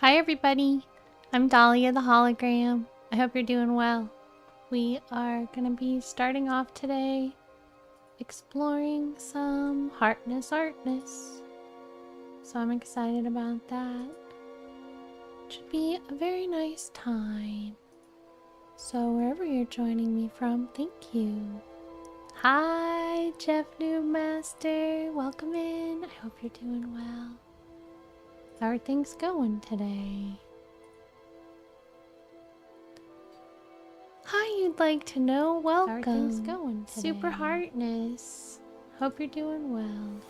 Hi everybody, I'm Dahlia the Hologram. I hope you're doing well. We are going to be starting off today exploring some Artness. So I'm excited about that. It should be a very nice time. So wherever you're joining me from, thank you. Hi Jeff Master, welcome in. I hope you're doing well. How are things going today? Hi, you'd like to know? Welcome. How are things going today? Super Heartness. Hope you're doing well.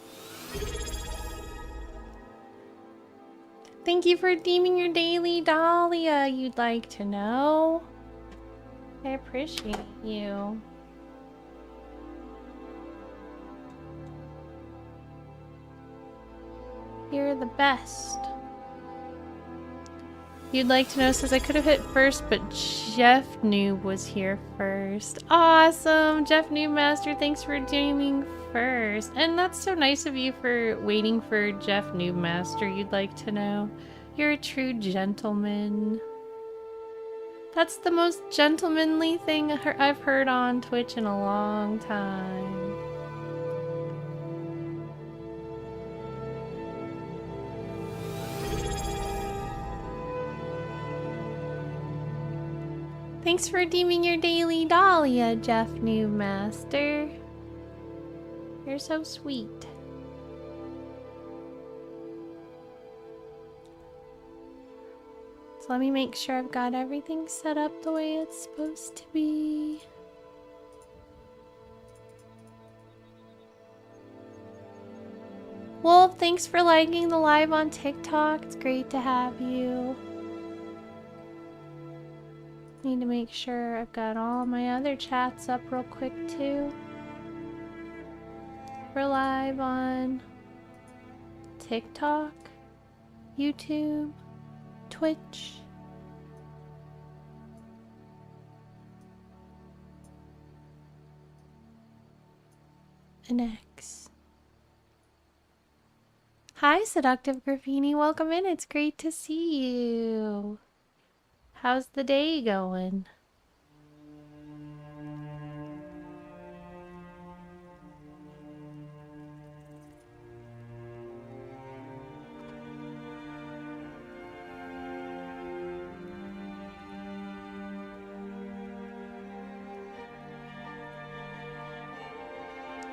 Thank you for redeeming your daily Dahlia. You'd like to know? I appreciate you. You're the best. You'd like to know says I could have hit first, but Jeff Noob was here first. Awesome! Jeff Noob Master, thanks for redeeming first. And that's so nice of you for waiting for Jeff Noob Master, you'd like to know. You're a true gentleman. That's the most gentlemanly thing I've heard on Twitch in a long time. Thanks for redeeming your daily Dahlia, Jeff Noob Master. You're so sweet. So let me make sure I've got everything set up the way it's supposed to be. Wolf, thanks for liking the live on TikTok. It's great to have you. Need to make sure I've got all my other chats up real quick too. We're live on TikTok, YouTube, Twitch, and X. Hi, Seductive Graffiti. Welcome in. It's great to see you. How's the day going?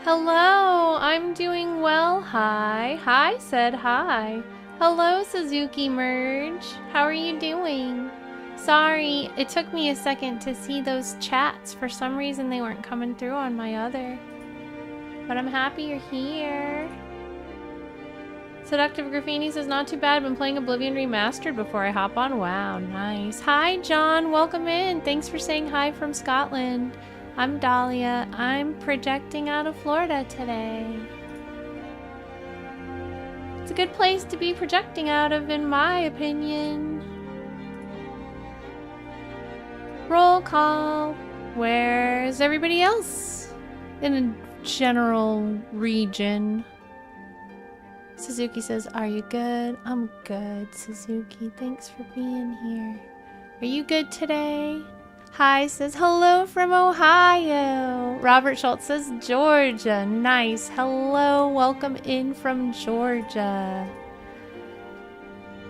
Hello, I'm doing well. Hi. Hi said hi. Hello, Suzuki Merge. How are you doing? Sorry, it took me a second to see those chats. For some reason, they weren't coming through on my other. But I'm happy you're here. Seductive Graffiti says, not too bad. I've been playing Oblivion Remastered before I hop on. Wow, nice. Hi, John. Welcome in. Thanks for saying hi from Scotland. I'm Dahlia. I'm projecting out of Florida today. It's a good place to be projecting out of, in my opinion. Roll call. Where's everybody else in a general region? Suzuki says, are you good? I'm good, Suzuki. Thanks for being here. Are you good today? Hi says, hello from Ohio. Robert Schultz says, Georgia. Nice. Hello. Welcome in from Georgia.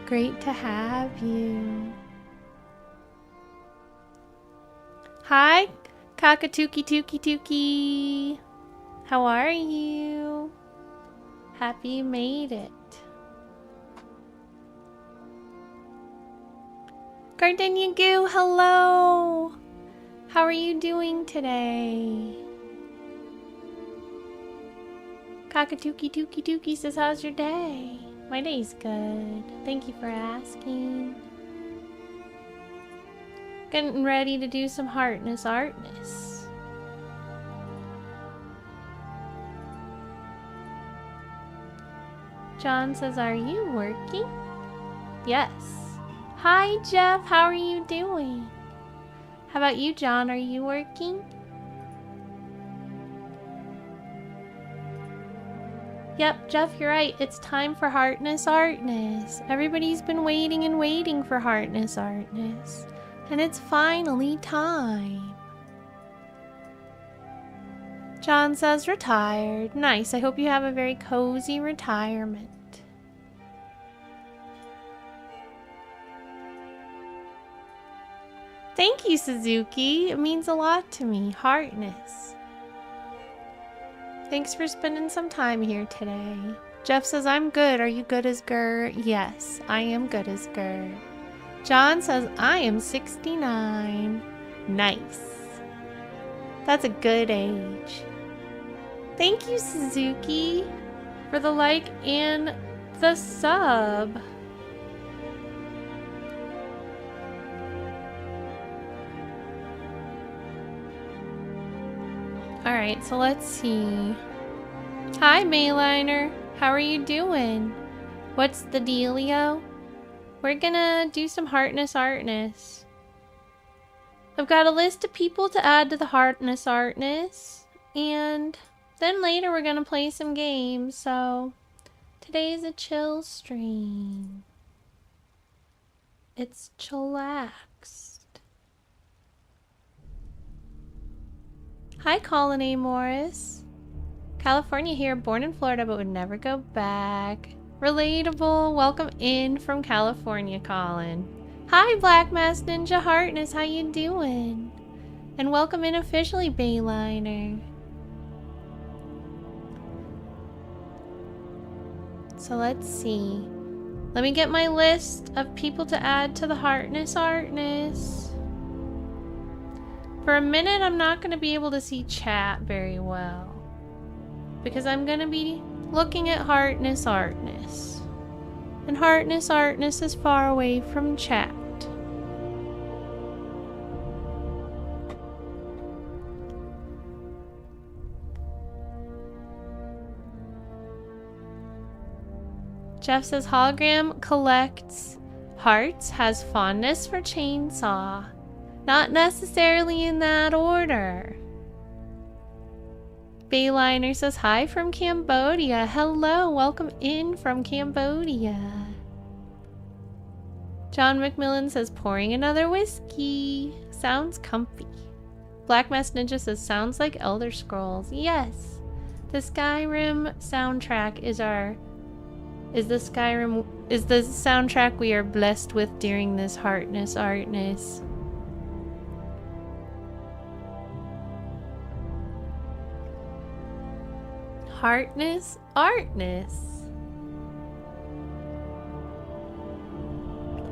Great to have you. Hi, Kakatuki. How are you? Happy you made it. Gardenia Goo, hello. How are you doing today? Kakatuki says, how's your day? My day's good. Thank you for asking. Getting ready to do some Artness. John says, are you working? Yes. Hi, Jeff. How are you doing? How about you, John? Are you working? Yep, Jeff, you're right. It's time for Heartness Artness. Everybody's been waiting and waiting for Heartness Artness. And it's finally time. John says retired. Nice. I hope you have a very cozy retirement. Thank you, Suzuki. It means a lot to me. Heartness. Thanks for spending some time here today. Jeff says, I'm good. Are you good as Gir? Yes, I am good as Gir. John says, I am 69. Nice. That's a good age. Thank you, Suzuki, for the like and the sub. Alright, so let's see. Hi, Mayliner. How are you doing? What's the dealio? We're gonna do some Heartness Artness. I've got a list of people to add to the Heartness Artness. And then later we're gonna play some games. So today's a chill stream. It's chillaxed. Hi, Colin A. Morris. California here, born in Florida, but would never go back. Relatable. Welcome in from California, Colin. Hi, Black Mask Ninja Heartness. How you doing? And welcome in officially, Bayliner. So let's see. Let me get my list of people to add to the Heartness Artness. For a minute, I'm not going to be able to see chat very well, because I'm going to be looking at Heartness Artness. And Heartness Artness is far away from chat. Jeff says Hologram collects hearts, has fondness for chainsaw. Not necessarily in that order. Bayliner says hi from Cambodia. Hello, welcome in from Cambodia. John McMillan says pouring another whiskey. Sounds comfy. Black Mask Ninja says sounds like Elder Scrolls. Yes. The Skyrim soundtrack is the soundtrack we are blessed with during this Heartness Artness. Heartness Artness.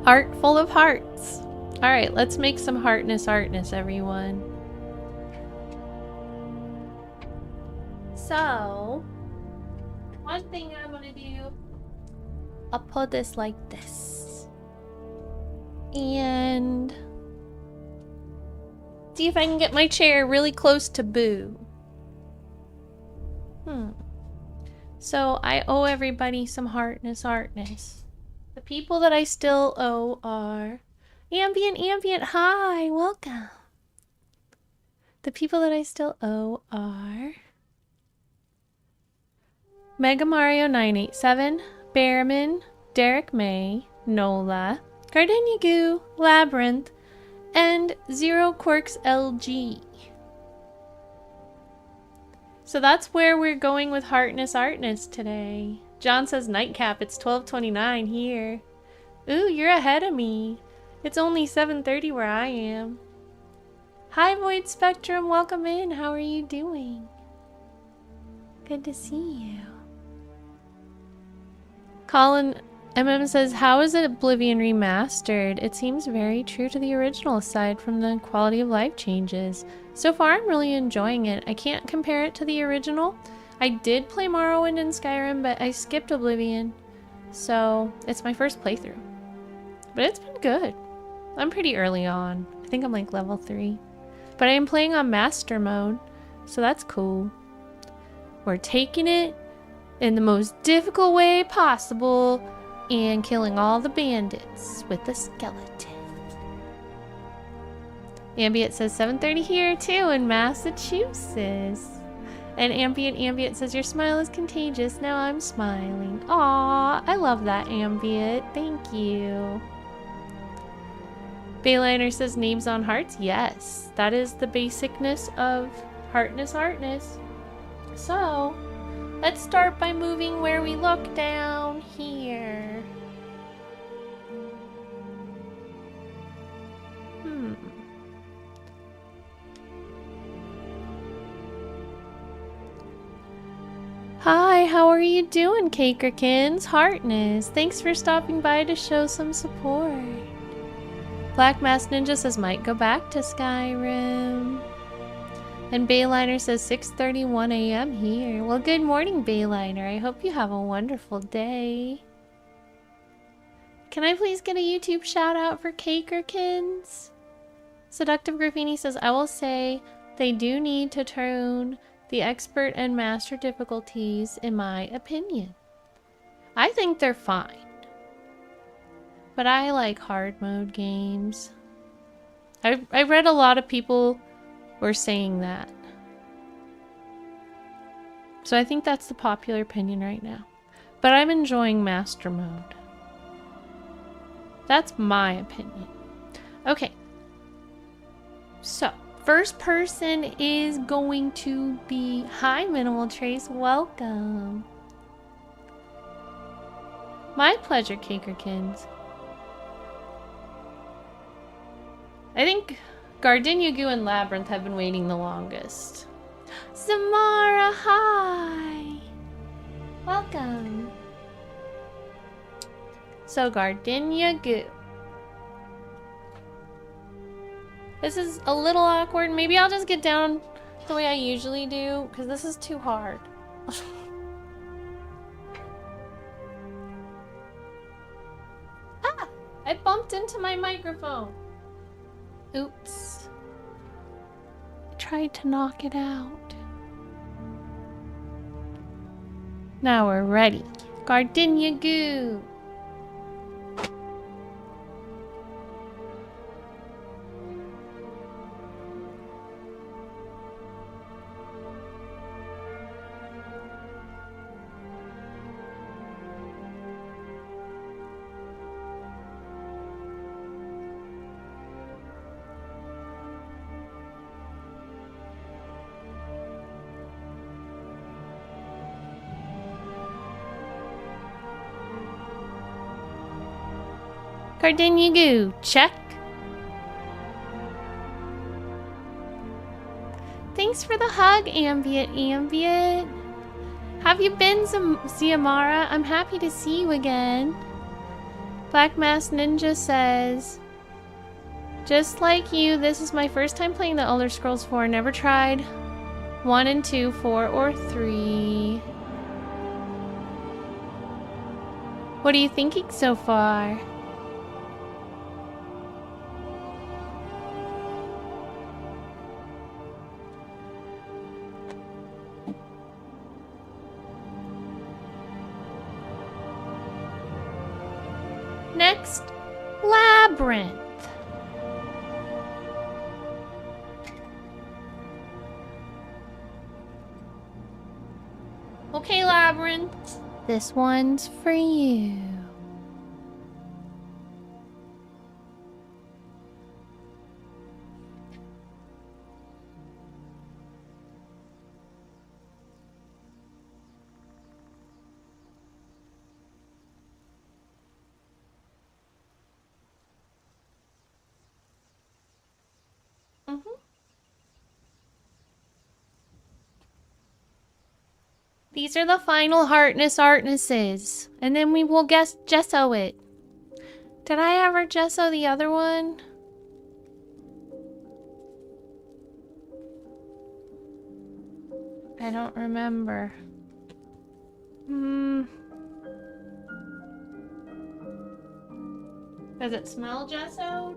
Heart full of hearts. Alright, let's make some Heartness Artness, everyone. So, one thing I'm gonna do, I'll put this like this. And see if I can get my chair really close to Boo. So I owe everybody some Heartness Artness. The people that I still owe are Ambient, hi, welcome. The people that I still owe are Mega Mario 987, Bearman, Derek May, Nola, Gardenia Goo, Labyrinth, and Zero Quirks LG. So that's where we're going with Heartness Artness today. John says nightcap, it's 12:29 here. Ooh, you're ahead of me. It's only 7:30 where I am. Hi Void Spectrum, welcome in. How are you doing? Good to see you. Colin MM says, how is it Oblivion Remastered? It seems very true to the original aside from the quality of life changes. So far I'm really enjoying it. I can't compare it to the original. I did play Morrowind and Skyrim, but I skipped Oblivion. So it's my first playthrough. But it's been good. I'm pretty early on. I think I'm like level 3. But I am playing on Master Mode, so that's cool. We're taking it in the most difficult way possible and killing all the bandits with the skeleton. Ambient says 7:30 here too in Massachusetts. And Ambient says, your smile is contagious. Now I'm smiling. Aw, I love that, Ambient. Thank you. Bayliner says, names on hearts. Yes, that is the basicness of heartness. So, let's start by moving where we look down here. Hi, how are you doing, Cakerkins? Heartness, thanks for stopping by to show some support. Black Mask Ninja says, might go back to Skyrim. And Bayliner says, 6:31 a.m. here. Well, good morning, Bayliner. I hope you have a wonderful day. Can I please get a YouTube shout out for Cakerkins? Seductive Graffini says, I will say they do need to turn the expert and master difficulties, in my opinion. I think they're fine. But I like hard mode games. I read a lot of people were saying that. So I think that's the popular opinion right now. But I'm enjoying master mode. That's my opinion. Okay. So, first person is going to be... Hi, Minimal Trace. Welcome. My pleasure, Cakerkins. I think Gardenia Goo and Labyrinth have been waiting the longest. Samara, hi! Welcome. So, Gardenia Goo. This is a little awkward. Maybe I'll just get down the way I usually do, because this is too hard. Ah! I bumped into my microphone. Oops. I tried to knock it out. Now we're ready. Gardenia Goo. Gardenia Goo, check. Thanks for the hug, Ambient. Have you been, Ziamara? I'm happy to see you again. Black Mask Ninja says, just like you, this is my first time playing the Elder Scrolls 4. Never tried 1 and 2, 4, or 3. What are you thinking so far? Next, Labyrinth. Okay, Labyrinth. This one's for you. These are the final artnesses. And then we will gesso it. Did I ever gesso the other one? I don't remember. Does it smell gessoed?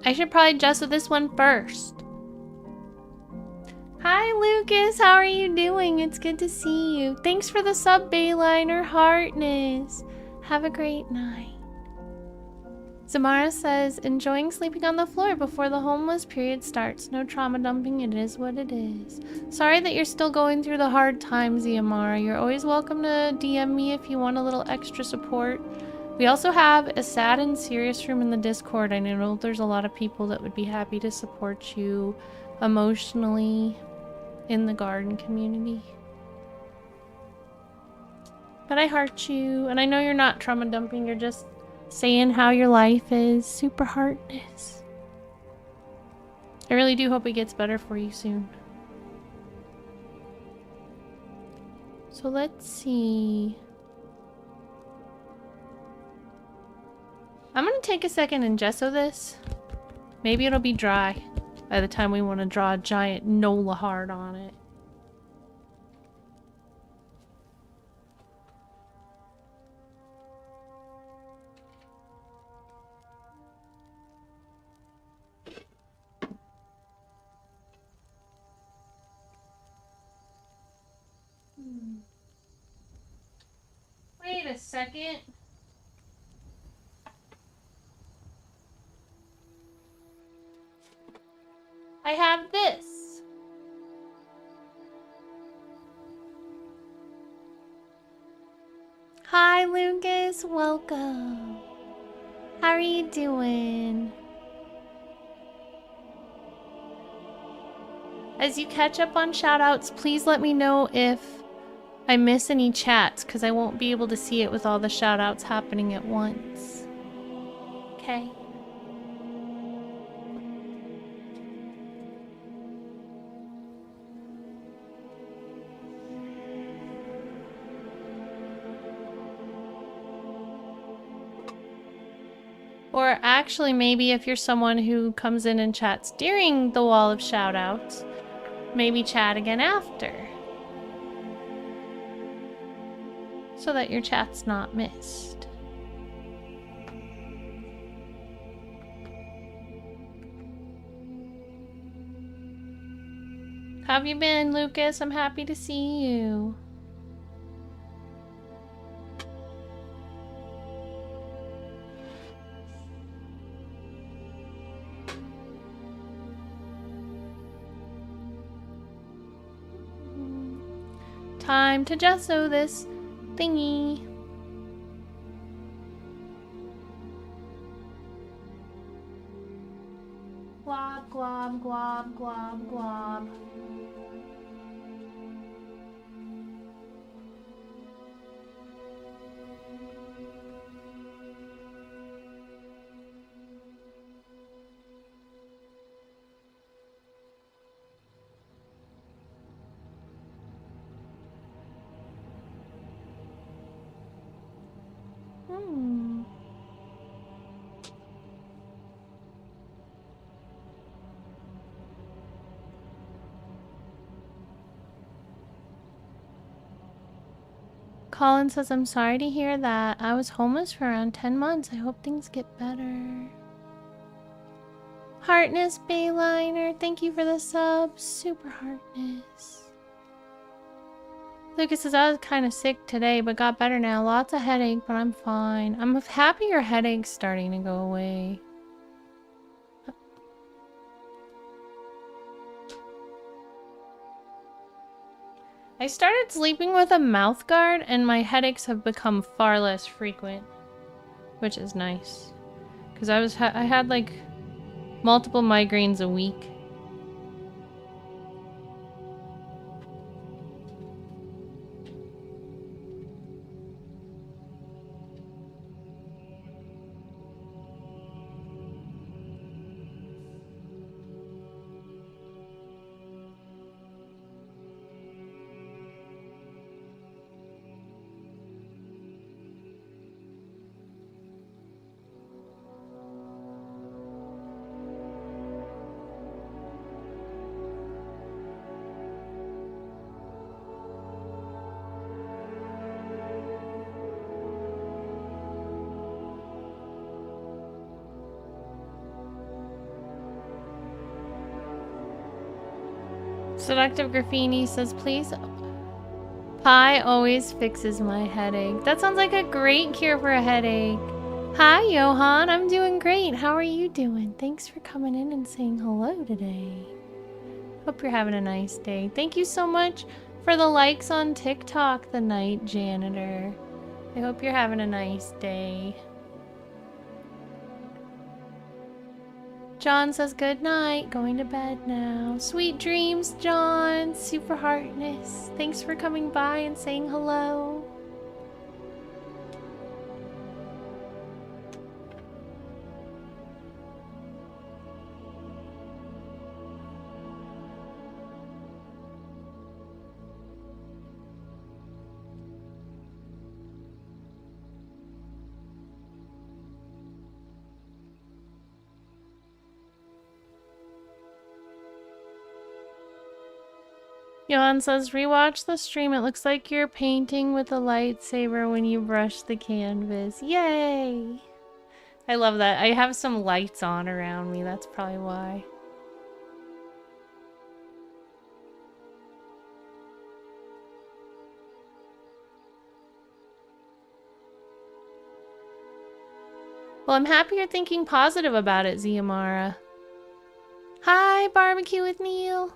I should probably gesso this one first. Hi, Lucas. How are you doing? It's good to see you. Thanks for the sub, Bayliner Heartness. Have a great night. Zamara says, enjoying sleeping on the floor before the homeless period starts. No trauma dumping. It is what it is. Sorry that you're still going through the hard times, Zamara. You're always welcome to DM me if you want a little extra support. We also have a sad and serious room in the Discord. I know there's a lot of people that would be happy to support you emotionally in the garden community. But I heart you, and I know you're not trauma dumping, you're just saying how your life is. Super heartness. I really do hope it gets better for you soon. So let's see. I'm gonna take a second and gesso this. Maybe it'll be dry by the time we want to draw a giant NOLA heart on it. Wait a second. I have this. Hi, Lucas. Welcome. How are you doing? As you catch up on shoutouts, please let me know if I miss any chats, because I won't be able to see it with all the shoutouts happening at once. Okay. Or actually, maybe if you're someone who comes in and chats during the wall of shoutouts, maybe chat again after, so that your chat's not missed. How have you been, Lucas? I'm happy to see you. Time to gesso this thingy. Glob, glob, glob, glob, glob. Colin says, I'm sorry to hear that. I was homeless for around 10 months. I hope things get better. Heartness Bayliner, thank you for the sub. Super heartness. Lucas says, I was kind of sick today, but got better now. Lots of headache, but I'm fine. I'm happy your headache's starting to go away. I started sleeping with a mouth guard, and my headaches have become far less frequent, which is nice. Because I had like multiple migraines a week. Seductive Graffiti says, please. Pie always fixes my headache. That sounds like a great cure for a headache. Hi, Johan. I'm doing great. How are you doing? Thanks for coming in and saying hello today. Hope you're having a nice day. Thank you so much for the likes on TikTok, the night janitor. I hope you're having a nice day. John says good night, going to bed now. Sweet dreams, John. Super heartness. Thanks for coming by and saying hello. Johan says, rewatch the stream. It looks like you're painting with a lightsaber when you brush the canvas. Yay! I love that. I have some lights on around me. That's probably why. Well, I'm happy you're thinking positive about it, Ziamara. Hi, Barbecue with Neil.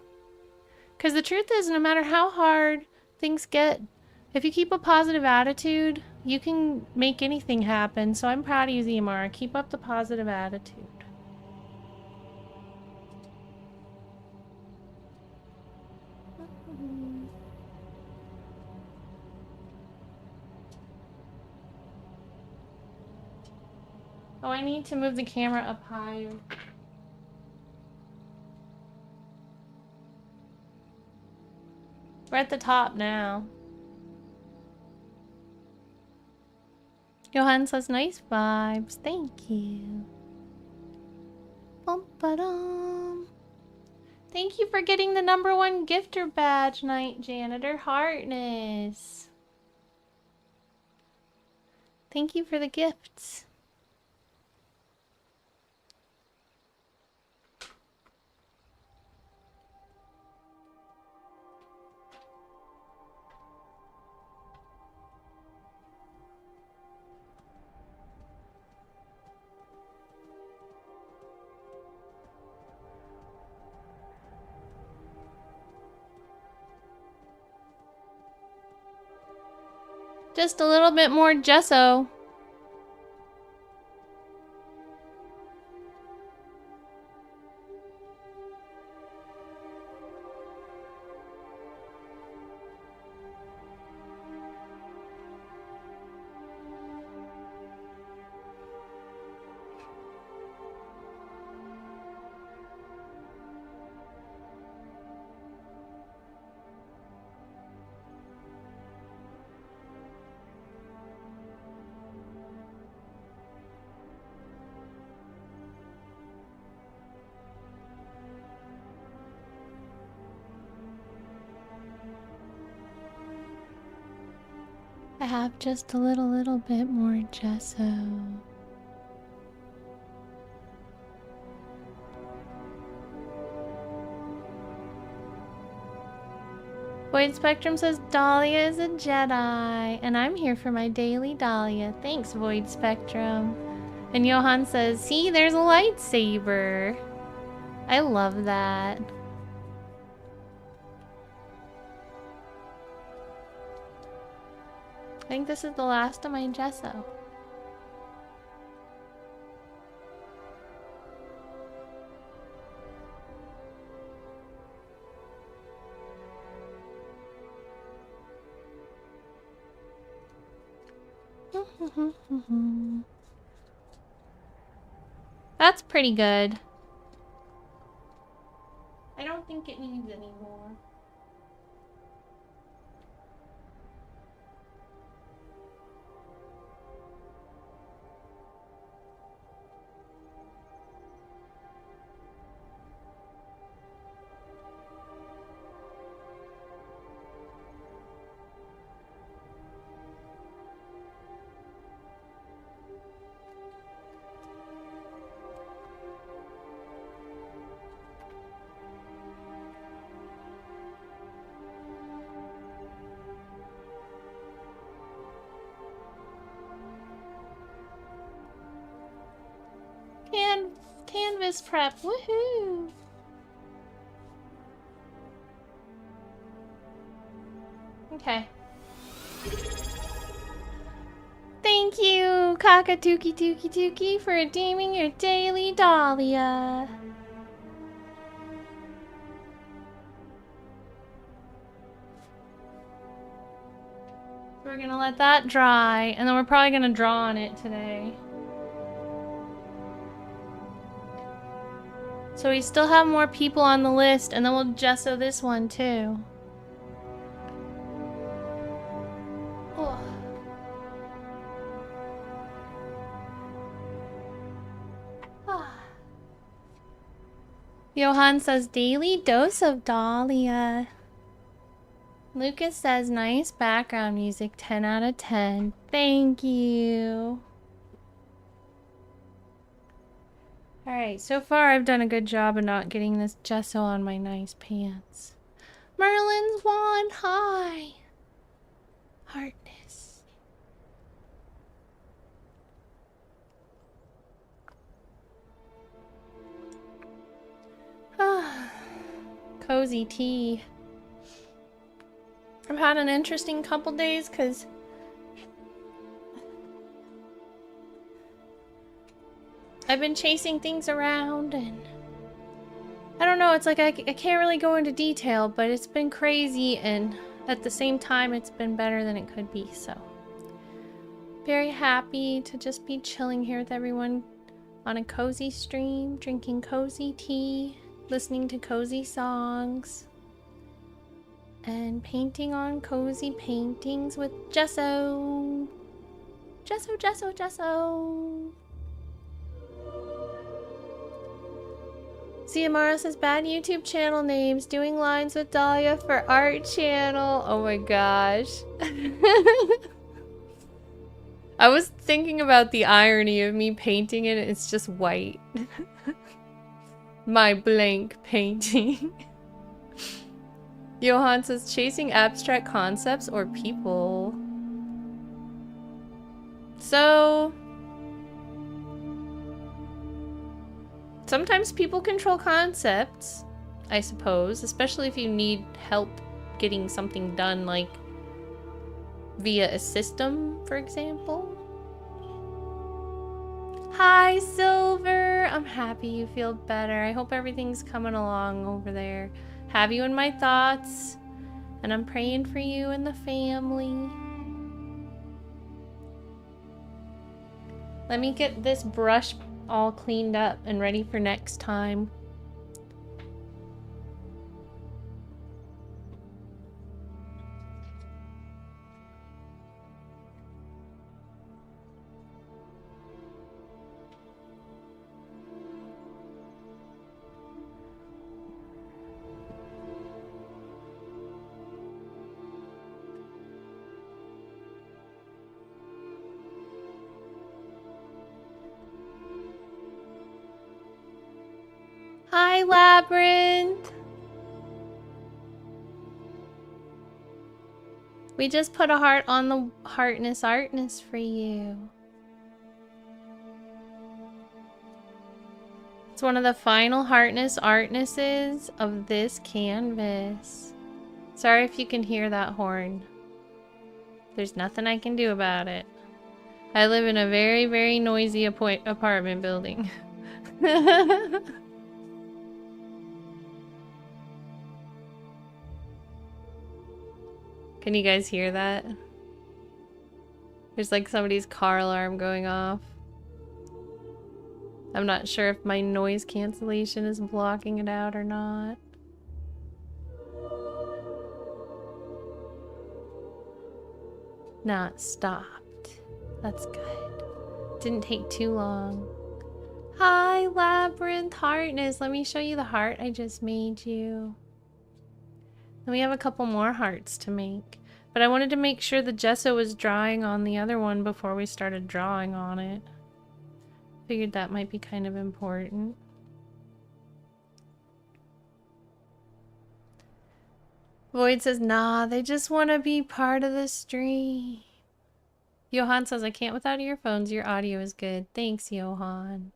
Because the truth is, no matter how hard things get, if you keep a positive attitude, you can make anything happen. So I'm proud of you, Ziamara. Keep up the positive attitude. Oh, I need to move the camera up higher. We're at the top now. Johan says, nice vibes. Thank you. Bum-ba-dum. Thank you for getting the #1 gifter badge, Night Janitor. Heartness. Thank you for the gifts. Just a little bit more gesso. I have just a little bit more gesso. Void Spectrum says Dahlia is a Jedi, and I'm here for my daily Dahlia. Thanks, Void Spectrum. And Johan says, see, there's a lightsaber. I love that. I think this is the last of my gesso. That's pretty good. I don't think it needs any more. breakfast prep. Woohoo! Okay. Thank you, Kakatuki Tuki Tuki, for redeeming your daily Dahlia. We're gonna let that dry, and then we're probably gonna draw on it today. So we still have more people on the list, and then we'll gesso this one too. Oh. Johan says daily dose of Dahlia. Lucas says nice background music, 10 out of 10. Thank you. Alright, so far I've done a good job of not getting this gesso on my nice pants. Merlin's won high. Hardness. Cozy tea. I've had an interesting couple days because I've been chasing things around and I don't know, it's like I can't really go into detail, but it's been crazy and at the same time it's been better than it could be, so. Very happy to just be chilling here with everyone on a cozy stream, drinking cozy tea, listening to cozy songs, and painting on cozy paintings with gesso. Gesso, gesso, gesso. Ciamara says bad YouTube channel names, doing lines with Dahlia for art channel. Oh my gosh. I was thinking about the irony of me painting it, it's just white. My blank painting. Johan says chasing abstract concepts or people. So sometimes people control concepts, I suppose, especially if you need help getting something done, like via a system, for example. Hi, Silver! I'm happy you feel better. I hope everything's coming along over there. Have you in my thoughts, and I'm praying for you and the family. Let me get this brush all cleaned up and ready for next time. Hi, Labyrinth! We just put a heart on the Heartness Artness for you. It's one of the final Heartness Artnesses of this canvas. Sorry if you can hear that horn. There's nothing I can do about it. I live in a very, very noisy apartment building. Can you guys hear that? There's like somebody's car alarm going off. I'm not sure if my noise cancellation is blocking it out or not. Not stopped. That's good. Didn't take too long. Hi, Labyrinth Heartness. Let me show you the heart I just made you. And we have a couple more hearts to make. But I wanted to make sure the gesso was drying on the other one before we started drawing on it. Figured that might be kind of important. Void says, nah, they just want to be part of the stream. Johan says, I can't without earphones. Your audio is good. Thanks, Johan.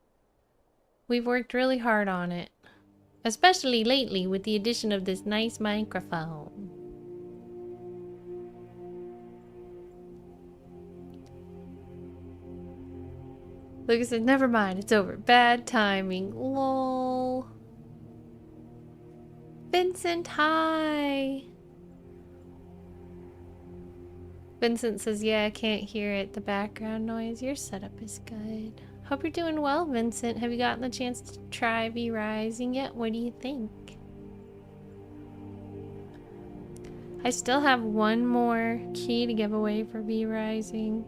We've worked really hard on it. Especially lately with the addition of this nice microphone. Lucas said, never mind, it's over. Bad timing. Lol. Vincent, hi. Vincent says, yeah, I can't hear it. The background noise. Your setup is good. Hope you're doing well, Vincent. Have you gotten the chance to try V-Rising yet? What do you think? I still have one more key to give away for V-Rising.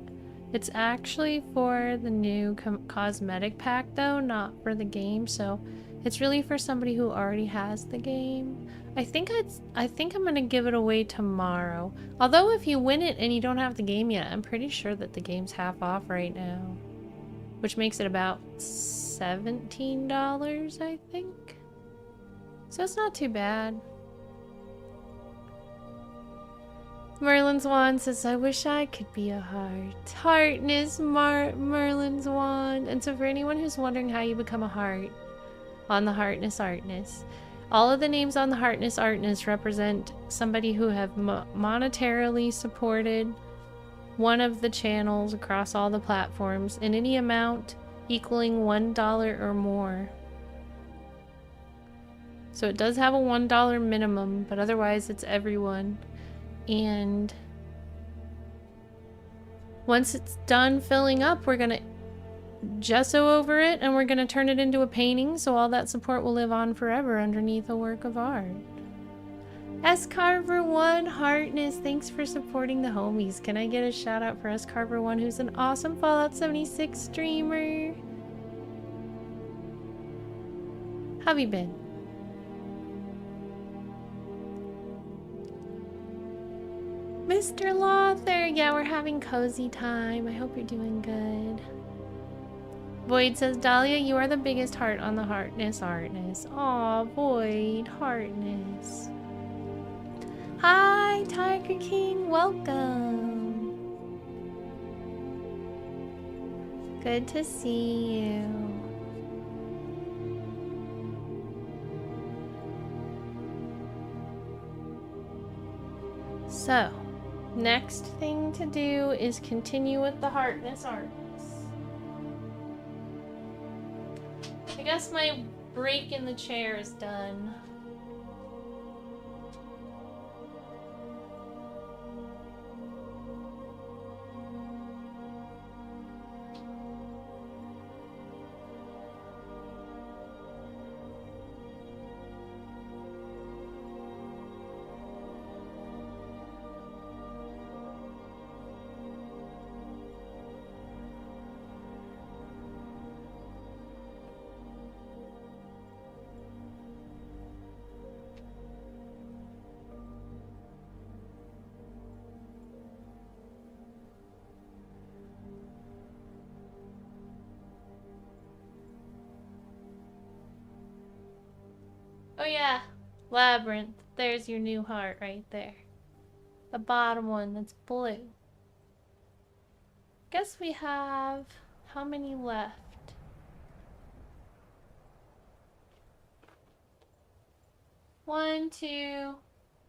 It's actually for the new cosmetic pack though, not for the game, so it's really for somebody who already has the game. I think I'm gonna give it away tomorrow. Although if you win it and you don't have the game yet, I'm pretty sure that the game's half off right now. Which makes it about $17, I think. So it's not too bad. Merlin's Wand says, I wish I could be a heart. Heartness, Merlin's Wand. And so for anyone who's wondering how you become a heart on the Heartness Artness, all of the names on the Heartness Artness represent somebody who have monetarily supported one of the channels across all the platforms in any amount equaling $1 or more. So it does have a $1 minimum, but otherwise it's everyone. And once it's done filling up, we're gonna gesso over it and we're gonna turn it into a painting, so all that support will live on forever underneath a work of art. S Carver 1 Heartness, thanks for supporting the homies. Can I get a shout out for S Carver 1, who's an awesome Fallout 76 streamer? How have you been? Mr. Lothar, yeah, we're having cozy time. I hope you're doing good. Void says, Dahlia, you are the biggest heart on the Heartness Artness. Aw, Void, Heartness. Hi, Tiger King, welcome. Good to see you. So, next thing to do is continue with the Heartness Artness. I guess my break in the chair is done. Oh yeah, Labyrinth. There's your new heart right there. The bottom one that's blue. Guess we have how many left? 1, 2,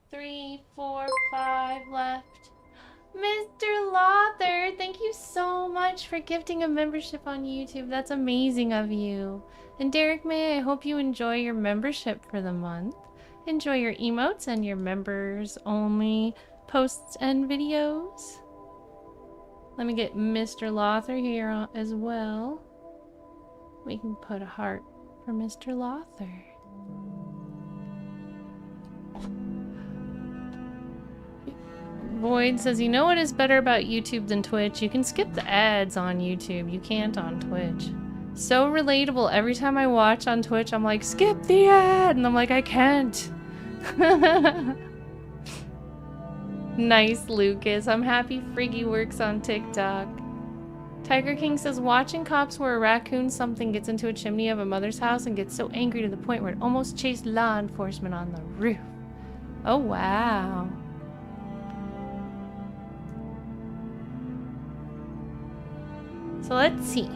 3, 4, 5 left. Mr. Lothar, thank you so much for gifting a membership on YouTube. That's amazing of you. And Derek May, I hope you enjoy your membership for the month. Enjoy your emotes and your members only posts and videos. Let me get Mr. Lothar here as well. We can put a heart for Mr. Lothar. Void says, you know what is better about YouTube than Twitch? You can skip the ads on YouTube. You can't on Twitch. So relatable. Every time I watch on Twitch, I'm like, skip the ad! And I'm like, I can't. Nice, Lucas. I'm happy Friggy works on TikTok. Tiger King says, watching cops where a raccoon something gets into a chimney of a mother's house and gets so angry to the point where it almost chased law enforcement on the roof. Oh, wow. So let's see.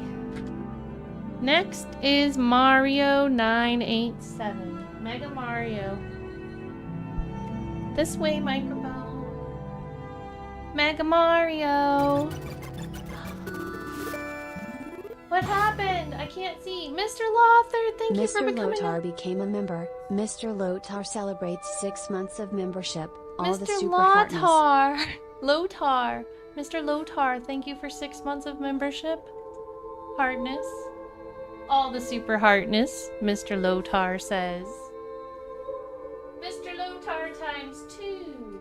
Next is Mario 987. Mega Mario. This way, microphone. Mega Mario. What happened? I can't see. Mr. Lothar, thank you for becoming Mr. Lothar became a member. Mr. Lothar celebrates 6 months of membership. All the Mr. super hardness. Lothar. Mr. Lothar, thank you for 6 months of membership. Hardness. All the super hardness, Mr. Lothar says. Mr. Lothar times 2.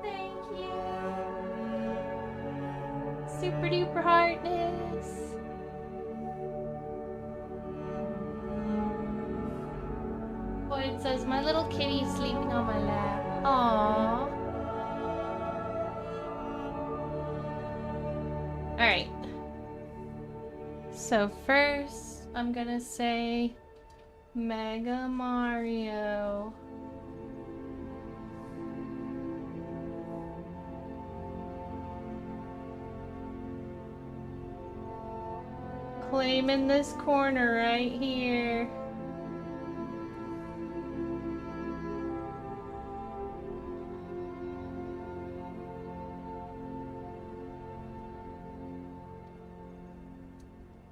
Thank you. Super duper hardness. Boy, it says my little kitty's sleeping on my lap. Aww. Alright. So first, I'm gonna say Mega Mario. Claiming this corner right here.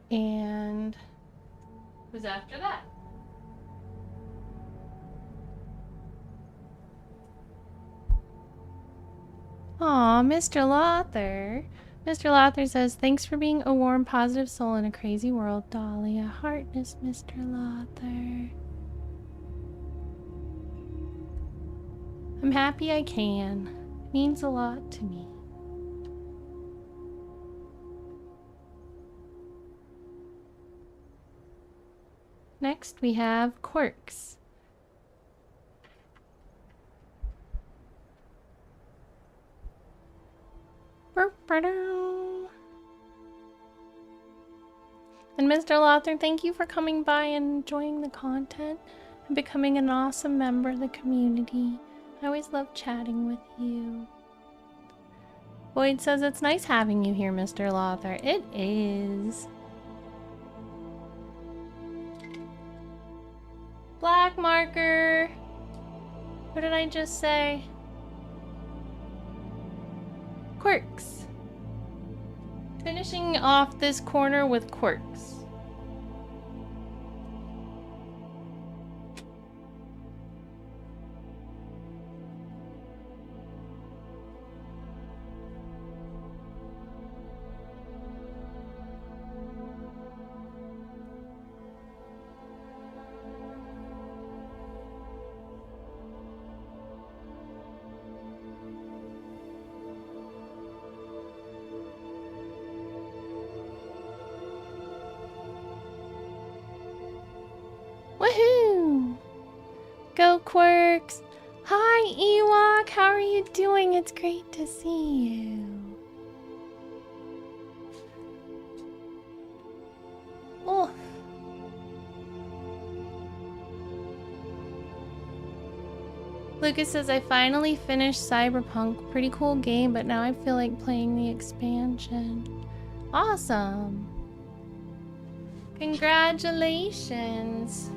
And who's after that? Aw, Mr. Lothar. Mr. Lothar says, thanks for being a warm, positive soul in a crazy world, Dahlia. Heartness, Mr. Lothar. I'm happy I can. It means a lot to me. Next, we have Quirks. And Mr. Lothar, thank you for coming by and enjoying the content and becoming an awesome member of the community. I always love chatting with you. Boyd says it's nice having you here, Mr. Lothar. It is. Black marker. What did I just say? Quirks. Finishing off this corner with quirks. Woohoo! Go Quirks! Hi Ewok, how are you doing? It's great to see you. Oh. Lucas says, I finally finished Cyberpunk. Pretty cool game, but now I feel like playing the expansion. Awesome. Congratulations.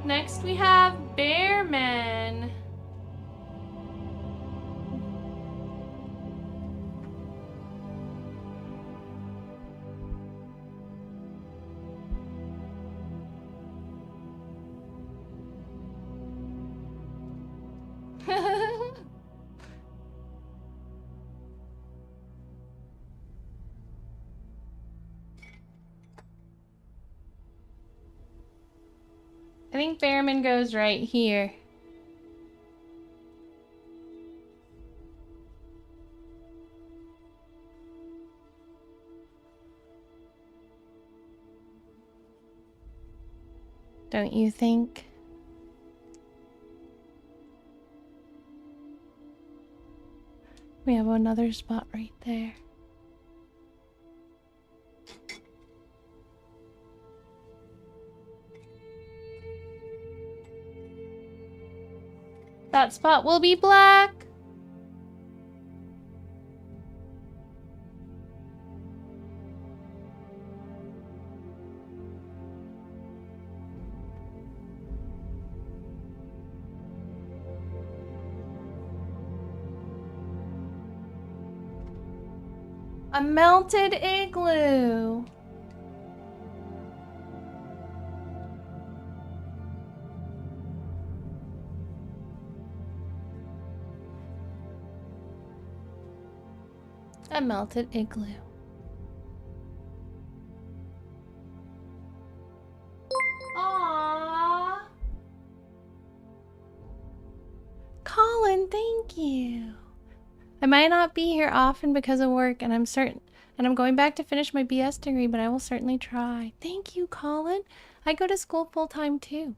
Next we have Bearman. I think Bearman goes right here. Don't you think? We have another spot right there. That spot will be black. A melted igloo. A melted igloo. Aww. Colin, thank you. I might not be here often because of work, and I'm going back to finish my BS degree, but I will certainly try. Thank you, Colin. I go to school full-time too.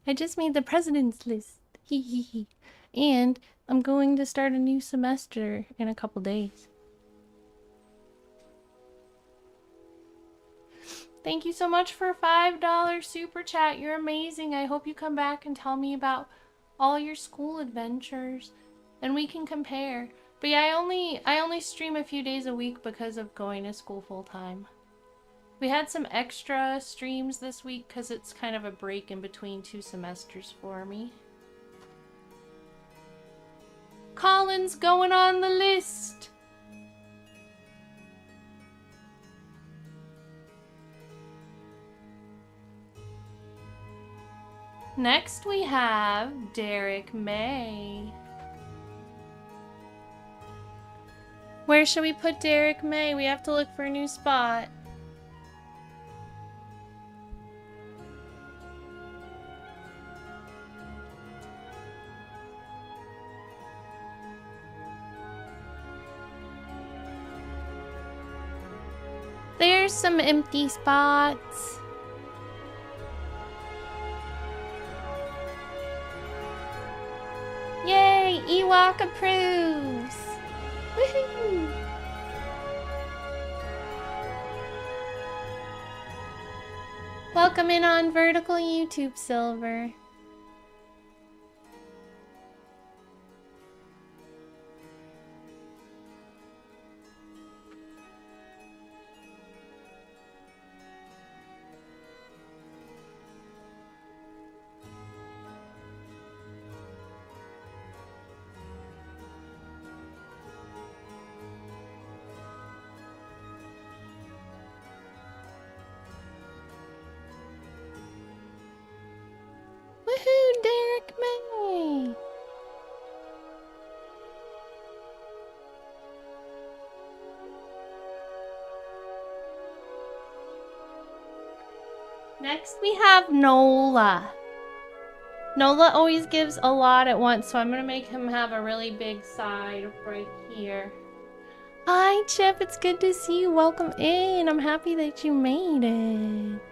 I just made the president's list. Hee hee hee. And I'm going to start a new semester in a couple days. Thank you so much for $5 super chat. You're amazing. I hope you come back and tell me about all your school adventures, and we can compare. But yeah, I only stream a few days a week because of going to school full time. We had some extra streams this week because it's kind of a break in between 2 semesters for me. Colin's going on the list. Next we have Derek May. Where should we put Derek May? We have to look for a new spot. There's some empty spots. Yay! Ewok approves! Woohoo! Welcome in on Vertical YouTube Silver. Woohoo, Derek May! Next we have Nola. Nola always gives a lot at once, so I'm gonna make him have a really big side right here. Hi, Chip, it's good to see you. Welcome in. I'm happy that you made it.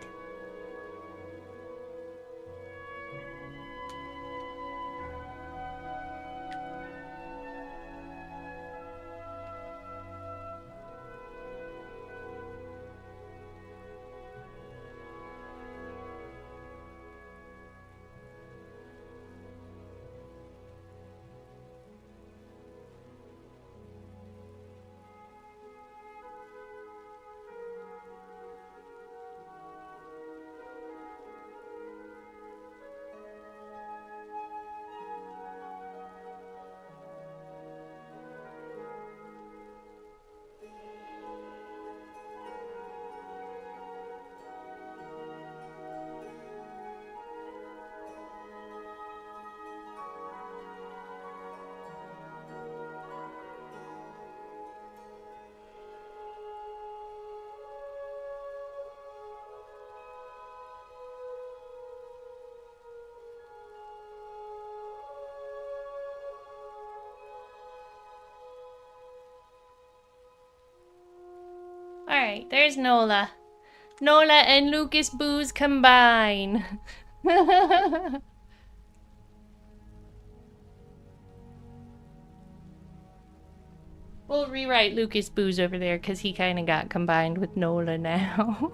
Alright, there's Nola. Nola and Lucas Booze combine. We'll rewrite Lucas Booze over there because he kind of got combined with Nola now.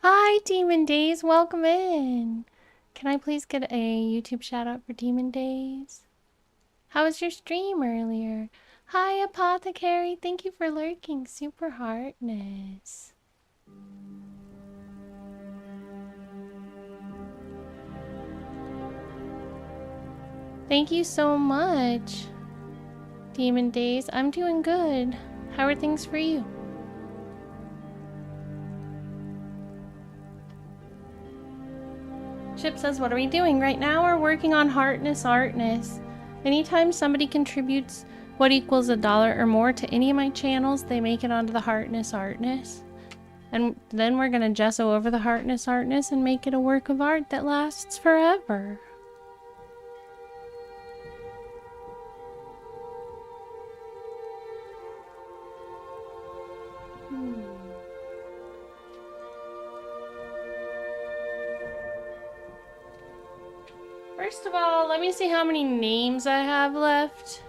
Hi, Demon Days. Welcome in. Can I please get a YouTube shout out for Demon Days? How was your stream earlier? Hi, Apothecary. Thank you for lurking. Super Heartness. Thank you so much, Demon Days. I'm doing good. How are things for you? Chip says, what are we doing? Right now we're working on Heartness Artness. Anytime somebody contributes what equals $1 or more to any of my channels, they make it onto the Heartness Artness. And then we're gonna gesso over the Heartness Artness and make it a work of art that lasts forever. First of all, let me see how many names I have left.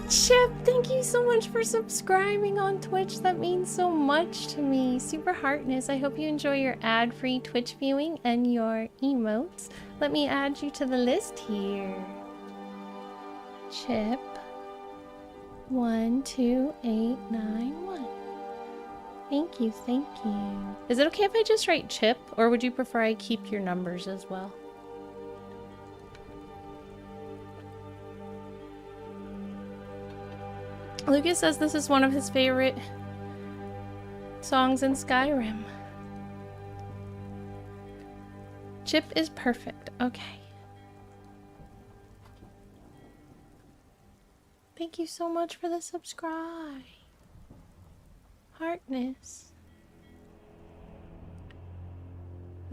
Chip, thank you so much for subscribing on Twitch. That means so much to me. Super Heartness. I hope you enjoy your ad-free Twitch viewing and your emotes. Let me add you to the list here. Chip 12891. Thank you, thank you. Is it okay if I just write Chip, or would you prefer I keep your numbers as well? Lucas says this is one of his favorite songs in Skyrim. Chip is perfect. Okay. Thank you so much for the subscribe. Heartness.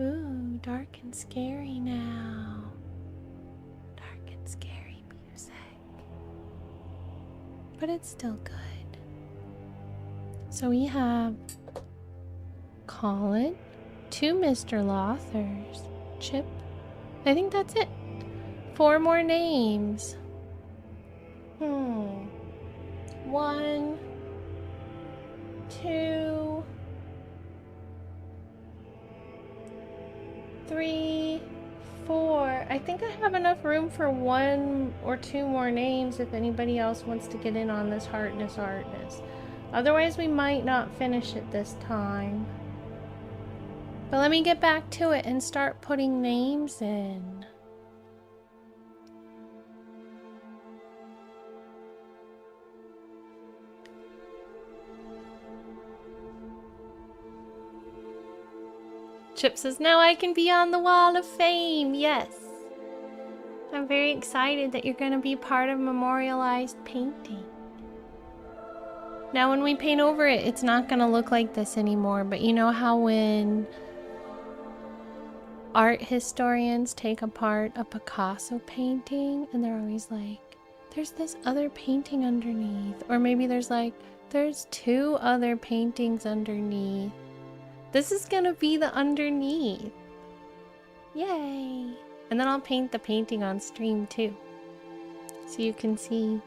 Ooh, dark and scary now. Dark and scary music. But it's still good. So we have Colin, 2 Mr. Lothers, Chip. I think that's it. 4 more names. 1, 2, 3, 4. I think I have enough room for 1 or 2 more names if anybody else wants to get in on this Heartness Artness. Otherwise, we might not finish it this time. But let me get back to it and start putting names in. Chip says, now I can be on the Wall of Fame. Yes. I'm very excited that you're going to be part of memorialized painting. Now when we paint over it, it's not going to look like this anymore. But you know how when art historians take apart a Picasso painting and they're always like, there's this other painting underneath. Or maybe there's like, there's 2 other paintings underneath. This is gonna be the underneath. Yay! And then I'll paint the painting on stream too. So you can see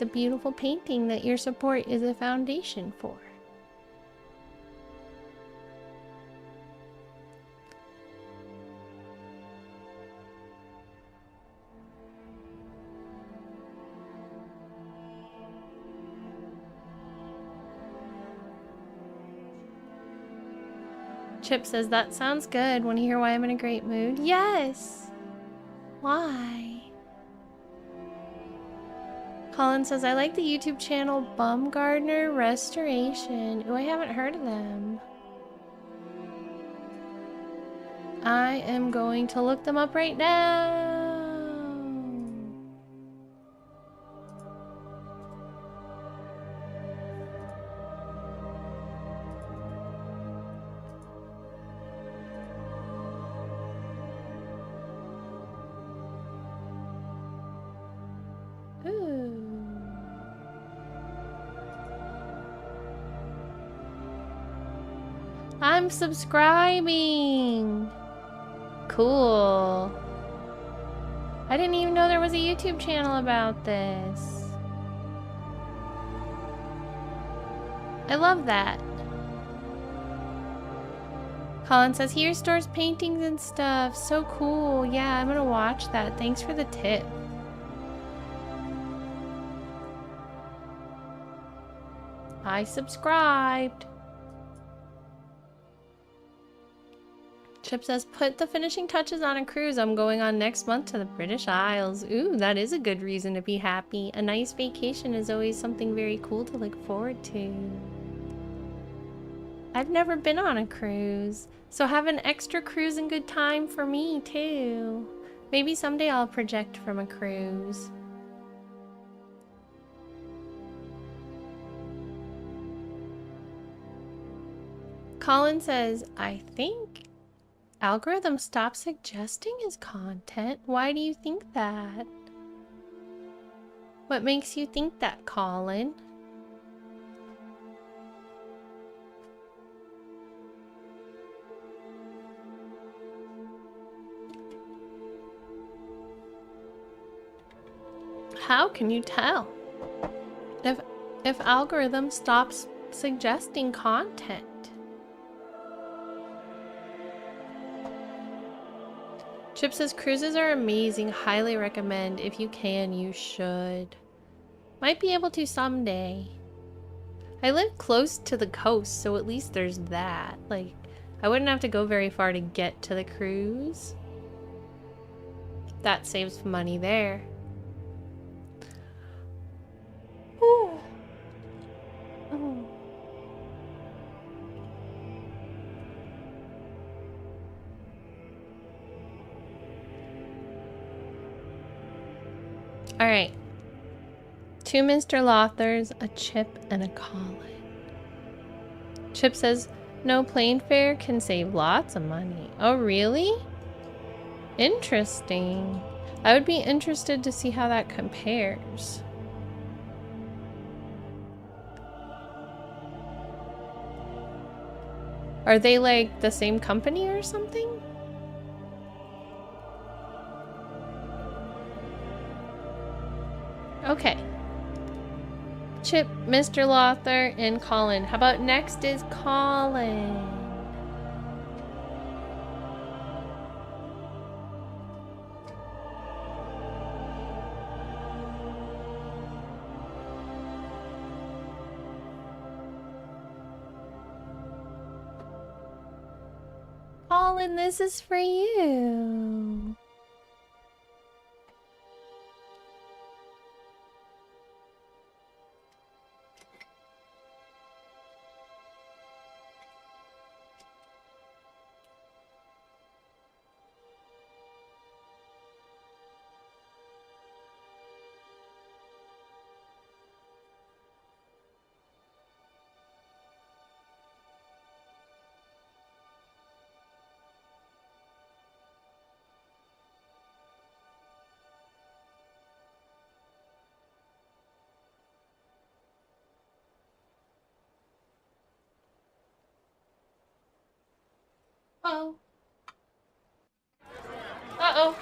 the beautiful painting that your support is a foundation for. Chip says, that sounds good. Want to hear why I'm in a great mood? Yes! Why? Colin says, I like the YouTube channel Bumgarner Restoration. Oh, I haven't heard of them. I am going to look them up right now. Ooh. I'm subscribing. Cool. I didn't even know there was a YouTube channel about this. I love that. Colin says, here stores paintings and stuff. So cool. Yeah, I'm gonna watch that. Thanks for the tip. I subscribed. Chip says, put the finishing touches on a cruise I'm going on next month to the British Isles. Ooh, that is a good reason to be happy. A nice vacation is always something very cool to look forward to. I've never been on a cruise, so have an extra cruise and good time for me too. Maybe someday I'll project from a cruise. Colin says, I think algorithm stopped suggesting his content. Why do you think that? What makes you think that, Colin? How can you tell if algorithm stops suggesting content? Chip says cruises are amazing. Highly recommend. If you can, you should. Might be able to someday. I live close to the coast, so at least there's that. Like, I wouldn't have to go very far to get to the cruise. That saves money there. Ooh. Ooh. All right. 2 Mr. Lothers, a Chip, and a Colin. Chip says, no plane fare can save lots of money. Oh, really? Interesting. I would be interested to see how that compares. Are they like the same company or something? Okay. Chip, Mr. Lother, and Colin. How about next is Colin? Colin, this is for you. Uh-oh. Uh-oh.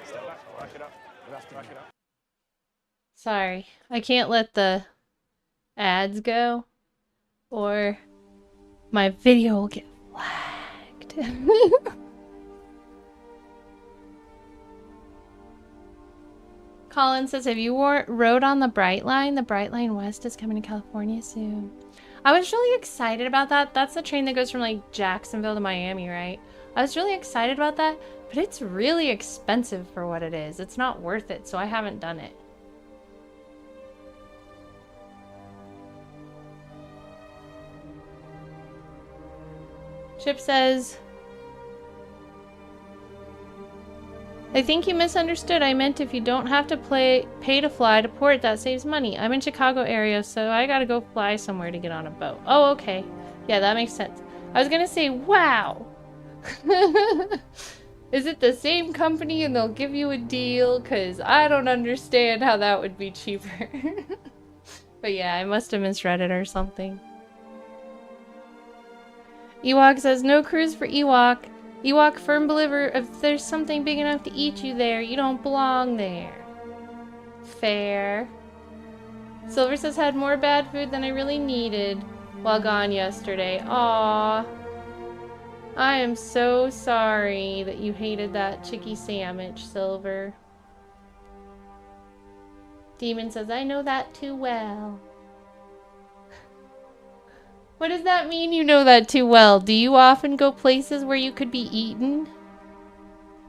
Step back, back it up. We'll have to back it up. Sorry, I can't let the ads go, or my video will get flagged. Colin says, have you rode on the Brightline? The Brightline West is coming to California soon. I was really excited about that. That's the train that goes from like Jacksonville to Miami, right? I was really excited about that, but it's really expensive for what it is. It's not worth it, so I haven't done it. Chip says, I think you misunderstood. I meant if you don't have to pay to fly to port, that saves money. I'm in Chicago area, so I gotta go fly somewhere to get on a boat. Oh, okay. Yeah, that makes sense. I was gonna say, wow. Is it the same company and they'll give you a deal? Because I don't understand how that would be cheaper. But yeah, I must have misread it or something. Ewok says, no cruise for Ewok. Ewok, firm believer, if there's something big enough to eat you there, you don't belong there. Fair. Silver says, had more bad food than I really needed while gone yesterday. Aww. I am so sorry that you hated that chicky sandwich, Silver. Demon says, I know that too well. What does that mean, you know that too well? Do you often go places where you could be eaten?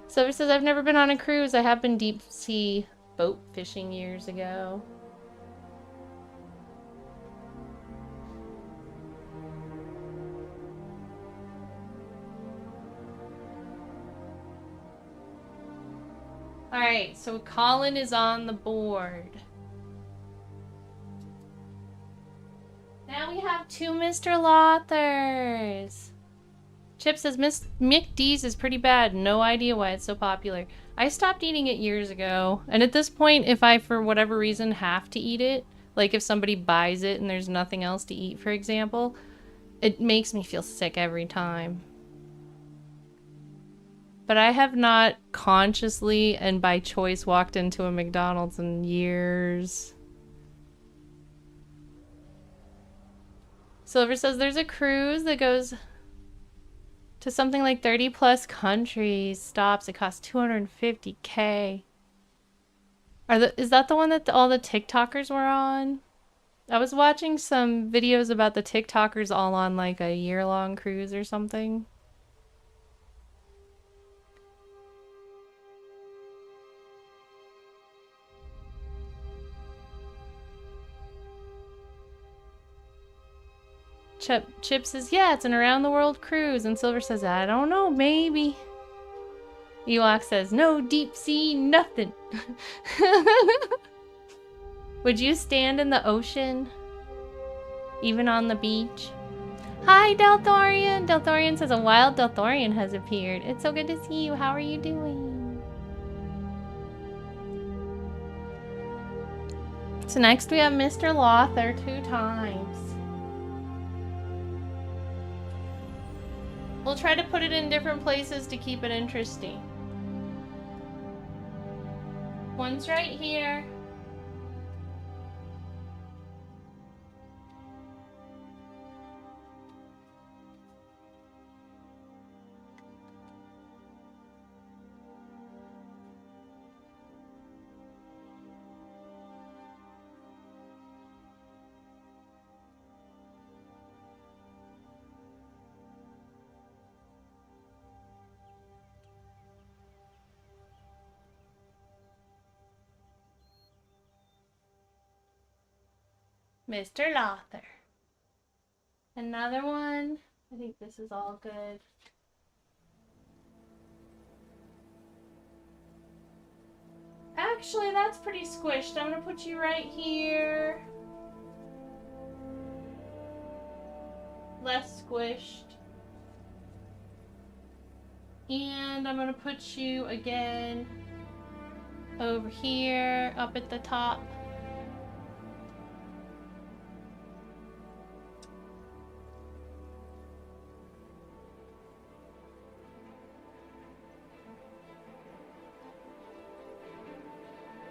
Silver says, I've never been on a cruise. I have been deep sea boat fishing years ago. Alright, so Colin is on the board. Now we have two Mr. Lothers. Chip says, Mick D's is pretty bad. No idea why it's so popular. I stopped eating it years ago. And at this point, if I, for whatever reason, have to eat it, like if somebody buys it and there's nothing else to eat, for example, it makes me feel sick every time. But I have not consciously and by choice walked into a McDonald's in years. Silver says there's a cruise that goes to something like 30 plus countries. Stops. It costs $250K. Is that the one that all the TikTokers were on? I was watching some videos about the TikTokers all on like a year-long cruise or something. Chip says, yeah, it's an around-the-world cruise. And Silver says, I don't know, maybe. Ewok says, no deep sea, nothing. Would you stand in the ocean? Even on the beach? Hi, Delthorian! Delthorian says, a wild Delthorian has appeared. It's so good to see you. How are you doing? So next we have Mr. Lother 2 times. We'll try to put it in different places to keep it interesting. One's right here. Mr. Lother. Another one. I think this is all good. Actually, that's pretty squished. I'm gonna put you right here. Less squished. And I'm gonna put you again over here, up at the top.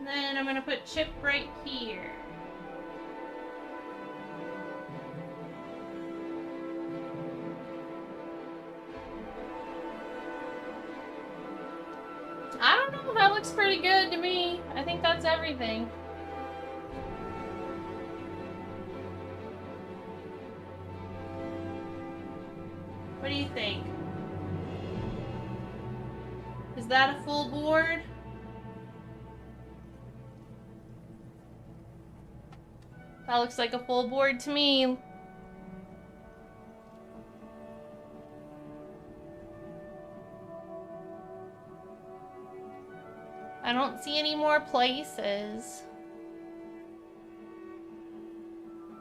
Then I'm gonna put Chip right here. I don't know, that looks pretty good to me. I think that's everything. What do you think? Is that a full board? That looks like a full board to me. I don't see any more places.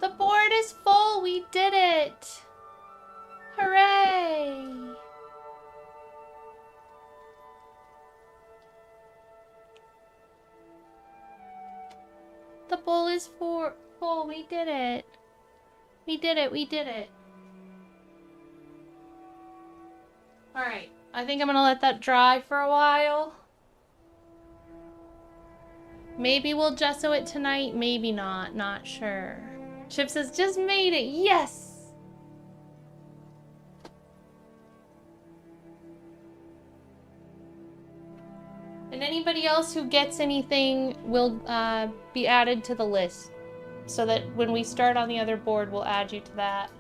The board is full! We did it! Hooray! bowl is full. We did it. We did it. We did it. Alright. I think I'm gonna let that dry for a while. Maybe we'll gesso it tonight. Maybe not. Not sure. Chip says, just made it. Yes! And anybody else who gets anything will be added to the list. So that when we start on the other board, we'll add you to that.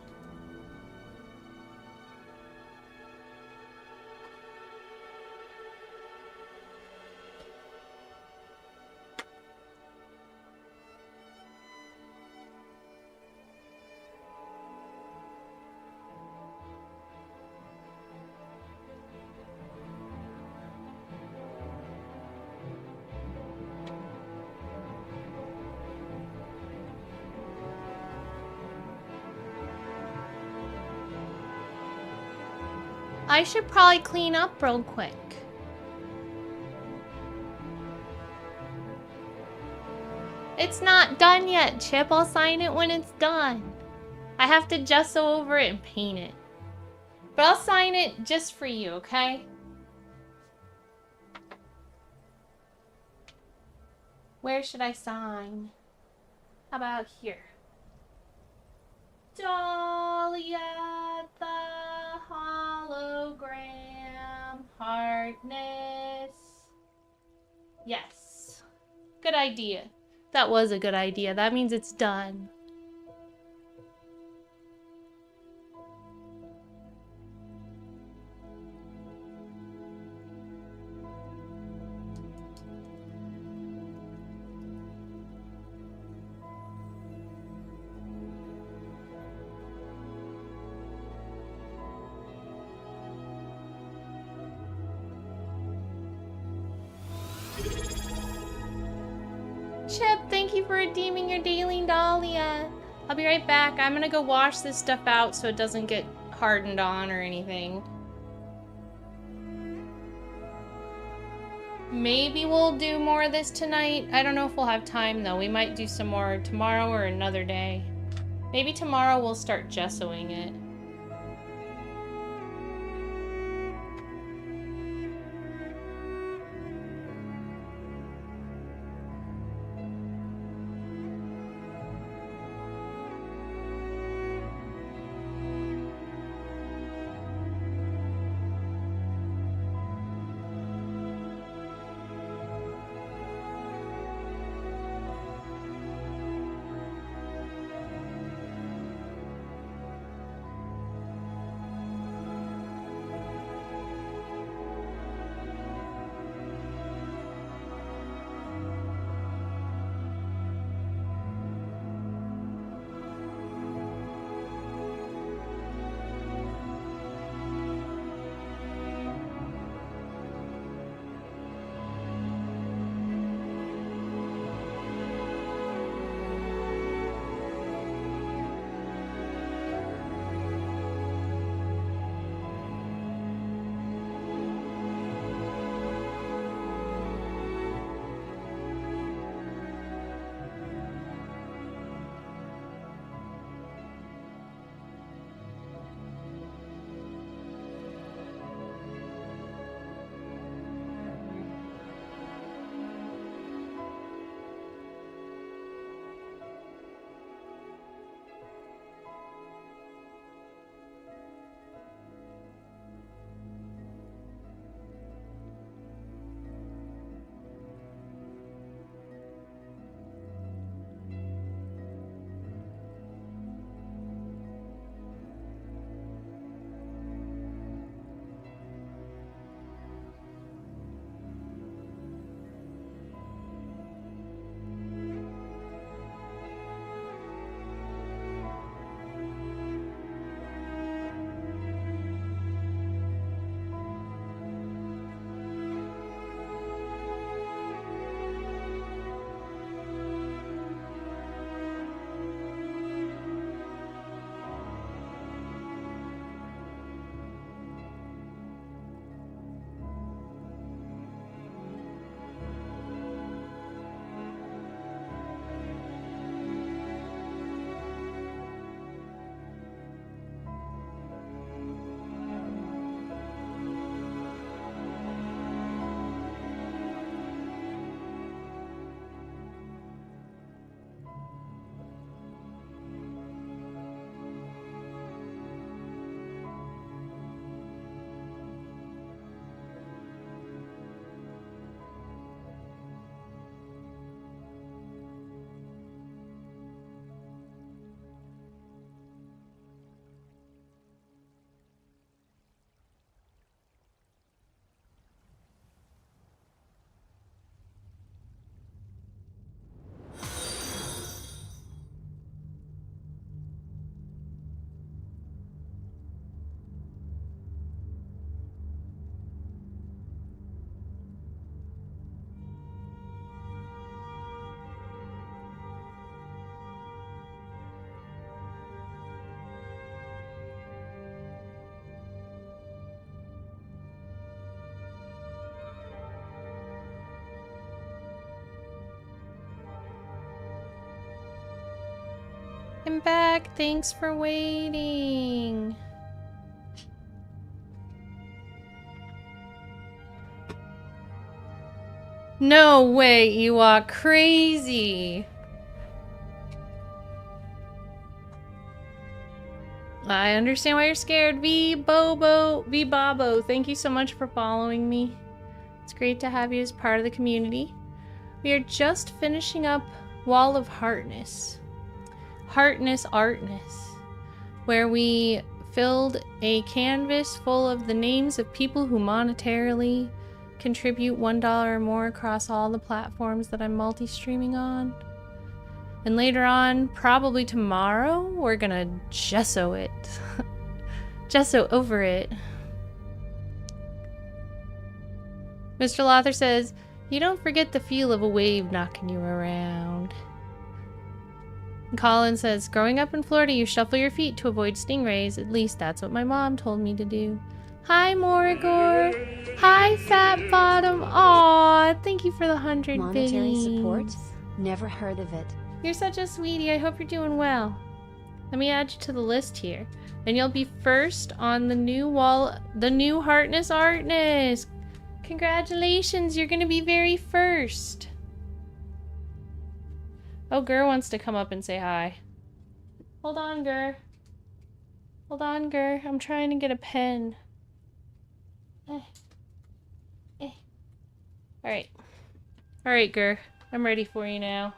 I should probably clean up real quick. It's not done yet, Chip. I'll sign it when it's done. I have to gesso over it and paint it. But I'll sign it just for you, okay? Where should I sign? How about here? Dahlia the Hologram. Hardness. Yes. Good idea. That was a good idea. That means it's done. Chip, thank you for redeeming your daily Dahlia. I'll be right back. I'm gonna go wash this stuff out so it doesn't get hardened on or anything. Maybe we'll do more of this tonight. I don't know if we'll have time though. We might do some more tomorrow or another day. Maybe tomorrow we'll start gessoing it. I'm back. Thanks for waiting. No way, you are crazy. I understand why you're scared. V-Bobo, thank you so much for following me. It's great to have you as part of the community. We are just finishing up Wall of Heartness. Artness. Where we filled a canvas full of the names of people who monetarily contribute $1 or more across all the platforms that I'm multi-streaming on. And later on, probably tomorrow, we're gonna gesso it. Gesso over it. Mr. Lothar says, you don't forget the feel of a wave knocking you around. And Colin says, growing up in Florida, you shuffle your feet to avoid stingrays. At least that's what my mom told me to do. Hi, Morigor. Hi, Fat Bottom. Aw, thank you for the 100 Monetary biddies. support? Never heard of it. You're such a sweetie. I hope you're doing well. Let me add you to the list here. And you'll be first on the new wall, the new Artness. Congratulations, you're gonna be very first. Oh, Gir wants to come up and say hi. Hold on, Gir. Hold on, Gir. I'm trying to get a pen. Alright. Alright, Gir. I'm ready for you now.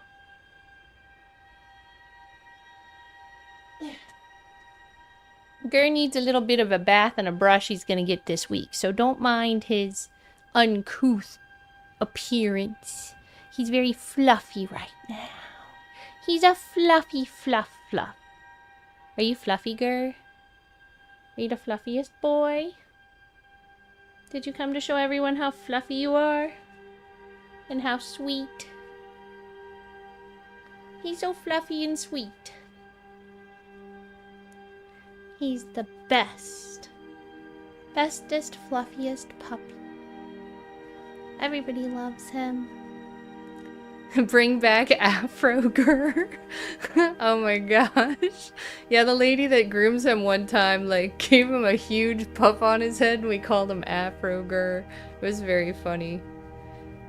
Gir needs a little bit of a bath and a brush he's gonna get this week, so don't mind his uncouth appearance. He's very fluffy right now. He's a fluffy fluff. Are you fluffy, Gir? Are you the fluffiest boy? Did you come to show everyone how fluffy you are? And how sweet? He's so fluffy and sweet. He's the best. Bestest, fluffiest puppy. Everybody loves him. Bring back Afro Gir. Oh my gosh. Yeah, the lady that grooms him one time, like, gave him a huge puff on his head and we called him Afro Gir. It was very funny.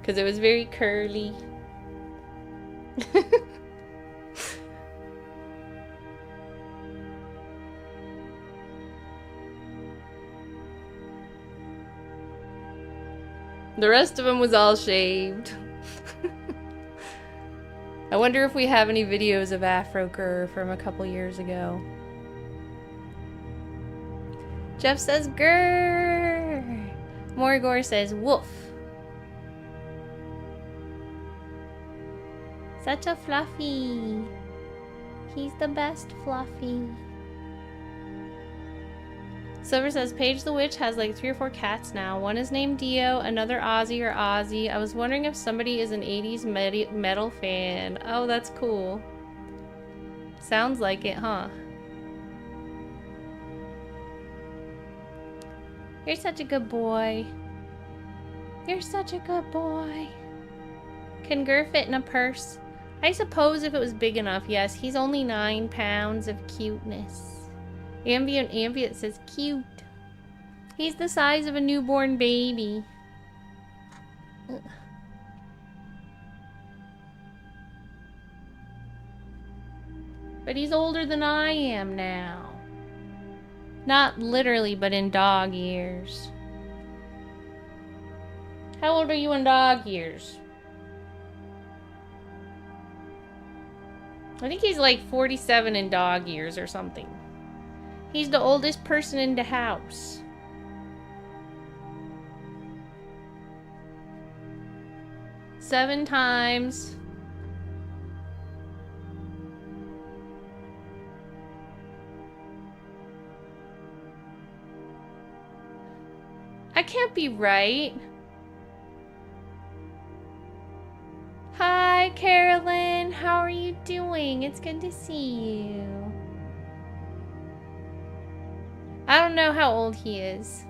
Because it was very curly. The rest of him was all shaved. I wonder if we have any videos of Afro Gir from a couple years ago. Jeff says grrr. Morigor says woof. Such a fluffy. He's the best fluffy. Silver says Paige the Witch has like 3 or 4 cats now. One is named Dio, another Ozzy or Ozzy. I was wondering if somebody is an 80s metal fan. Oh, that's cool. Sounds like it, huh? You're such a good boy. You're such a good boy. Can Gir fit in a purse? I suppose if it was big enough, yes. He's only 9 pounds of cuteness. Ambient says cute. He's the size of a newborn baby. Ugh. But he's older than I am now. Not literally, but in dog years. How old are you in dog years? I think he's like 47 in dog years or something. He's the oldest person in the house. Seven times. I can't be right. Hi, Carolyn. How are you doing? It's good to see you. I don't know how old he is.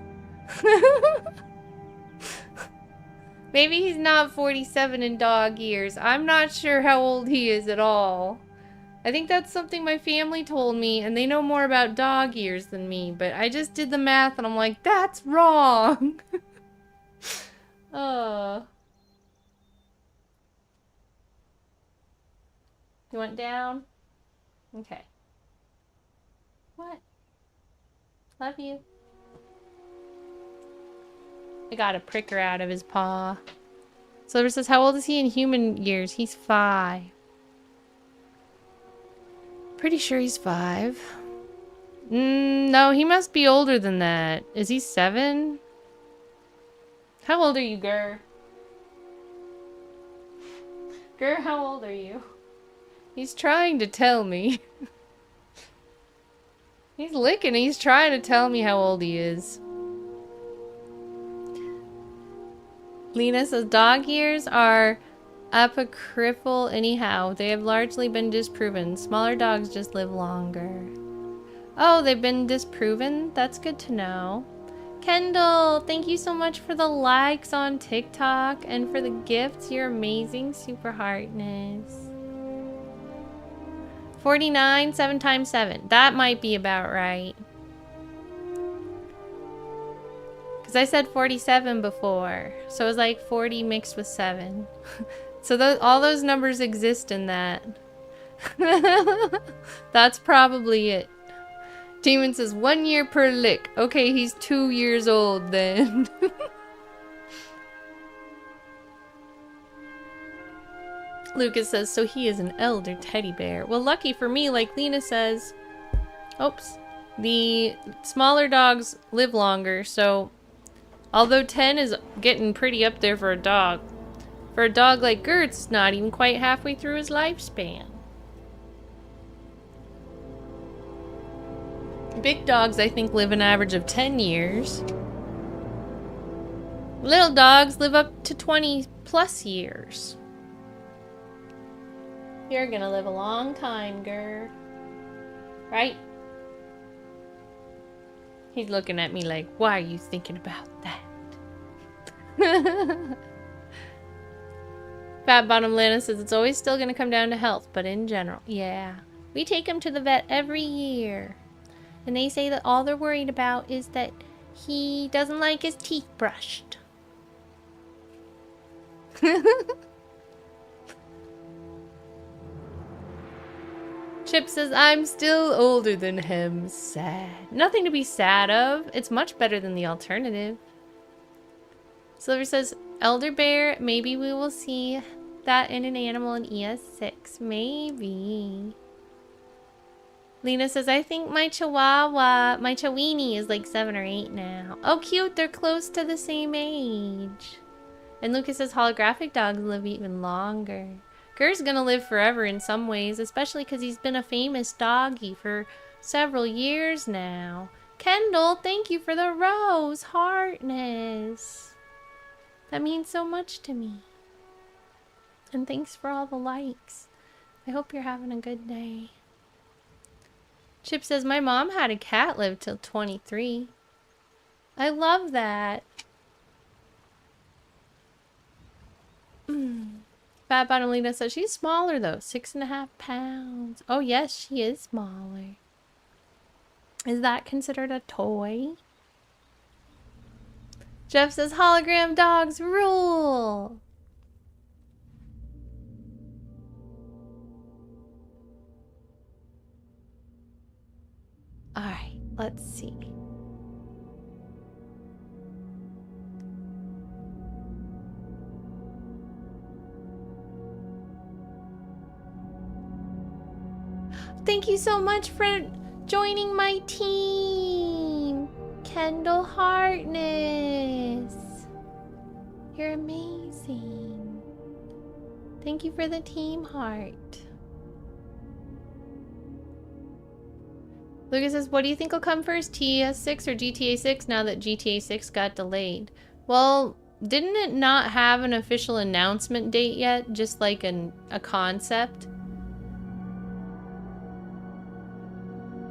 Maybe he's not 47 in dog years. I'm not sure how old he is at all. I think that's something my family told me, and they know more about dog years than me, but I just did the math and I'm like, that's wrong. Oh. You went down? Okay. What? Love you. I got a pricker out of his paw. Silver says, how old is he in human years? He's 5. Pretty sure he's 5. No, he must be older than that. Is he 7? How old are you, Gir? Gir, how old are you? He's trying to tell me. He's licking. He's trying to tell me how old he is. Lena says, dog years are apocryphal anyhow. They have largely been disproven. Smaller dogs just live longer. Oh, they've been disproven? That's good to know. Kendall, thank you so much for the likes on TikTok and for the gifts. You're amazing, super heartness. 49, 7 times 7. That might be about right. Because I said 47 before. So it was like 40 mixed with 7. So all those numbers exist in that. That's probably it. Demon says 1 year per lick. Okay, he's 2 years old then. Lucas says, so he is an elder teddy bear. Well, lucky for me, like Lena says. Oops. The smaller dogs live longer, so although 10 is getting pretty up there for a dog like Gert's not even quite halfway through his lifespan. Big dogs, I think, live an average of 10 years. Little dogs live up to 20 plus years. You're gonna live a long time, Gir. Right? He's looking at me like, why are you thinking about that? Fat Bottom Lana says it's always still gonna come down to health, but in general, yeah. We take him to the vet every year. And they say that all they're worried about is that he doesn't like his teeth brushed. Chip says, I'm still older than him. Sad. Nothing to be sad of. It's much better than the alternative. Silver says, Elder Bear, maybe we will see that in an animal in ES6. Maybe. Lena says, I think my Chawini is like 7 or 8 now. Oh, cute. They're close to the same age. And Lucas says, holographic dogs live even longer. Gir's gonna live forever in some ways, especially because he's been a famous doggy for several years now. Kendall, thank you for the rose heartness. That means so much to me. And thanks for all the likes. I hope you're having a good day. Chip says, my mom had a cat live till 23. I love that. Fat Bottom Lena says she's smaller though, 6.5 pounds. Oh yes, she is smaller. Is that considered a toy? Jeff says hologram dogs rule. Alright, let's see. Thank you so much for joining my team, Kendall Hartness. You're amazing. Thank you for the team heart. Lucas says, what do you think will come first, TS6 or GTA 6 now that GTA 6 got delayed? Well, didn't it not have an official announcement date yet? Just like a concept?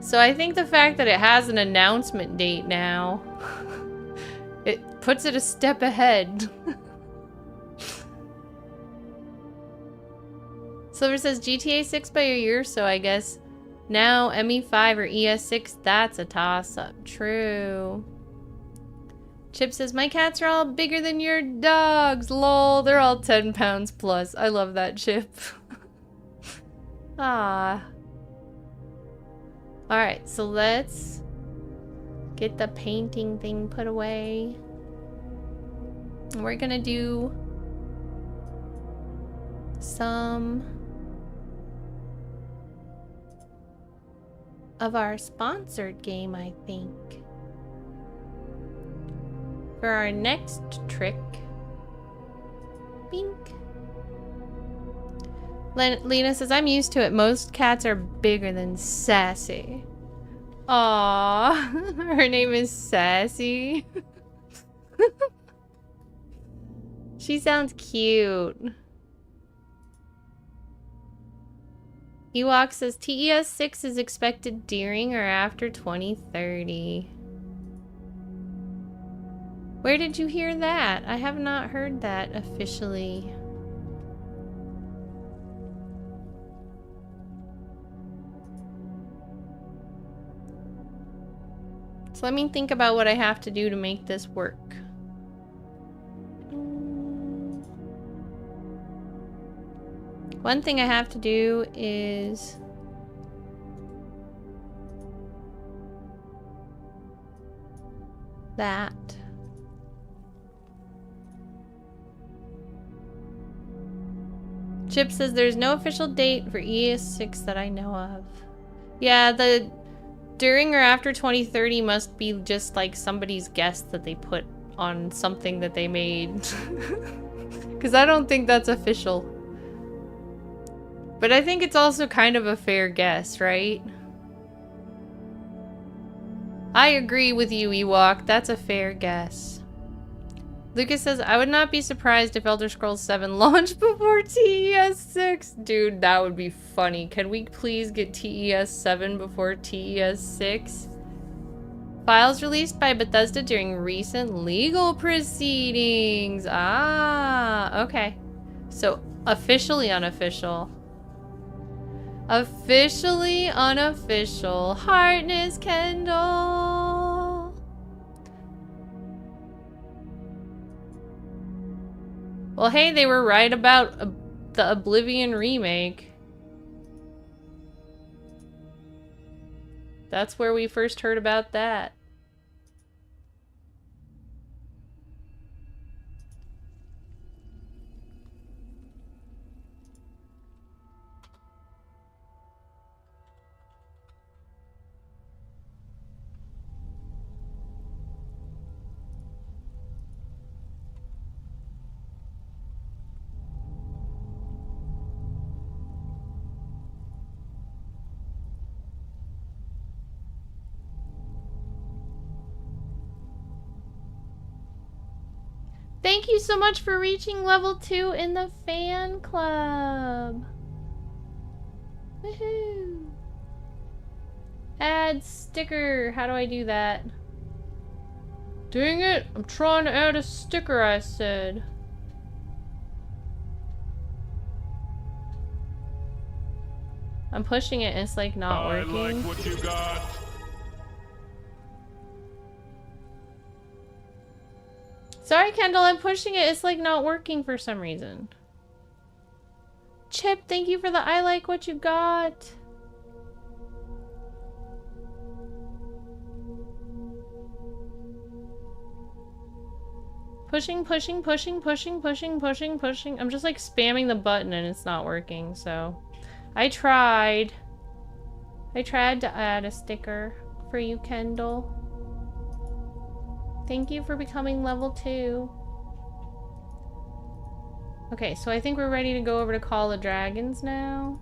So I think the fact that it has an announcement date now, it puts it a step ahead. Silver says GTA 6 by a year, so I guess now ME5 or ES6, that's a toss-up. True. Chip says, my cats are all bigger than your dogs. Lol, they're all 10 pounds plus. I love that, Chip. Ah. Alright, so let's get the painting thing put away. And we're gonna do some of our sponsored game, I think. For our next trick. Bink. Lena says, I'm used to it. Most cats are bigger than Sassy. Aww. Her name is Sassy. She sounds cute. Ewok says, TES 6 is expected during or after 2030. Where did you hear that? I have not heard that officially. So let me think about what I have to do to make this work. One thing I have to do is that. Chip says there's no official date for ES6 that I know of. Yeah, the during or after 2030 must be just like somebody's guess that they put on something that they made. Because I don't think that's official. But I think it's also kind of a fair guess, right? I agree with you, Ewok. That's a fair guess. Lucas says, I would not be surprised if Elder Scrolls 7 launched before TES 6. Dude, that would be funny. Can we please get TES 7 before TES 6? Files released by Bethesda during recent legal proceedings. Ah, okay. So, officially unofficial. Officially unofficial. Heartness Kendall. Well, hey, they were right about the Oblivion remake. That's where we first heard about that. Thank you so much for reaching level 2 in the fan club. Woohoo! Add sticker. How do I do that? Dang it! I'm trying to add a sticker, I said. I'm pushing it and it's like not working. I like what you got. Sorry, Kendall, I'm pushing it. It's like not working for some reason. Chip, thank you for the I like what you got. Pushing, pushing, pushing, pushing, pushing, pushing, pushing. I'm just like spamming the button and it's not working, so. I tried to add a sticker for you, Kendall. Thank you for becoming level 2. Okay, so I think we're ready to go over to Call of Dragons now.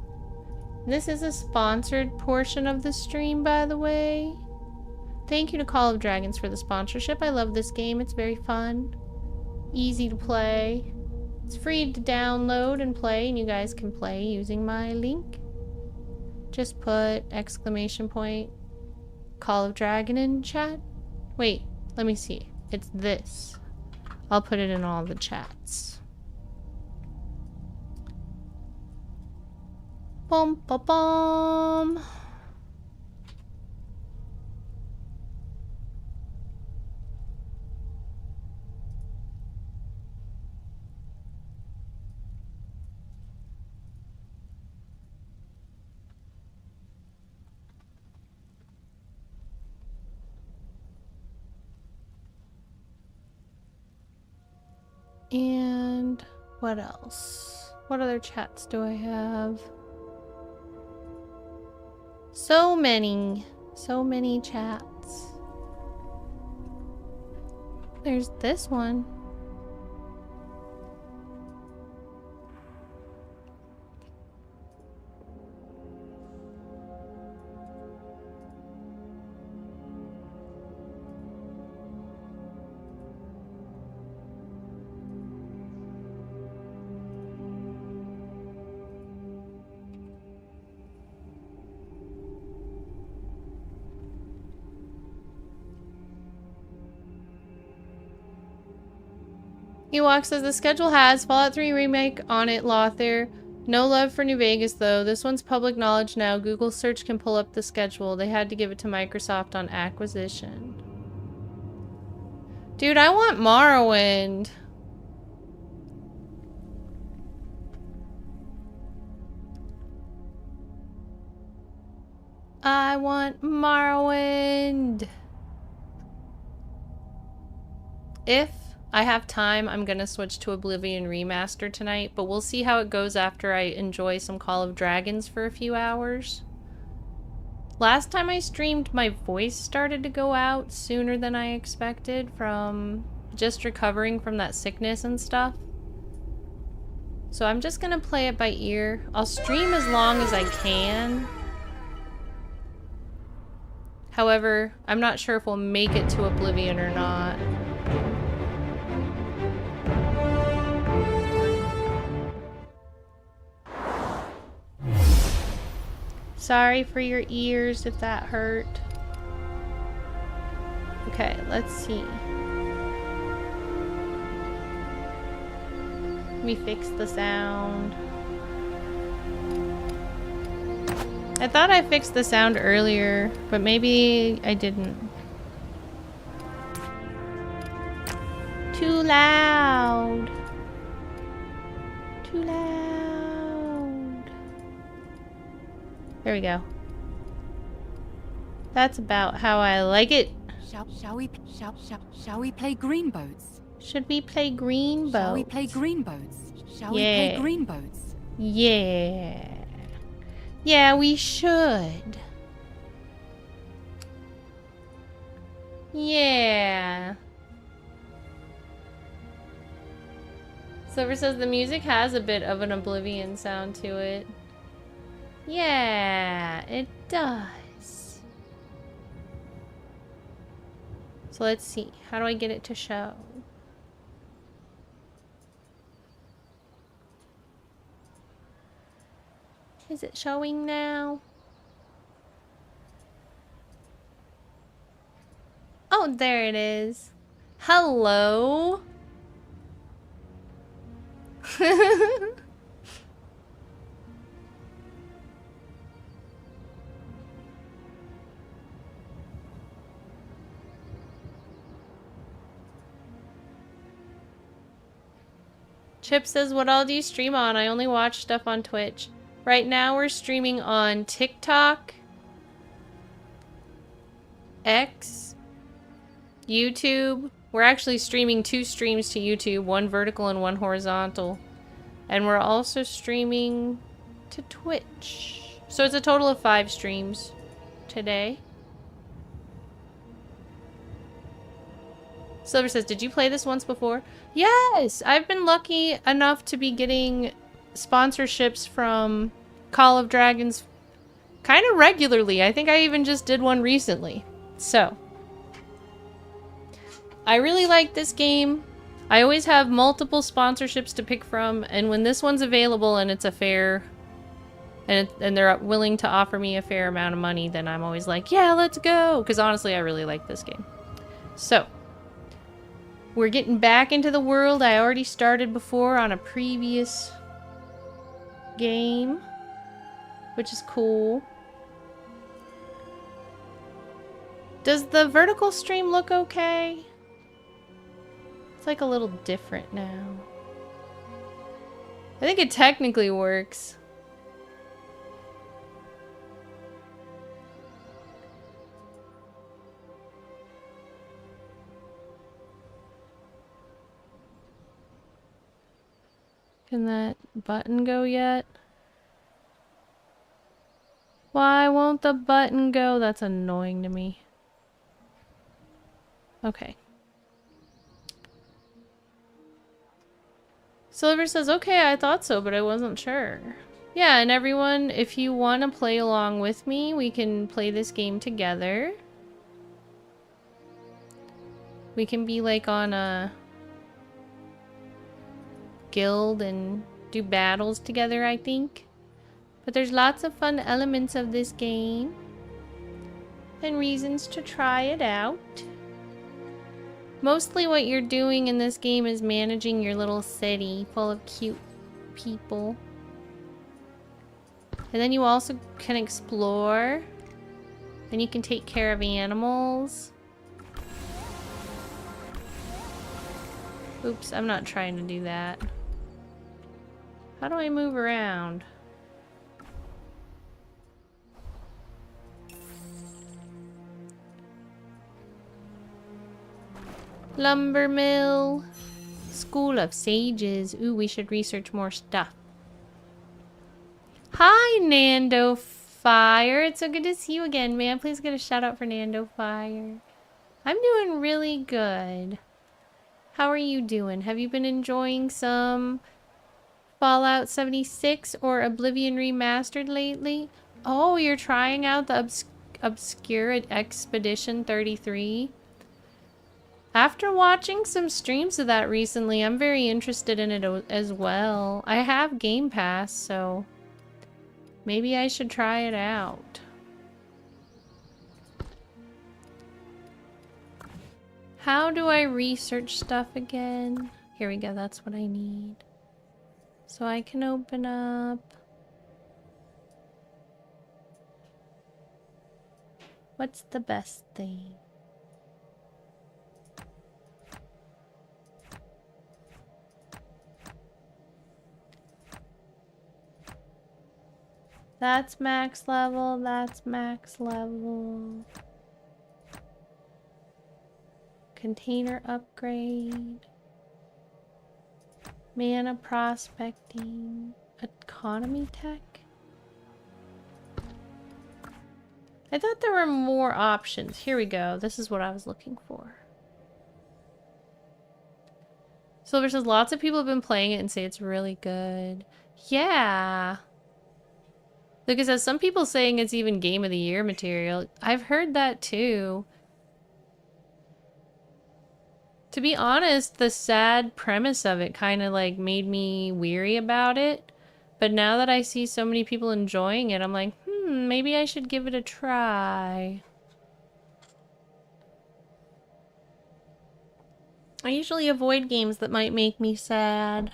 This is a sponsored portion of the stream, by the way. Thank you to Call of Dragons for the sponsorship. I love this game. It's very fun. Easy to play. It's free to download and play, and you guys can play using my link. Just put exclamation point Call of Dragon in chat. Wait. Let me see. It's this. I'll put it in all the chats. Bum ba bum. And what else? What other chats do I have? So many chats. There's this one. Ewok says the schedule has Fallout 3 remake on it, Lothar. No love for New Vegas though. This one's public knowledge now. Google search can pull up the schedule. They had to give it to Microsoft on acquisition. Dude, I want Morrowind. I want Morrowind. If I have time, I'm gonna switch to Oblivion Remastered tonight, but we'll see how it goes after I enjoy some Call of Dragons for a few hours. Last time I streamed, my voice started to go out sooner than I expected from just recovering from that sickness and stuff. So I'm just gonna play it by ear. I'll stream as long as I can. However, I'm not sure if we'll make it to Oblivion or not. Sorry for your ears if that hurt. Okay, let's see. Let me fix the sound. I thought I fixed the sound earlier, but maybe I didn't. Too loud. Too loud. There we go. That's about how I like it. Shall we play green boats? Should we play green boats? Shall we play green boats? Shall we play green boats? Yeah. Yeah, we should. Yeah. Silver says the music has a bit of an Oblivion sound to it. Yeah, it does. So let's see. How do I get it to show? Is it showing now? Oh, there it is. Hello. Chip says, what all do you stream on? I only watch stuff on Twitch. Right now we're streaming on TikTok, X, YouTube. We're actually streaming 2 streams to YouTube, one vertical and one horizontal. And we're also streaming to Twitch. So it's a total of 5 streams today. Silver says, did you play this once before? Yes! I've been lucky enough to be getting sponsorships from Call of Dragons kind of regularly. I think I even just did one recently. So, I really like this game. I always have multiple sponsorships to pick from, and when this one's available and it's a fair, and they're willing to offer me a fair amount of money, then I'm always like, yeah, let's go! Because honestly, I really like this game. So, we're getting back into the world I already started before on a previous game. which is cool. Does the vertical stream look okay? It's like a little different now. I think it technically works. Can that button go yet? Why won't the button go? That's annoying to me. Okay. Silver says, okay, I thought so, but I wasn't sure. Yeah, and everyone, if you want to play along with me, we can play this game together. We can be like on a guild and do battles together, I think. But there's lots of fun elements of this game and reasons to try it out. Mostly what you're doing in this game is managing your little city full of cute people. And then you also can explore. And you can take care of animals. Oops, I'm not trying to do that. How do I move around? Lumber mill. School of Sages. Ooh, we should research more stuff. Hi, Nando Fire. It's so good to see you again, man. Please get a shout out for Nando Fire. I'm doing really good. How are you doing? Have you been enjoying some Fallout 76 or Oblivion Remastered lately? Oh, you're trying out the Obscure Expedition 33? After watching some streams of that recently, I'm very interested in it as well. I have Game Pass, so maybe I should try it out. How do I research stuff again? Here we go, that's what I need. So I can open up... What's the best thing? That's max level, that's max level. Container upgrade. Mana prospecting. Economy tech? I thought there were more options. Here we go. This is what I was looking for. Silver says lots of people have been playing it and say it's really good. Yeah. Lucas says some people saying it's even Game of the Year material. I've heard that too. To be honest, the sad premise of it kind of like made me weary about it. But now that I see so many people enjoying it, I'm like, maybe I should give it a try. I usually avoid games that might make me sad.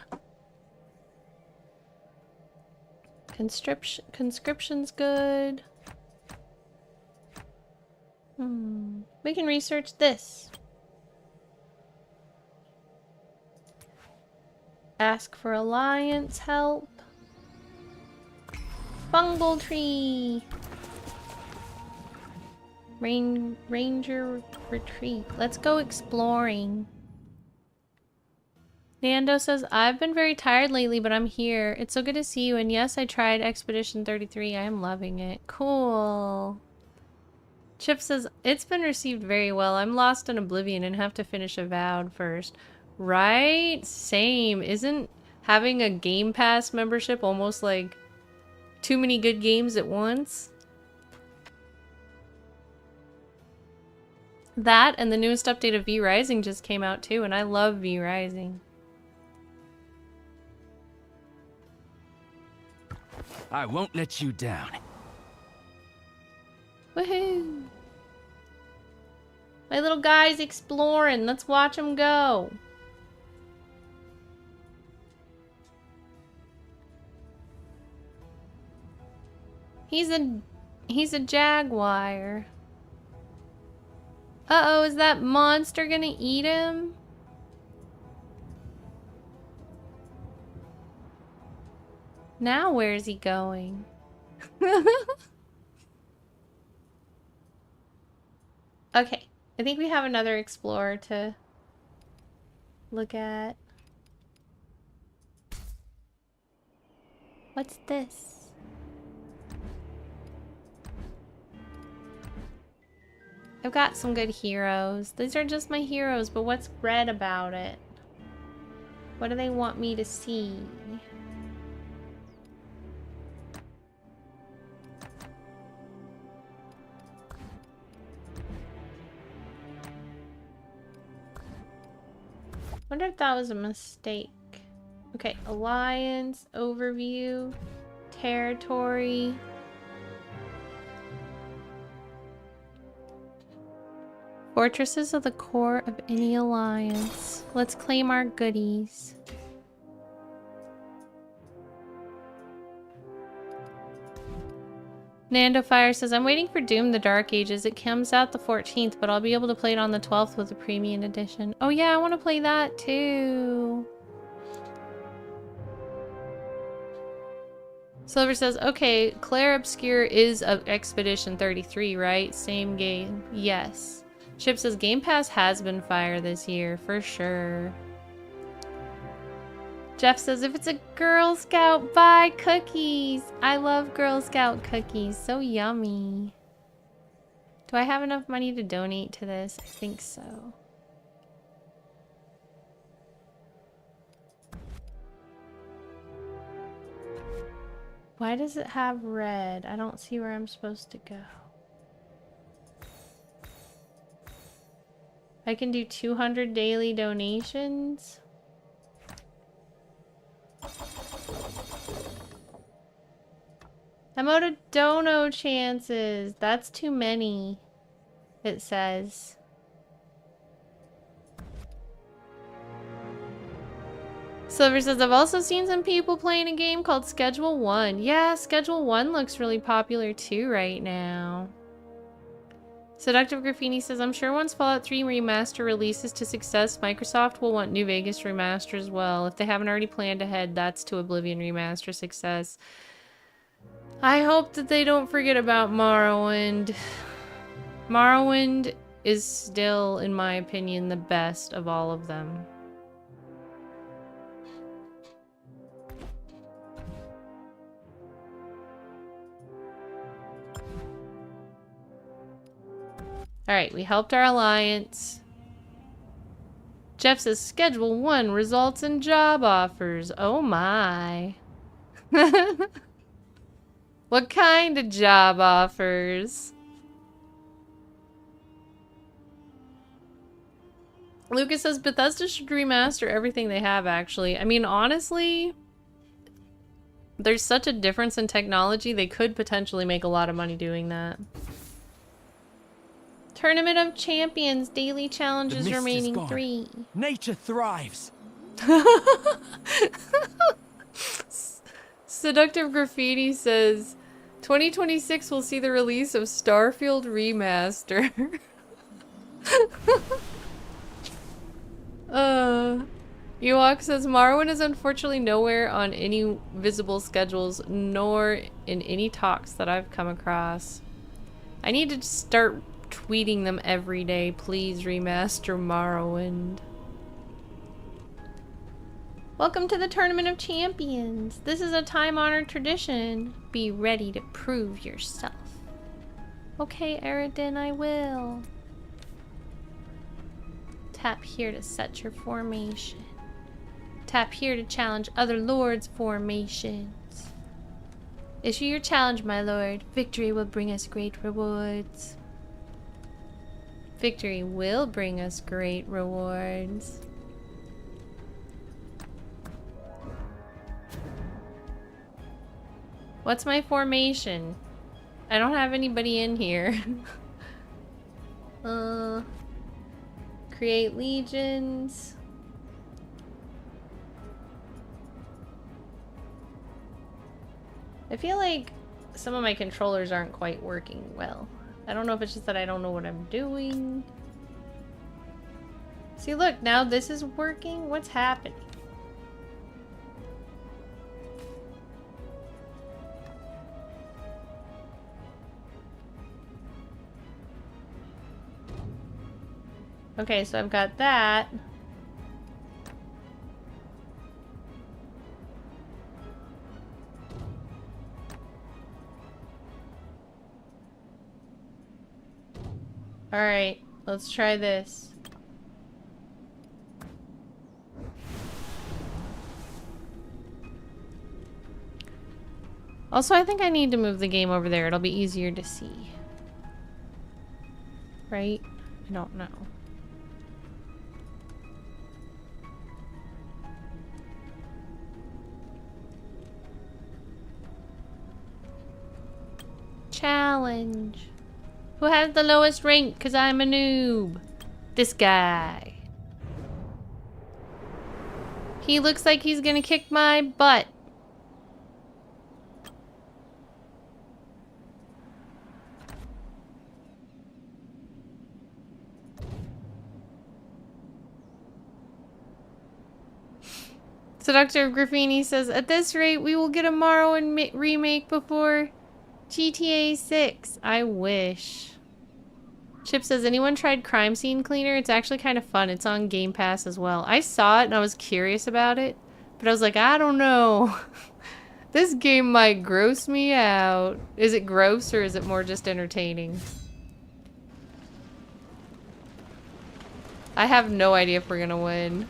Conscription's good. We can research this. Ask for alliance help. Bungle tree. Ranger retreat. Let's go exploring. Nando says, I've been very tired lately, but I'm here. It's so good to see you. And yes, I tried Expedition 33. I am loving it. Cool. Chip says, it's been received very well. I'm lost in Oblivion and have to finish Avowed first. Right? Same. Isn't having a Game Pass membership almost like too many good games at once? That and the newest update of V Rising just came out too, and I love V Rising. I won't let you down. Woohoo! My little guy's exploring. Let's watch him go. He's a jaguar. Uh-oh, is that monster gonna eat him? Now where's he going? Okay, I think we have another explorer to look at. What's this? I've got some good heroes. These are just my heroes, but what's red about it? What do they want me to see? Wonder if that was a mistake. Okay, alliance, overview, territory. Fortresses are the core of any alliance. Let's claim our goodies. Nando Fire says, I'm waiting for Doom the Dark Ages. It comes out the 14th, but I'll be able to play it on the 12th with the premium edition. Oh yeah, I want to play that too. Silver says, okay, Claire Obscure is of Expedition 33, right? Same game. Yes. Chip says, Game Pass has been fire this year, for sure. Jeff says, if it's a Girl Scout, buy cookies. I love Girl Scout cookies. So yummy. Do I have enough money to donate to this? I think so. Why does it have red? I don't see where I'm supposed to go. I can do 200 daily donations. I'm out of dono chances. That's too many, it says. Silver says, I've also seen some people playing a game called Schedule 1. Yeah, Schedule 1 looks really popular too right now. Seductive Graffiti says, I'm sure once Fallout 3 Remaster releases to success, Microsoft will want New Vegas Remaster as well. If they haven't already planned ahead, that's to Oblivion Remaster success. I hope that they don't forget about Morrowind. Morrowind is still, in my opinion, the best of all of them. Alright, we helped our alliance. Jeff says, Schedule 1 results in job offers. Oh my. What kind of job offers? Lucas says, Bethesda should remaster everything they have, actually. I mean, honestly, there's such a difference in technology, they could potentially make a lot of money doing that. Tournament of Champions, daily challenges remaining 3. Nature thrives. Seductive Graffiti says, 2026 will see the release of Starfield Remaster. Ewok says, Morrowind is unfortunately nowhere on any visible schedules, nor in any talks that I've come across. I need to start tweeting them every day. Please remaster Morrowind. Welcome to the Tournament of Champions. This is a time-honored tradition. Be ready to prove yourself. Okay, Eridan, I will. Tap here to set your formation. Tap here to challenge other lords' formations. Issue your challenge, my lord. Victory will bring us great rewards. Victory will bring us great rewards. What's my formation? I don't have anybody in here. Create legions. I feel like some of my controllers aren't quite working well. I don't know if it's just that I don't know what I'm doing. See, look, now this is working. What's happening? Okay, so I've got that. Alright, let's try this. Also, I think I need to move the game over there. It'll be easier to see. Right? I don't know. Challenge. Who has the lowest rank? Because I'm a noob. This guy. He looks like he's gonna kick my butt. Seductor of Graffini says, at this rate, we will get a Morrowind remake before GTA 6. I wish. Chip says, anyone tried Crime Scene Cleaner? It's actually kind of fun. It's on Game Pass as well. I saw it and I was curious about it, but I was like, I don't know. This game might gross me out. Is it gross or is it more just entertaining? I have no idea if we're gonna win.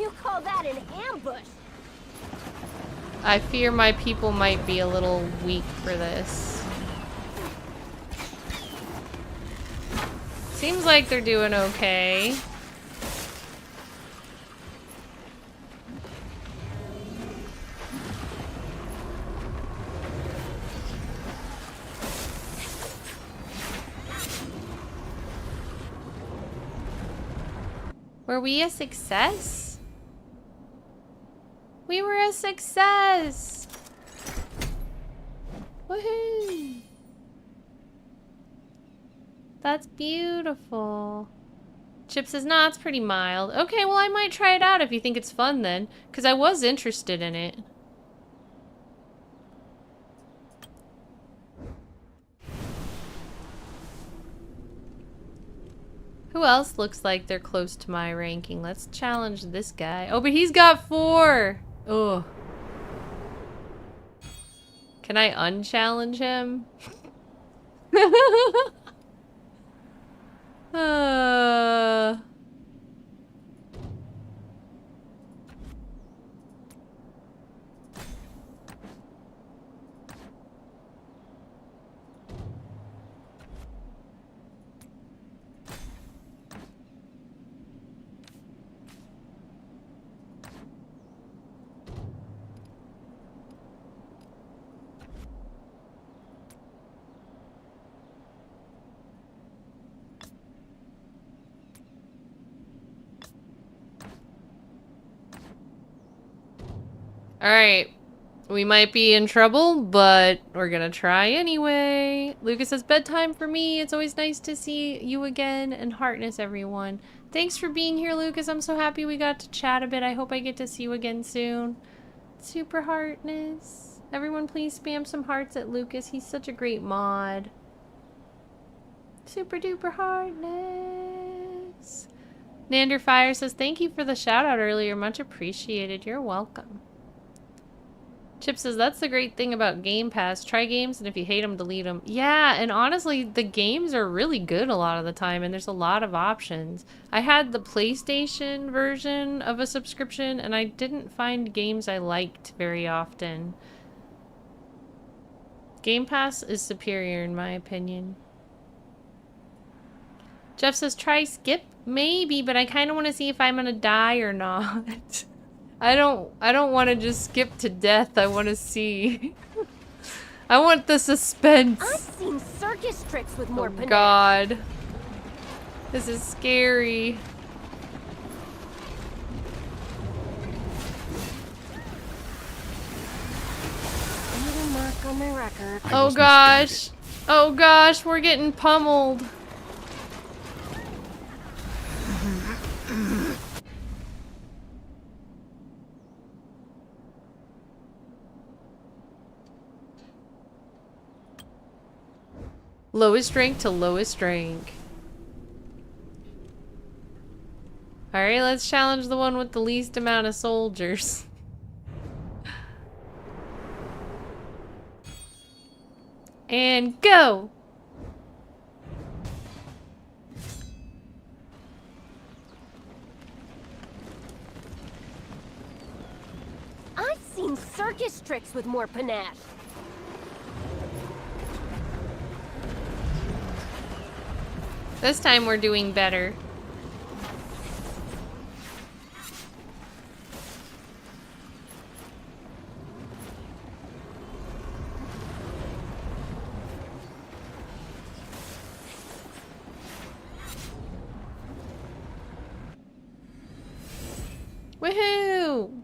You call that an ambush? I fear my people might be a little weak for this. Seems like they're doing okay. Were we a success? We were a success! Woohoo! That's beautiful. Chip says, nah, it's pretty mild. Okay, well I might try it out if you think it's fun then. Because I was interested in it. Who else looks like they're close to my ranking? Let's challenge this guy. Oh, but he's got 4! Ugh. Can I unchallenge him? Alright. We might be in trouble, but we're gonna try anyway. Lucas says, bedtime for me. It's always nice to see you again, and heartness, everyone. Thanks for being here, Lucas. I'm so happy we got to chat a bit. I hope I get to see you again soon. Super heartness. Everyone please spam some hearts at Lucas. He's such a great mod. Super duper heartness. Nander Fire says, thank you for the shout out earlier. Much appreciated. You're welcome. Chip says, that's the great thing about Game Pass. Try games, and if you hate them, delete them. Yeah, and honestly, the games are really good a lot of the time, and there's a lot of options. I had the PlayStation version of a subscription, and I didn't find games I liked very often. Game Pass is superior, in my opinion. Jeff says, try skip? Maybe, but I kind of want to see if I'm going to die or not. I don't want to just skip to death. I want to see. I want the suspense. I've seen circus tricks with more panache. God. This is scary. A little mark on on my record. Oh gosh. Oh gosh, we're getting pummeled. Lowest rank to lowest rank. Alright, let's challenge the one with the least amount of soldiers. And go! I've seen circus tricks with more panache. This time we're doing better. Woohoo!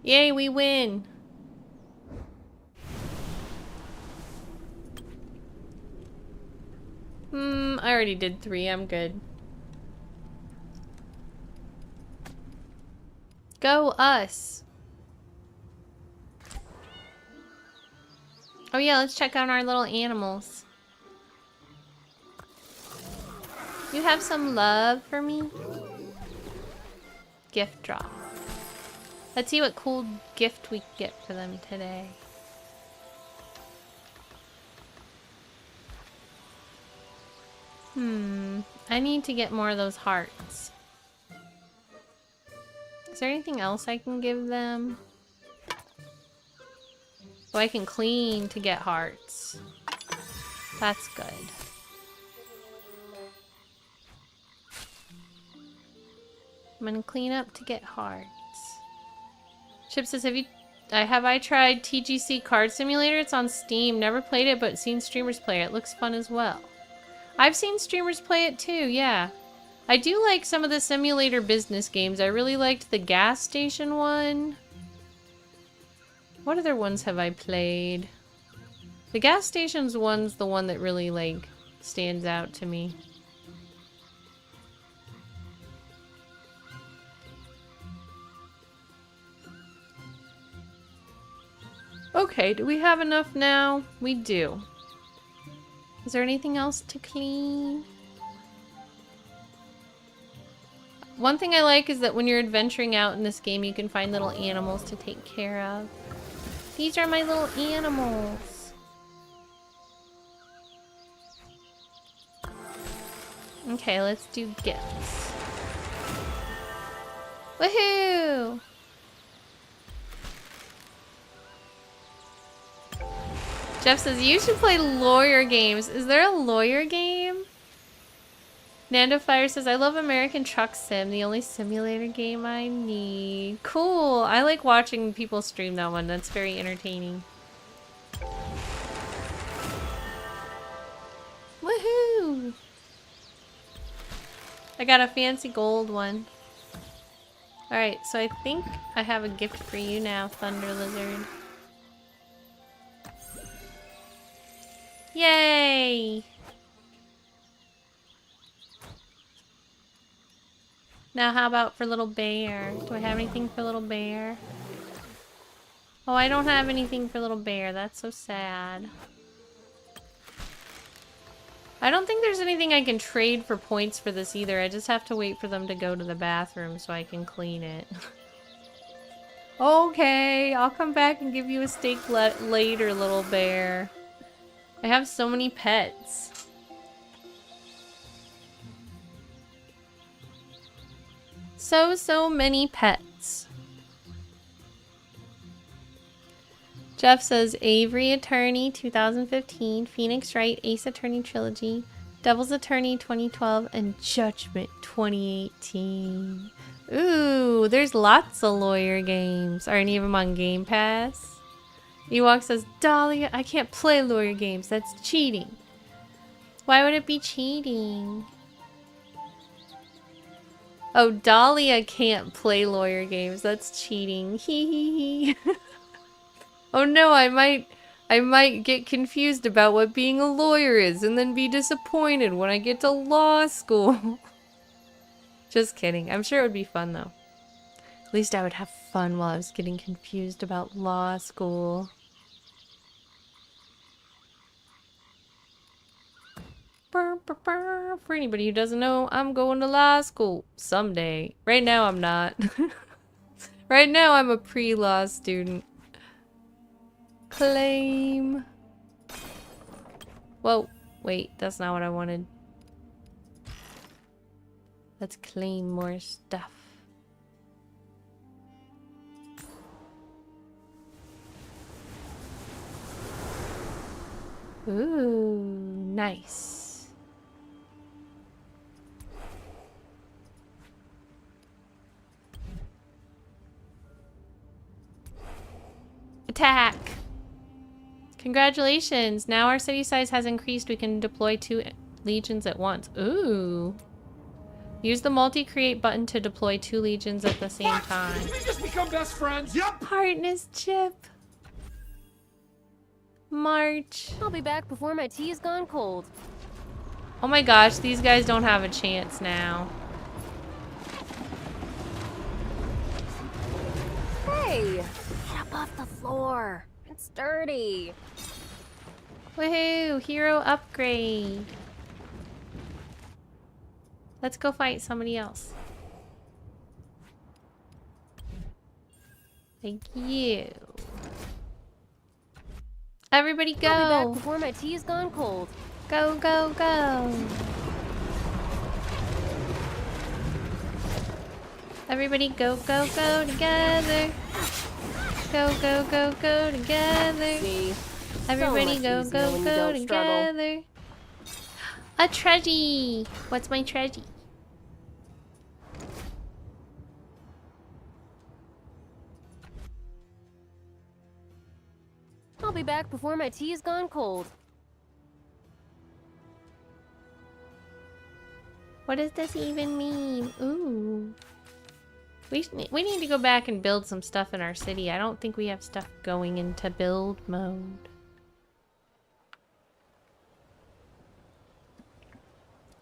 Yay, we win! I already did 3, I'm good. Go us! Oh yeah, let's check out our little animals. You have some love for me? Gift drop. Let's see what cool gift we get for them today. I need to get more of those hearts. Is there anything else I can give them? Oh, I can clean to get hearts. That's good. I'm gonna clean up to get hearts. Chip says, have I tried TGC Card Simulator? It's on Steam. Never played it, but seen streamers play it. It looks fun as well. I've seen streamers play it too, yeah. I do like some of the simulator business games. I really liked the gas station one. What other ones have I played? The gas station's one's the one that really, like, stands out to me. Okay, do we have enough now? We do. Is there anything else to clean? One thing I like is that when you're adventuring out in this game, you can find little animals to take care of. These are my little animals. Okay, let's do gifts. Woohoo! Jeff says, you should play lawyer games. Is there a lawyer game? Nando Fire says, I love American Truck Sim, the only simulator game I need. Cool. I like watching people stream that one. That's very entertaining. Woohoo! I got a fancy gold one. Alright, so I think I have a gift for you now, Thunder Lizard. Yay! Now how about for little bear? Do I have anything for little bear? Oh, I don't have anything for little bear. That's so sad. I don't think there's anything I can trade for points for this either. I just have to wait for them to go to the bathroom so I can clean it. Okay, I'll come back and give you a steak later, little bear. I have so many pets. So many pets. Jeff says Avery Attorney 2015, Phoenix Wright Ace Attorney Trilogy, Devil's Attorney 2012, and Judgment 2018. Ooh, there's lots of lawyer games. Are any of them on Game Pass? Ewok says, Dahlia, I can't play lawyer games. That's cheating. Why would it be cheating? Oh, Dahlia can't play lawyer games. That's cheating. Hee hee hee. Oh no, I might get confused about what being a lawyer is and then be disappointed when I get to law school. Just kidding. I'm sure it would be fun though. At least I would have fun while I was getting confused about law school. For anybody who doesn't know, I'm going to law school someday. Right now I'm not. Right now I'm a pre-law student. Claim. Whoa, wait, that's not what I wanted. Let's claim more stuff. Ooh, nice. Attack! Congratulations! Now our city size has increased. We can deploy 2 legions at once. Ooh. Use the multi-create button to deploy 2 legions at the same time. Did we just become best friends? Yep. Partners chip. March. I'll be back before my tea is gone cold. Oh my gosh, these guys don't have a chance now. Hey! Get up off the floor. It's dirty. Woohoo! Hero upgrade. Let's go fight somebody else. Thank you. Everybody go! I'll be back before my tea is gone cold. Go, go, go! Everybody go, go, go together! Go, go, go, go together! See? Everybody So go, much easier go, when you go don't struggle. together! A treasure! What's my treasure? I'll be back before my tea is gone cold. What does this even mean? Ooh. We need to go back and build some stuff in our city. I don't think we have stuff going into build mode.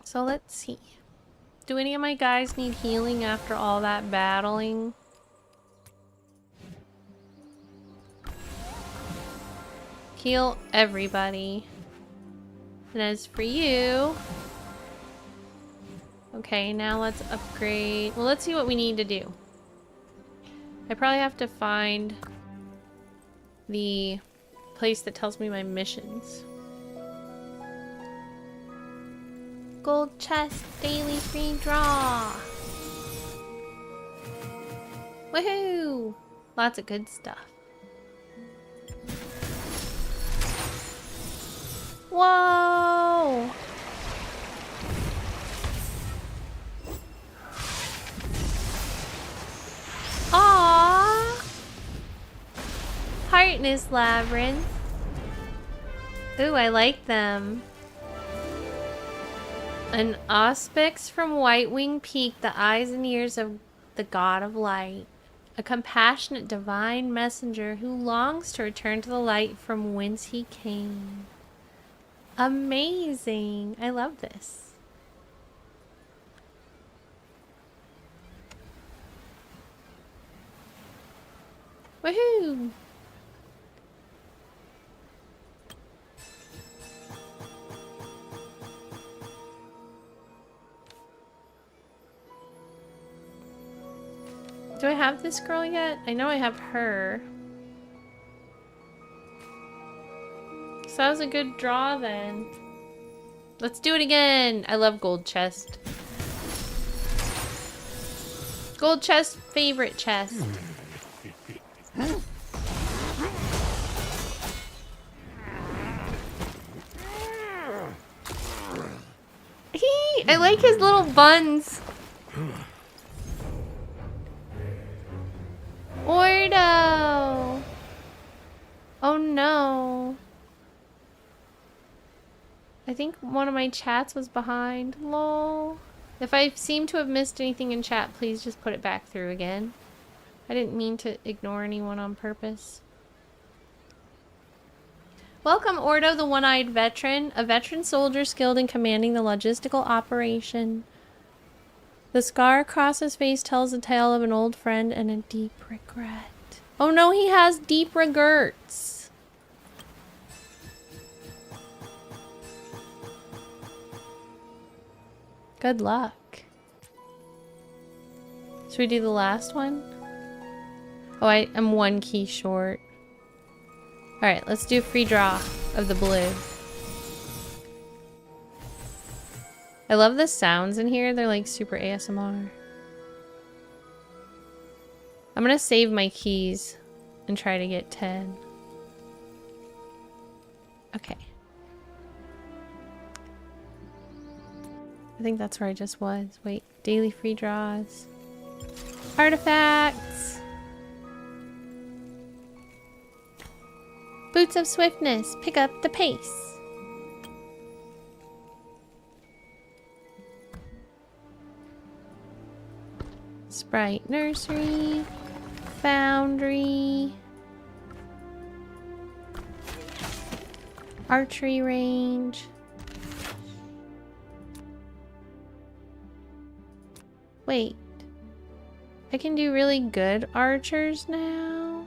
So let's see. Do any of my guys need healing after all that battling? Heal everybody. And as for you... Okay, now let's upgrade. Well, let's see what we need to do. I probably have to find the place that tells me my missions. Gold chest, daily free draw. Woohoo! Lots of good stuff. Whoa! Aww! Heartness Labyrinth. Ooh, I like them. An Auspex from Whitewing Peak, the eyes and ears of the God of Light. A compassionate divine messenger who longs to return to the light from whence he came. Amazing! I love this. Woohoo! Do I have this girl yet? I know I have her. So that was a good draw then. Let's do it again! I love gold chest. Gold chest, favorite chest. I like his little buns. Ordo. Oh think one of my chats was behind. Lol. If I seem to have missed anything in chat, please just put it back through again. I didn't mean to ignore anyone on purpose. Welcome, Ordo, the one-eyed veteran, a veteran soldier skilled in commanding the logistical operation. The scar across his face tells the tale of an old friend and a deep regret. Oh no, he has deep regrets. Good luck. Should we do the last one? Oh, I am one key short. Alright, let's do a free draw of the blue. I love the sounds in here. They're like super ASMR. I'm gonna save my keys and try to get 10. Okay. I think that's where I just was. Wait, daily free draws. Artifacts! Boots of swiftness, pick up the pace. Sprite nursery, foundry, archery range. Wait, I can do really good archers now?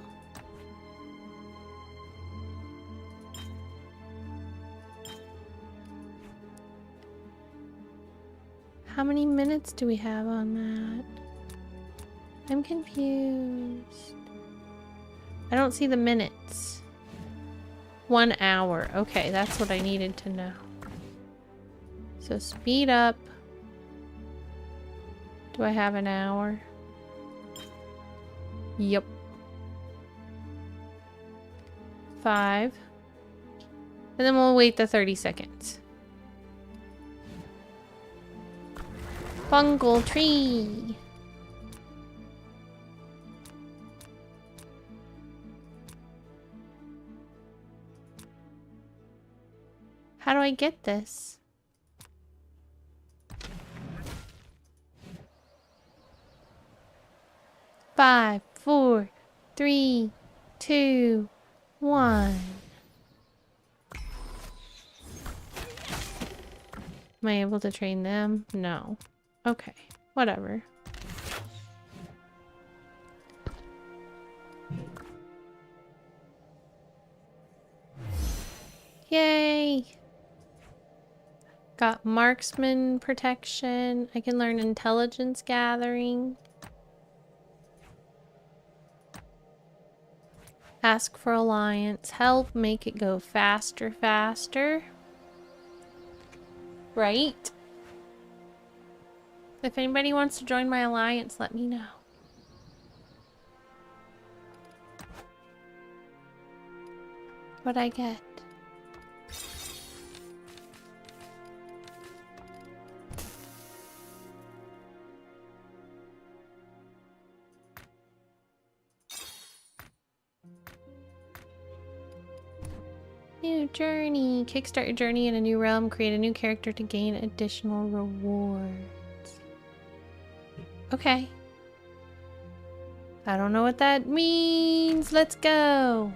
How many minutes do we have on that? I'm confused. I don't see the minutes. 1 hour. Okay, that's what I needed to know. So speed up. Do I have an hour? Yep. 5. And then we'll wait the 30 seconds. Fungal tree. How do I get this? Five, 4, 3, 2, 1. Am I able to train them? No. Okay, whatever. Yay! Got marksman protection. I can learn intelligence gathering. Ask for alliance. Help make it go faster, faster. Right? If anybody wants to join my alliance, let me know. What'd I get? New journey. Kickstart your journey in a new realm. Create a new character to gain additional rewards. Okay. I don't know what that means. Let's go.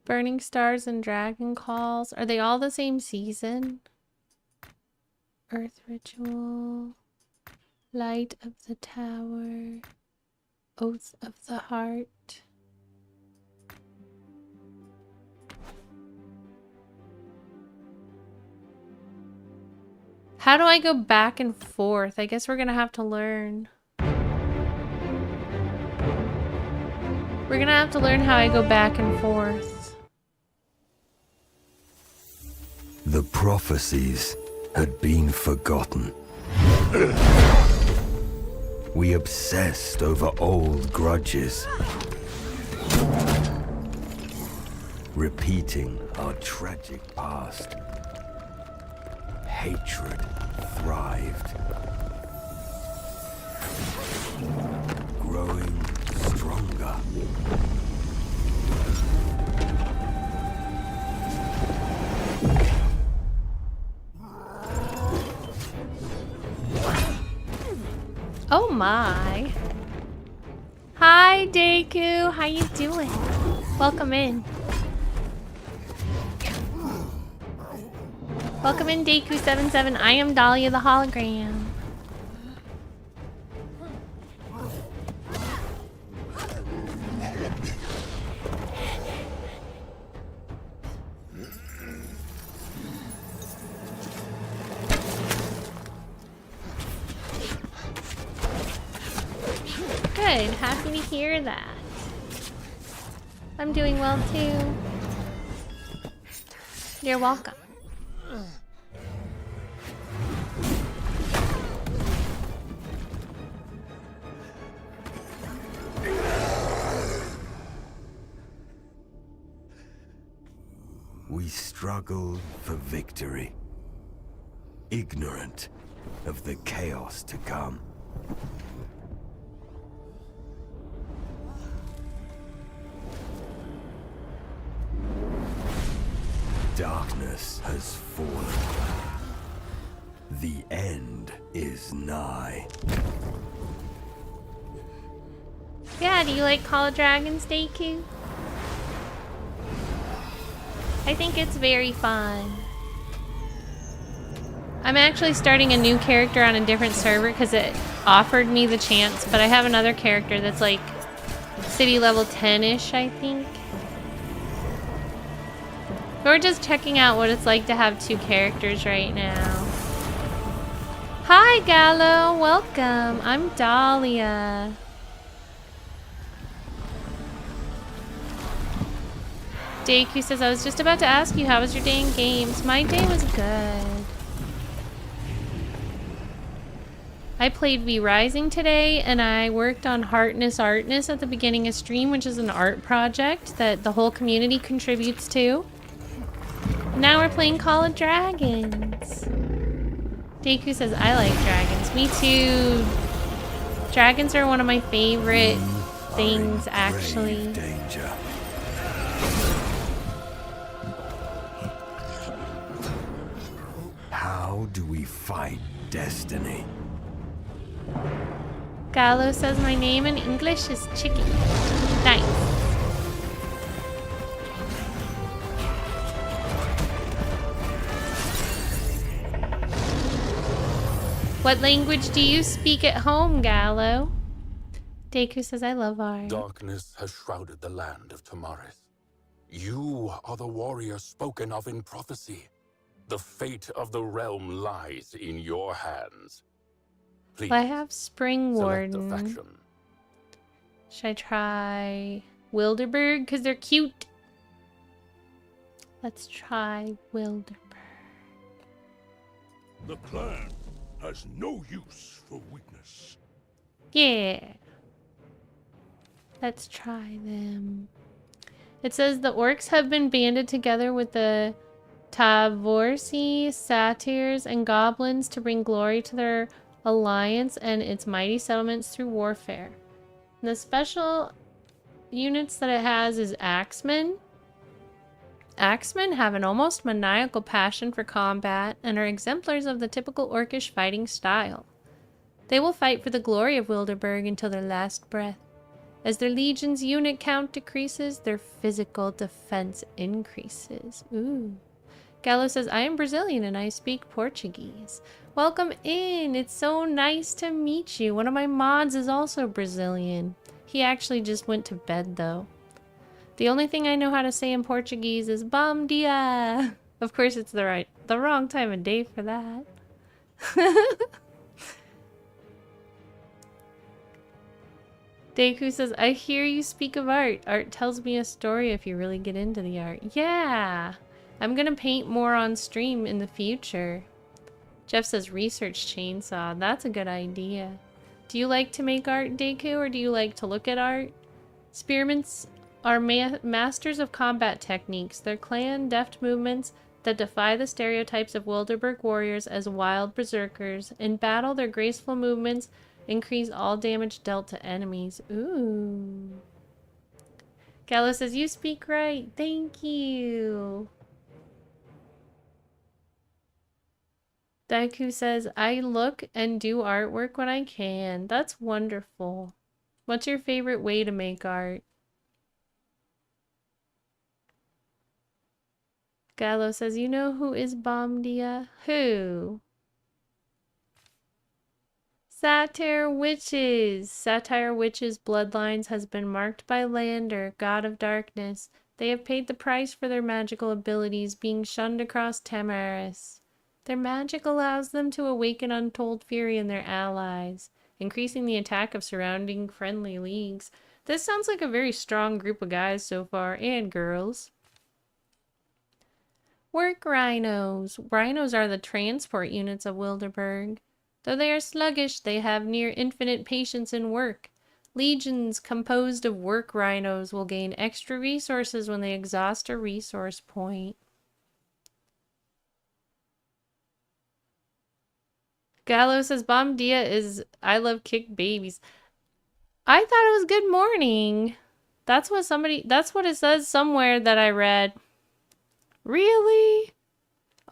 Burning Stars and Dragon Calls. Are they all the same season? Earth Ritual. Light of the Tower. Oath of the Heart. How do I go back and forth? I guess we're gonna have to learn. We're gonna have to learn how I go back and forth. The prophecies had been forgotten. We obsessed over old grudges, repeating our tragic past. Hatred thrived, growing stronger. Oh my. Hi Deku, how you doing? Welcome in. Welcome in Deku77. I am Dahlia the Hologram. Good, happy to hear that. I'm doing well too. You're welcome. We struggled for victory, ignorant of the chaos to come. Darkness has fallen. The end is nigh. Yeah, do you like Call of Dragons, Deku? I think it's very fun. I'm actually starting a new character on a different server because it offered me the chance, but I have another character that's like city level 10-ish, I think. We're just checking out what it's like to have two characters right now. Hi, Gallo. Welcome. I'm Dahlia. Deku says, I was just about to ask you, how was your day in games? My day was good. I played V Rising today, and I worked on Heartness Artness at the beginning of stream, which is an art project that the whole community contributes to. Now we're playing Call of Dragons. Deku says, I like dragons. Me too. Dragons are one of my favorite things, actually. Danger. How do we fight destiny? Gallo says my name in English is Chicky. Nice. What language do you speak at home, Gallo? Deku says I love art. Darkness has shrouded the land of Tamaris. You are the warrior spoken of in prophecy. The fate of the realm lies in your hands. Please, Well, I have Spring select a Warden. faction. Should I try Wilderberg? Because they're cute. Let's try Wilderberg. The plan has no use for weakness. Yeah. Let's try them. It says the orcs have been banded together with the Tavorsi, satyrs, and goblins to bring glory to their alliance and its mighty settlements through warfare. And the special units that it has is Axemen. Axemen have an almost maniacal passion for combat and are exemplars of the typical orcish fighting style. They will fight for the glory of Wilderberg until their last breath. As their legion's unit count decreases, their physical defense increases. Ooh. Gallo says, I am Brazilian and I speak Portuguese. Welcome in. It's so nice to meet you. One of my mods is also Brazilian. He actually just went to bed though. The only thing I know how to say in Portuguese is bom dia. Of course it's the wrong time of day for that. Deku says, I hear you speak of art. Art tells me a story if you really get into the art. Yeah. I'm gonna paint more on stream in the future. Jeff says research chainsaw. That's a good idea. Do you like to make art, Deku, or do you like to look at art? Spearmen are masters of combat techniques. Their clan deft movements that defy the stereotypes of Wilderberg warriors as wild berserkers. In battle, their graceful movements increase all damage dealt to enemies. Ooh. Gallo says, you speak right. Thank you. Daiku says, I look and do artwork when I can. That's wonderful. What's your favorite way to make art? Gallo says, you know who is Bomdia? Who? Satire Witches. Satire Witches' bloodlines has been marked by Lander, god of darkness. They have paid the price for their magical abilities, being shunned across Tamaris. Their magic allows them to awaken untold fury in their allies, increasing the attack of surrounding friendly leagues. This sounds like a very strong group of guys so far, and girls. Work rhinos. Rhinos are the transport units of Wilderberg. Though they are sluggish, they have near infinite patience in work. Legions composed of work rhinos will gain extra resources when they exhaust a resource point. Gallo says, Bomdia is I love kick babies. I thought it was good morning. That's what it says somewhere that I read. Really?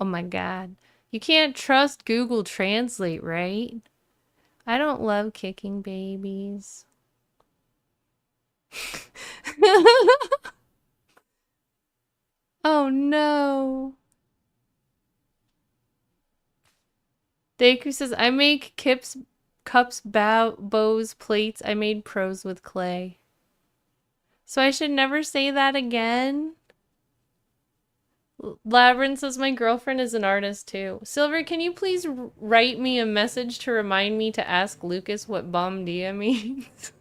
Oh my god. You can't trust Google Translate, right? I don't love kicking babies. Oh no. Deku says, I make cups, bows, plates. I made pros with clay. So I should never say that again? Labyrinth says, my girlfriend is an artist too. Silver, can you please write me a message to remind me to ask Lucas what Bomdia means?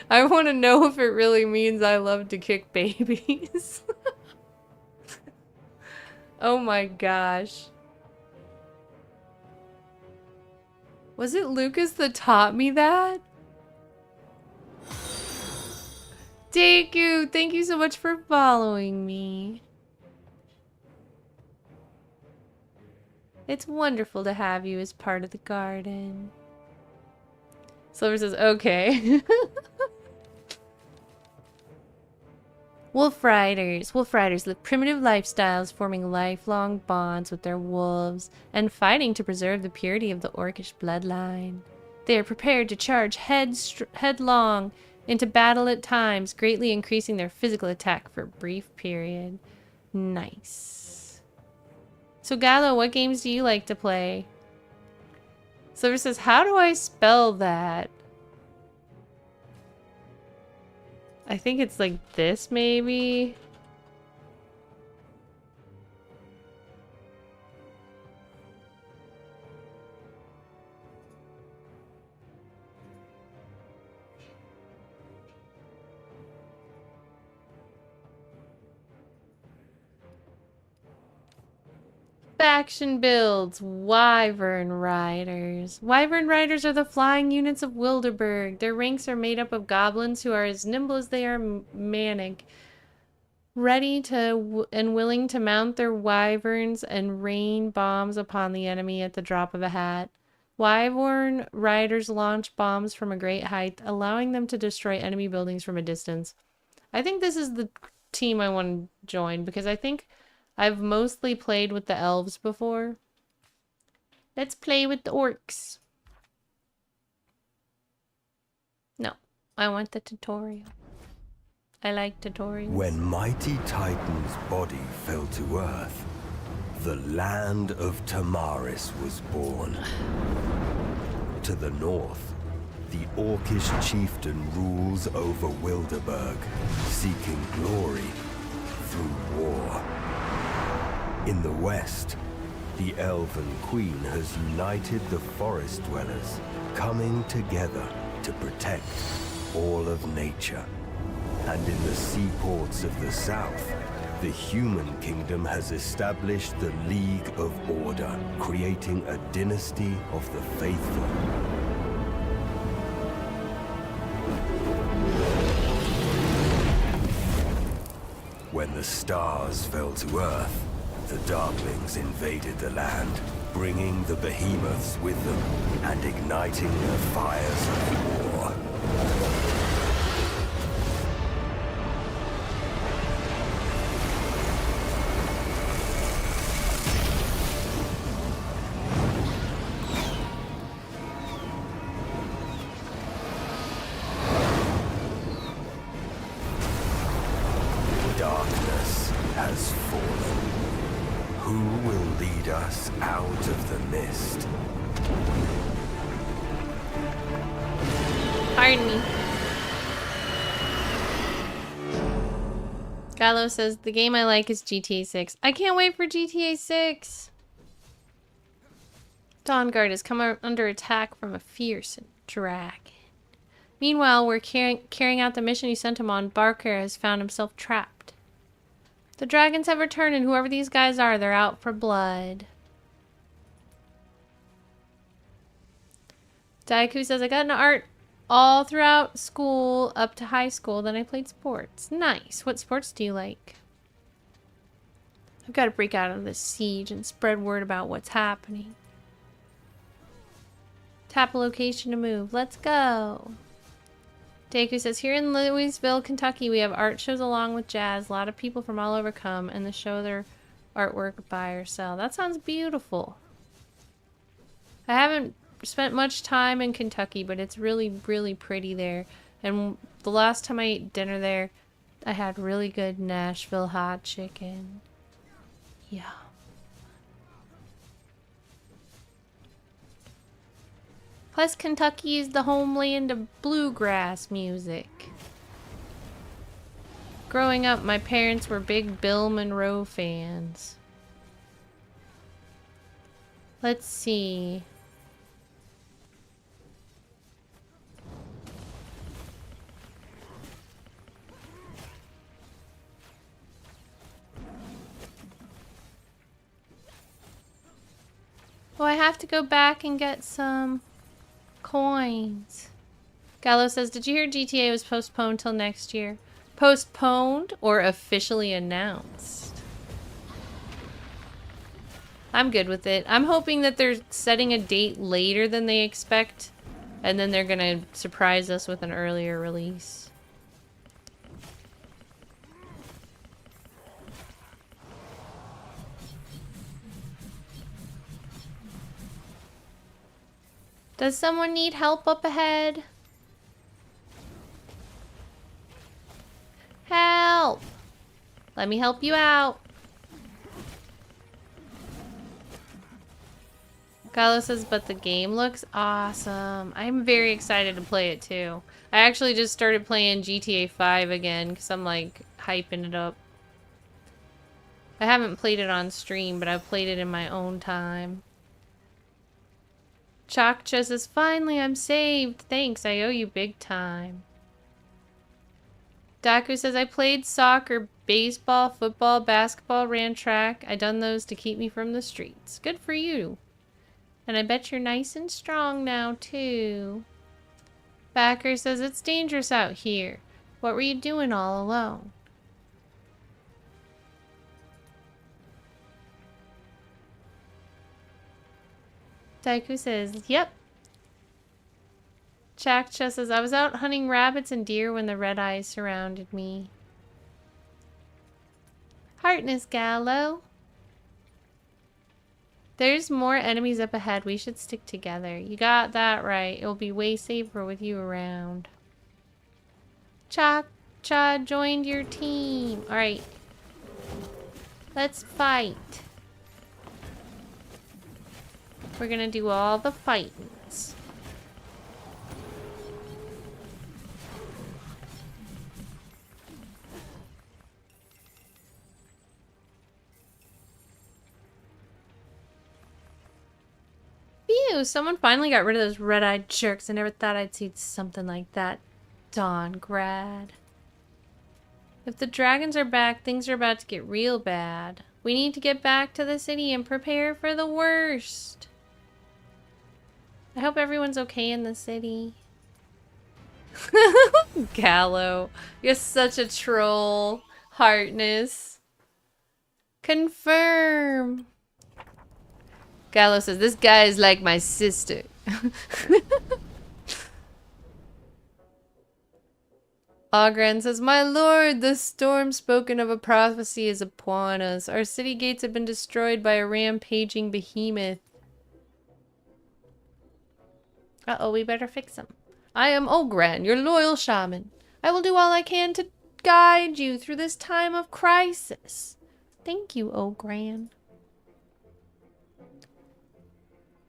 I want to know if it really means I love to kick babies. Oh my gosh. Was it Lucas that taught me that? Deku, thank you so much for following me. It's wonderful to have you as part of the garden. Silver says, okay. Wolf Riders. Wolf Riders live primitive lifestyles, forming lifelong bonds with their wolves and fighting to preserve the purity of the Orcish bloodline. They are prepared to charge headlong into battle at times, greatly increasing their physical attack for a brief period. Nice. So Gallo, what games do you like to play? Silver says, how do I spell that? I think it's like this, maybe? Faction builds. Wyvern Riders. Wyvern Riders are the flying units of Wilderberg. Their ranks are made up of goblins who are as nimble as they are manic, ready to and willing to mount their wyverns and rain bombs upon the enemy at the drop of a hat. Wyvern Riders launch bombs from a great height, allowing them to destroy enemy buildings from a distance. I think this is the team I want to join because I think I've mostly played with the elves before. Let's play with the orcs. No, I want the tutorial. I like tutorials. When mighty Titan's body fell to earth, the land of Tamaris was born. To the north, the Orcish chieftain rules over Wilderberg, seeking glory through war. In the west, the Elven Queen has united the forest dwellers, coming together to protect all of nature. And in the seaports of the south, the human kingdom has established the League of Order, creating a dynasty of the faithful. When the stars fell to Earth, the Darklings invaded the land, bringing the behemoths with them and igniting the fires of war. Darkness has fallen. Who will lead us out of the mist? Pardon me. Gallo says, the game I like is GTA 6. I can't wait for GTA 6. Dawnguard has come under attack from a fierce dragon. Meanwhile, we're carrying out the mission you sent him on. Barker has found himself trapped. The dragons have returned, and whoever these guys are, they're out for blood. Daiku says, I got into art all throughout school, up to high school. Then I played sports. Nice. What sports do you like? I've got to break out of this siege and spread word about what's happening. Tap a location to move. Let's go. Daiku says, here in Louisville, Kentucky, we have art shows along with jazz. A lot of people from all over come and they show their artwork, buy or sell. That sounds beautiful. I haven't spent much time in Kentucky, but it's really, really pretty there. And the last time I ate dinner there, I had really good Nashville hot chicken. Yeah. Plus, Kentucky is the homeland of bluegrass music. Growing up, my parents were big Bill Monroe fans. Let's see. Oh, I have to go back and get some coins. Gallo says, did you hear GTA was postponed till next year? Postponed or officially announced? I'm good with it. I'm hoping that they're setting a date later than they expect, and then they're gonna surprise us with an earlier release. Does someone need help up ahead? Help! Let me help you out. Gallo says, but the game looks awesome. I'm very excited to play it too. I actually just started playing GTA 5 again because I'm like hyping it up. I haven't played it on stream, but I've played it in my own time. Chakcha says, finally I'm saved. Thanks, I owe you big time. Daku says, I played soccer, baseball, football, basketball, ran track. I done those to keep me from the streets. Good for you. And I bet you're nice and strong now, too. Backer says, it's dangerous out here. What were you doing all alone? Daiku says, yep. Chakcha says, I was out hunting rabbits and deer when the red eyes surrounded me. Heartness Gallo. There's more enemies up ahead. We should stick together. You got that right. It'll be way safer with you around. Chakcha joined your team. Alright. Let's fight. We're gonna do all the fightings. Phew, someone finally got rid of those red-eyed jerks. I never thought I'd see something like that. Dawngrad. If the dragons are back, things are about to get real bad. We need to get back to the city and prepare for the worst. I hope everyone's okay in the city. Gallo, you're such a troll. Partness. Confirm. Gallo says, this guy is like my sister. Ogren says, my lord, the storm spoken of a prophecy is upon us. Our city gates have been destroyed by a rampaging behemoth. Uh-oh, we better fix them. I am Ogren, your loyal shaman. I will do all I can to guide you through this time of crisis. Thank you, Ogren.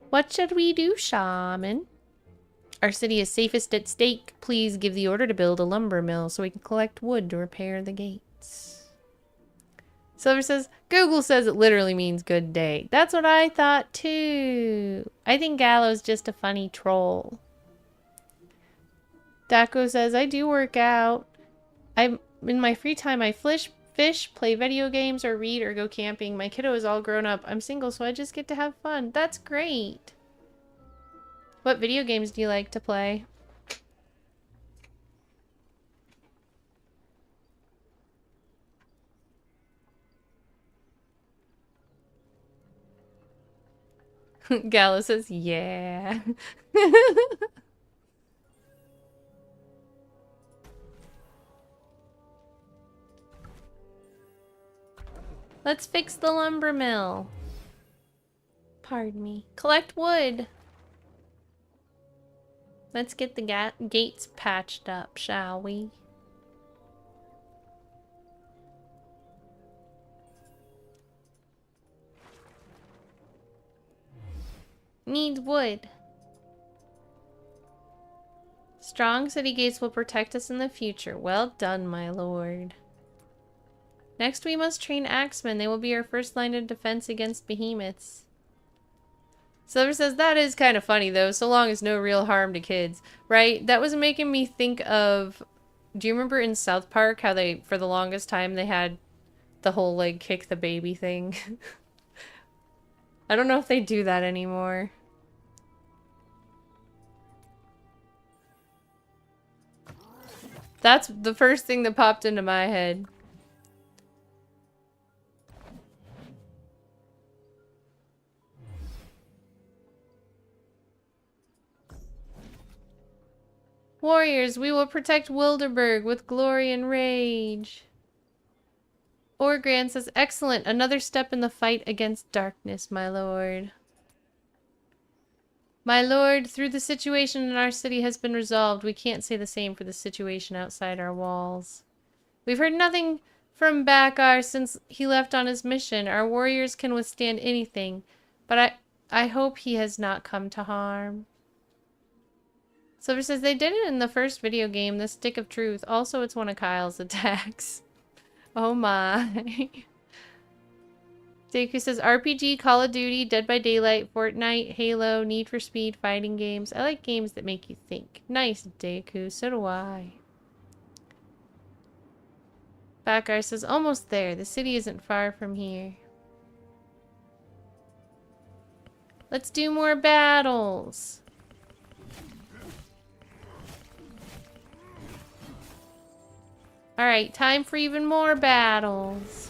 What should we do, shaman? Our city is safest at stake. Please give the order to build a lumber mill so we can collect wood to repair the gates. Silver says, Google says it literally means good day. That's what I thought too. I think Gallo's just a funny troll. Daco says, I do work out. In my free time, I fish, play video games, or read, or go camping. My kiddo is all grown up. I'm single, so I just get to have fun. That's great. What video games do you like to play? Gallo says, yeah. Let's fix the lumber mill. Pardon me. Collect wood. Let's get the gates patched up, shall we? Needs wood. Strong city gates will protect us in the future. Well done, my lord. Next, we must train axemen. They will be our first line of defense against behemoths. Silver says, that is kind of funny, though, so long as no real harm to kids. Right? That was making me think of... Do you remember in South Park how they, for the longest time, they had the whole, like, kick the baby thing? I don't know if they do that anymore. That's the first thing that popped into my head. Warriors, we will protect Wilderberg with glory and rage. Orgran says, excellent. Another step in the fight against darkness, my lord. My lord, through the situation in our city has been resolved. We can't say the same for the situation outside our walls. We've heard nothing from Bakar since he left on his mission. Our warriors can withstand anything, but I hope he has not come to harm. Silver says, they did it in the first video game, the Stick of Truth. Also, it's one of Kyle's attacks. Oh my. Deku says, RPG, Call of Duty, Dead by Daylight, Fortnite, Halo, Need for Speed, fighting games. I like games that make you think. Nice, Deku. So do I. Bakar says, almost there. The city isn't far from here. Let's do more battles. Alright, time for even more battles.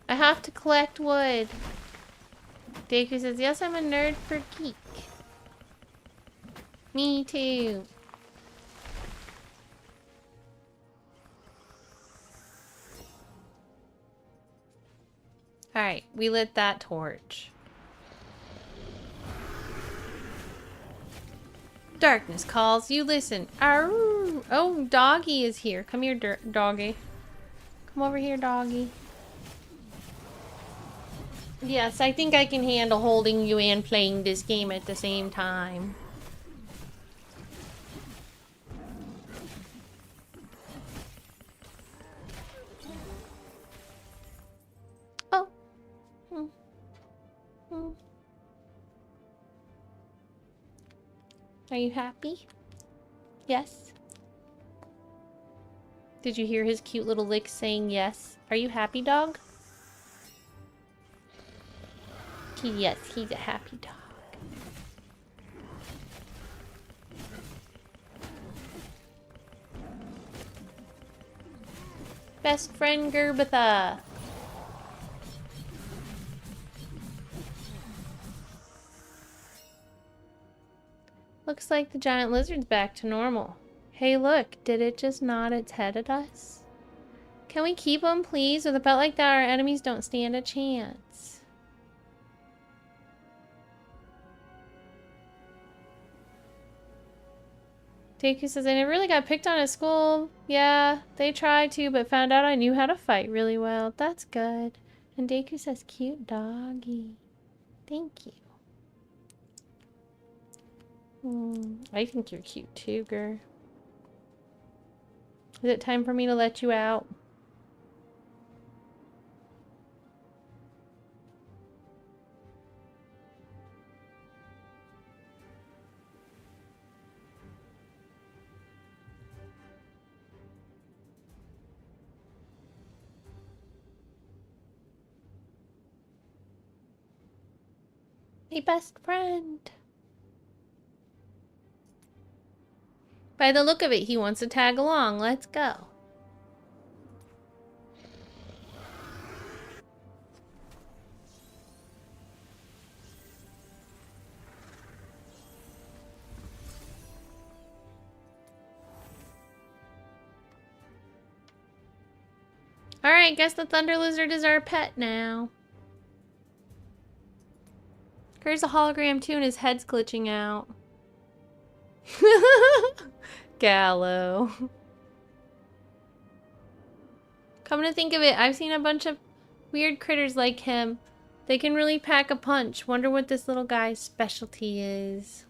I have to collect wood. Deku says, yes, I'm a nerd for geek. Me too. Alright, we lit that torch. Darkness calls, you listen. Arroo. Oh, doggy is here. Come here, doggy. Come over here, doggy. Yes, I think I can handle holding you and playing this game at the same time. Oh. Hmm. Hmm. Are you happy? Yes. Did you hear his cute little lick saying yes? Are you happy, dog? Yes, he's a happy dog. Best friend Gerbatha. Looks like the giant lizard's back to normal. Hey look, did it just nod its head at us? Can we keep him, please? With a pet like that, our enemies don't stand a chance. Deku says, I never really got picked on at school. Yeah, they tried to, but found out I knew how to fight really well. That's good. And Deku says, cute doggy. Thank you. I think you're cute too, girl. Is it time for me to let you out? Hey, best friend. By the look of it, he wants to tag along. Let's go. Alright, guess the Thunder Lizard is our pet now. Here's a hologram too and his head's glitching out. Gallo. Come to think of it, I've seen a bunch of weird critters like him. They can really pack a punch. Wonder what this little guy's specialty is.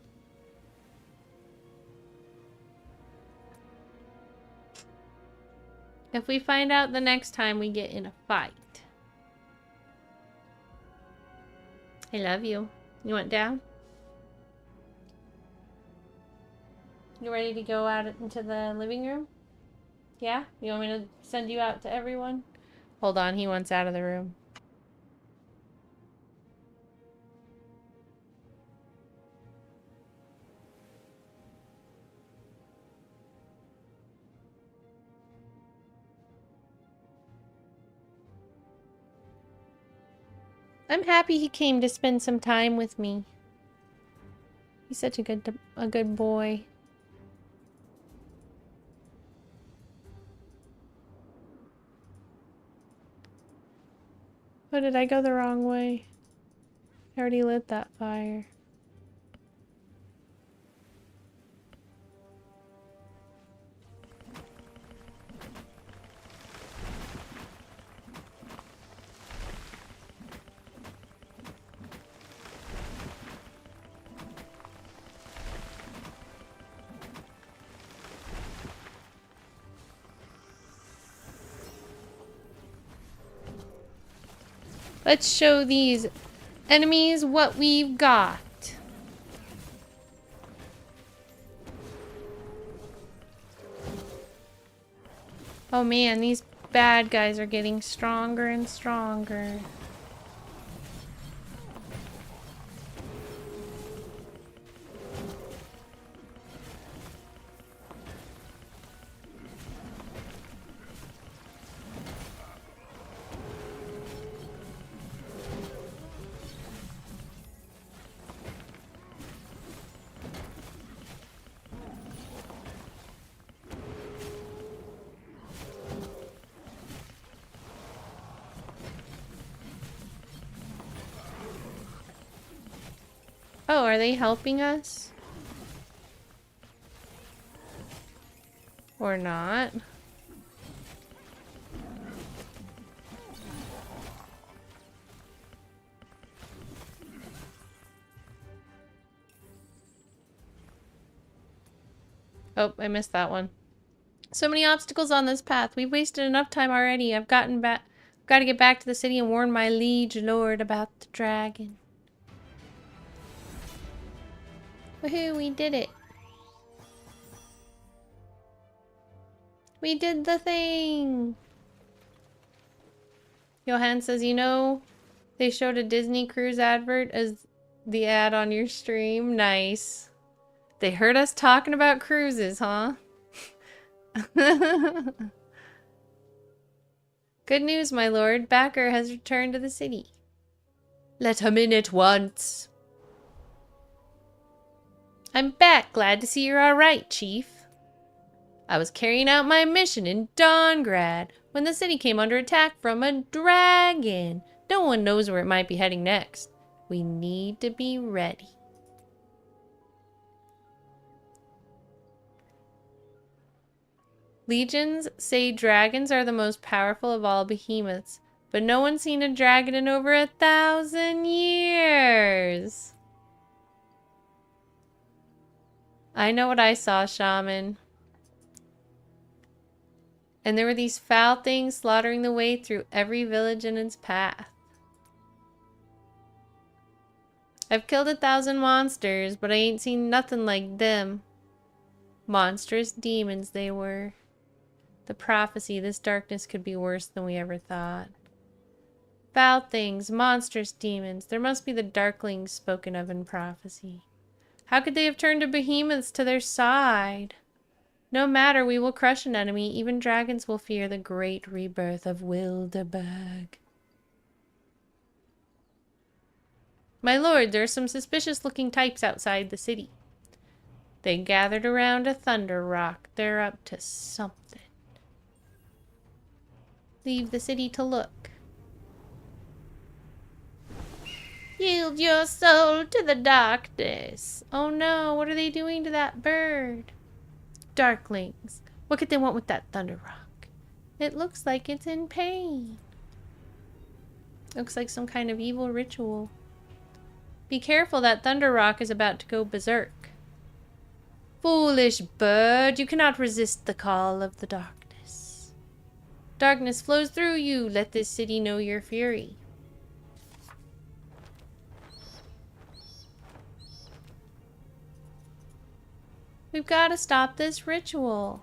If we find out the next time we get in a fight. I love you. You want down? You ready to go out into the living room? Yeah? You want me to send you out to everyone? Hold on, he wants out of the room. I'm happy he came to spend some time with me. He's such a good boy. Oh, did I go the wrong way? I already lit that fire. Let's show these enemies what we've got. Oh man, these bad guys are getting stronger and stronger. Oh, are they helping us? Or not? Oh, I missed that one. So many obstacles on this path. We've wasted enough time already. I've got to get back to the city and warn my liege lord about the dragon. Woohoo, we did it. We did the thing. Johan says, you know, they showed a Disney cruise advert as the ad on your stream. Nice. They heard us talking about cruises, huh? Good news, my lord. Backer has returned to the city. Let him in at once. I'm back. Glad to see you're all right, Chief. I was carrying out my mission in Dawngrad when the city came under attack from a dragon. No one knows where it might be heading next. We need to be ready. Legions say dragons are the most powerful of all behemoths, but no one's seen a dragon in over 1,000 years. I know what I saw, Shaman. And there were these foul things slaughtering the way through every village in its path. I've killed 1,000 monsters, but I ain't seen nothing like them. Monstrous demons they were. The prophecy, this darkness could be worse than we ever thought. Foul things, monstrous demons. There must be the darklings spoken of in prophecy. How could they have turned to behemoths to their side? No matter, we will crush an enemy. Even dragons will fear the great rebirth of Wildeburg. My lord, there are some suspicious-looking types outside the city. They gathered around a thunder rock. They're up to something. Leave the city to look. Yield your soul to the darkness. Oh no, what are they doing to that bird? Darklings. What could they want with that thunder rock? It looks like it's in pain. Looks like some kind of evil ritual. Be careful, that thunder rock is about to go berserk. Foolish bird, you cannot resist the call of the darkness. Darkness flows through you. Let this city know your fury. We've got to stop this ritual.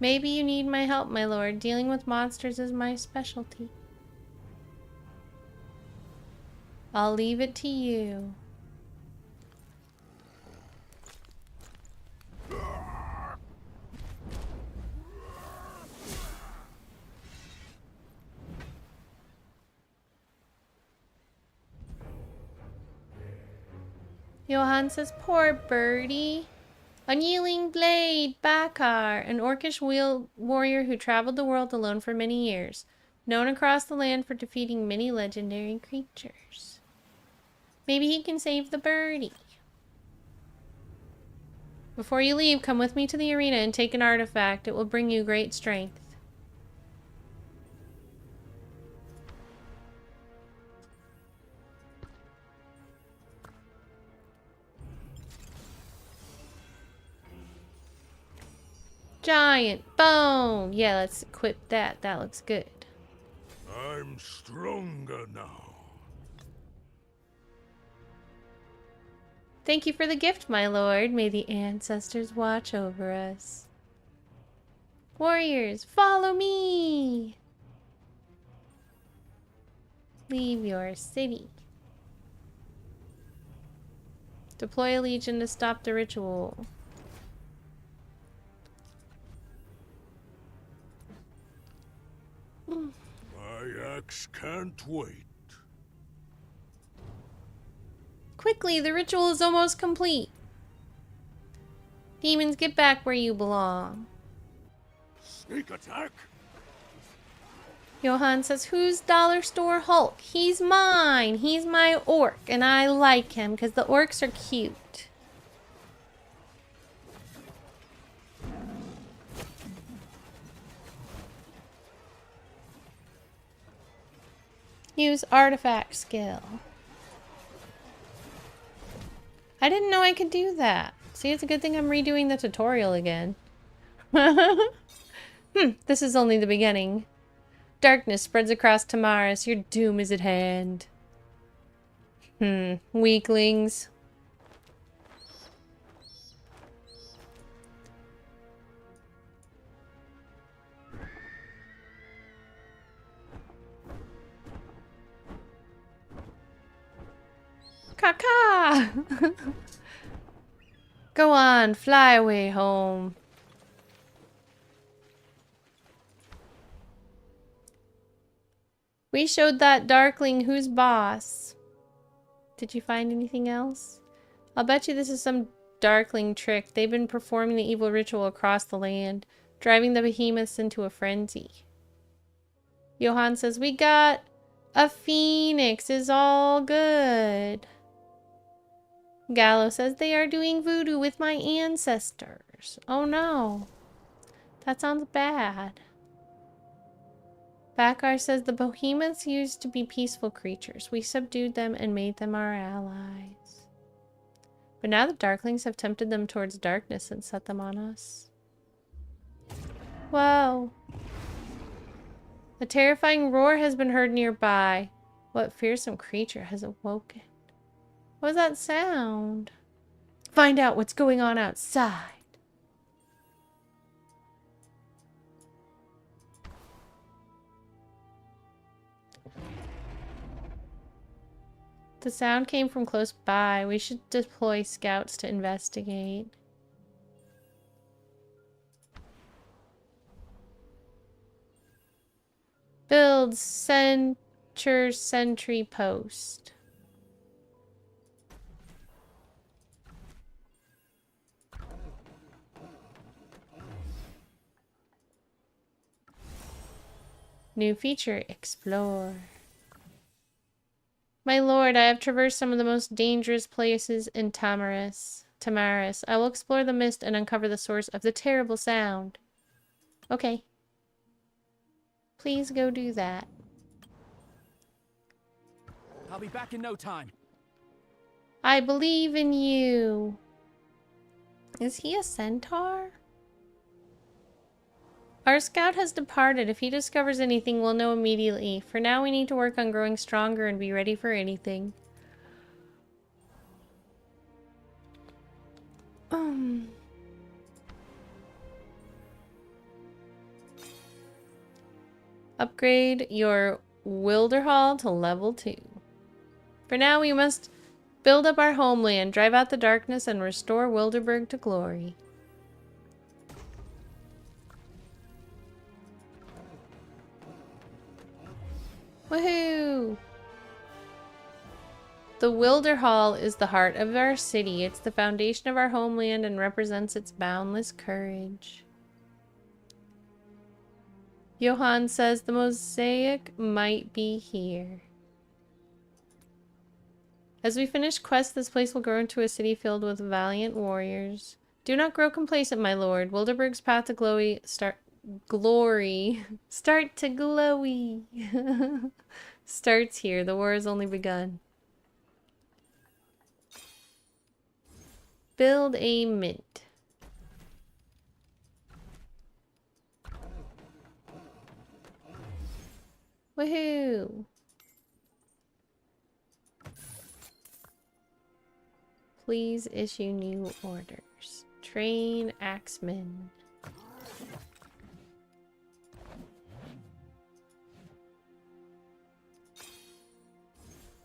Maybe you need my help, my lord. Dealing with monsters is my specialty. I'll leave it to you. Johan says, poor birdie. Unyielding Blade, Bakar, an orcish warrior who traveled the world alone for many years, known across the land for defeating many legendary creatures. Maybe he can save the birdie. Before you leave, come with me to the arena and take an artifact. It will bring you great strength. Giant bone! Yeah, let's equip that. That looks good. I'm stronger now. Thank you for the gift, my lord. May the ancestors watch over us. Warriors, follow me! Leave your city. Deploy a legion to stop the ritual. My axe can't wait. Quickly, the ritual is almost complete. Demons, get back where you belong. Sneak attack? Johan says, who's Dollar Store Hulk? He's mine. He's my orc, and I like him because the orcs are cute. Use artifact skill. I didn't know I could do that. See, it's a good thing I'm redoing the tutorial again. This is only the beginning. Darkness spreads across Tamaris. Your doom is at hand. Weaklings. Caca! Go on, fly away home. We showed that Darkling who's boss. Did you find anything else? I'll bet you this is some Darkling trick. They've been performing the evil ritual across the land, driving the behemoths into a frenzy. Johann says, we got a phoenix, is all good. Gallo says, they are doing voodoo with my ancestors. Oh no. That sounds bad. Bakar says, the behemoths used to be peaceful creatures. We subdued them and made them our allies. But now the Darklings have tempted them towards darkness and set them on us. Whoa. A terrifying roar has been heard nearby. What fearsome creature has awoken? What was that sound? Find out what's going on outside. The sound came from close by. We should deploy scouts to investigate. Build sentry post. New feature, explore. My lord, I have traversed some of the most dangerous places in Tamaris. I will explore the mist and uncover the source of the terrible sound. Okay. Please go do that. I'll be back in no time. I believe in you. Is he a centaur? Our scout has departed. If he discovers anything, we'll know immediately. For now, we need to work on growing stronger and be ready for anything. Upgrade your Wilderhall to level 2. For now, we must build up our homeland, drive out the darkness, and restore Wilderburg to glory. Woohoo! The Wilderhall is the heart of our city. It's the foundation of our homeland and represents its boundless courage. Johann says the mosaic might be here. As we finish quests, this place will grow into a city filled with valiant warriors. Do not grow complacent, my lord. Wilderburg's path to glory start to glowy. Starts here. The war has only begun. Build a mint. Woohoo! Please issue new orders. Train axemen.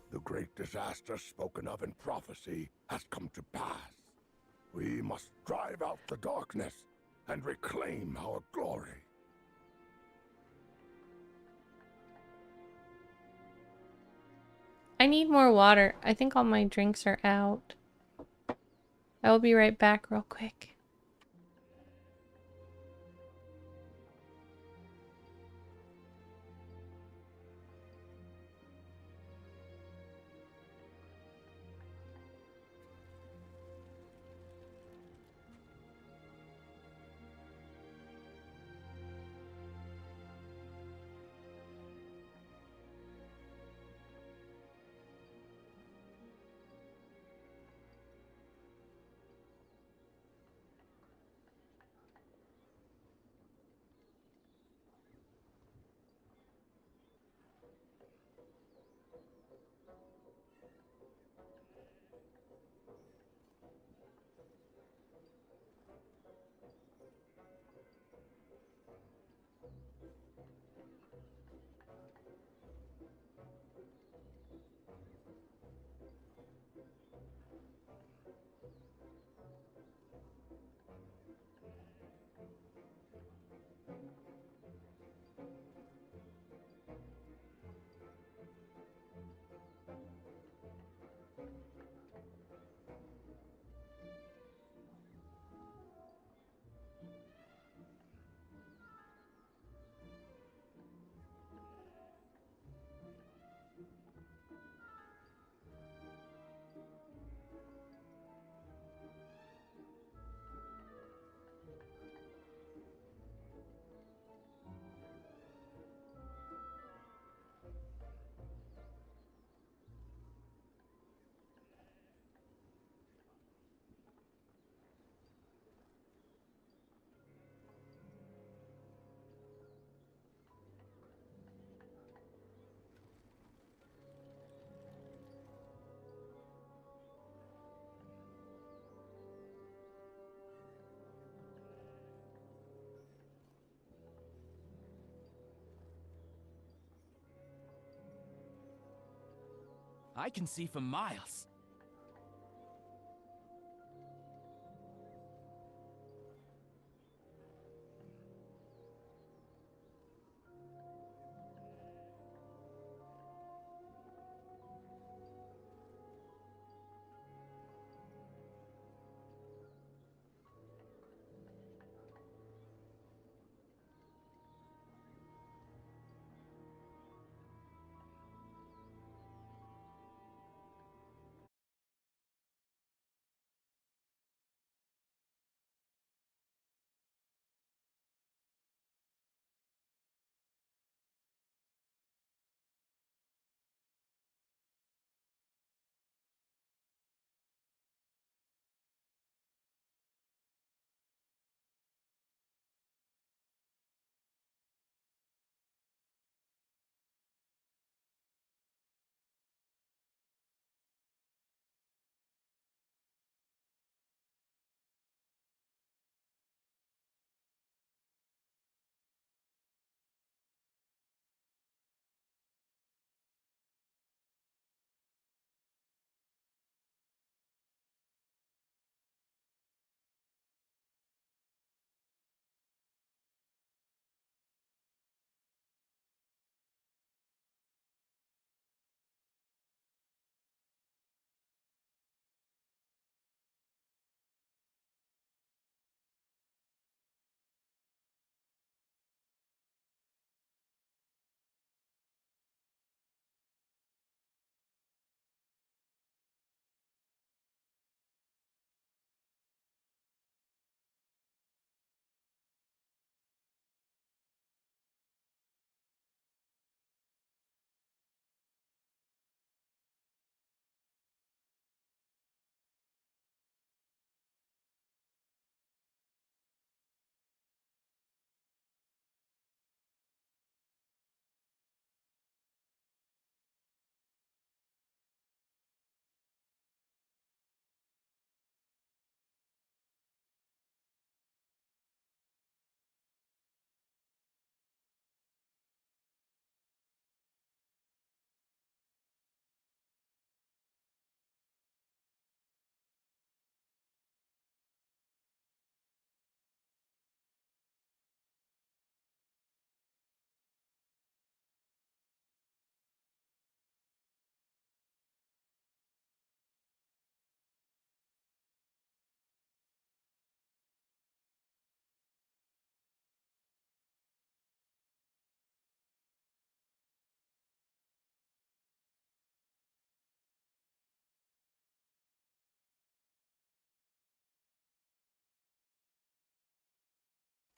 The great disaster spoken of in prophecy has come to pass. We must drive out the darkness and reclaim our glory. I need more water. I think all my drinks are out. I will be right back real quick. I can see for miles.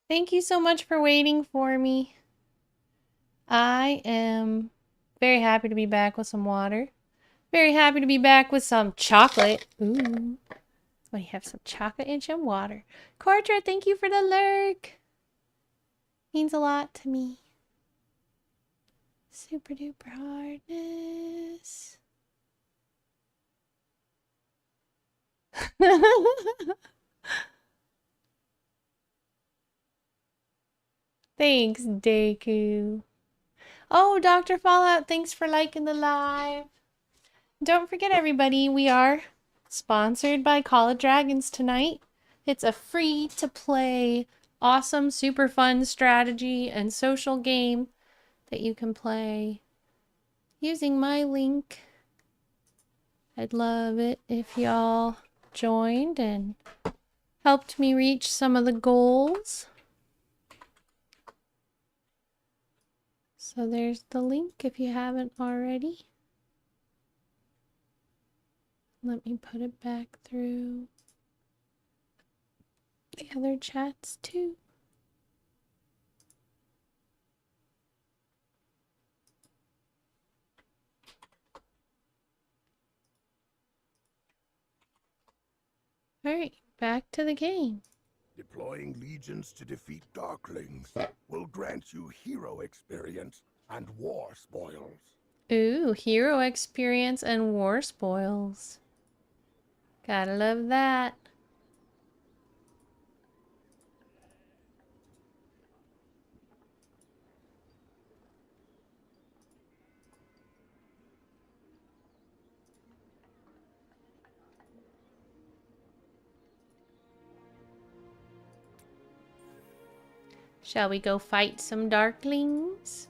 Thank you so much for waiting for me. I am very happy to be back with some water. Very happy to be back with some chocolate. Ooh. We have some chocolate and some water. Cortra, thank you for the lurk. Means a lot to me. Super duper hardness. Thanks, Deku. Oh, Dr. Fallout, thanks for liking the live. Don't forget, everybody, we are sponsored by Call of Dragons tonight. It's a free-to-play, awesome, super fun strategy and social game that you can play using my link. I'd love it if y'all joined and helped me reach some of the goals. So there's the link if you haven't already. Let me put it back through the other chats too. Alright, back to the game. Deploying legions to defeat Darklings will grant you hero experience and war spoils. Ooh, hero experience and war spoils. Gotta love that. Shall we go fight some darklings?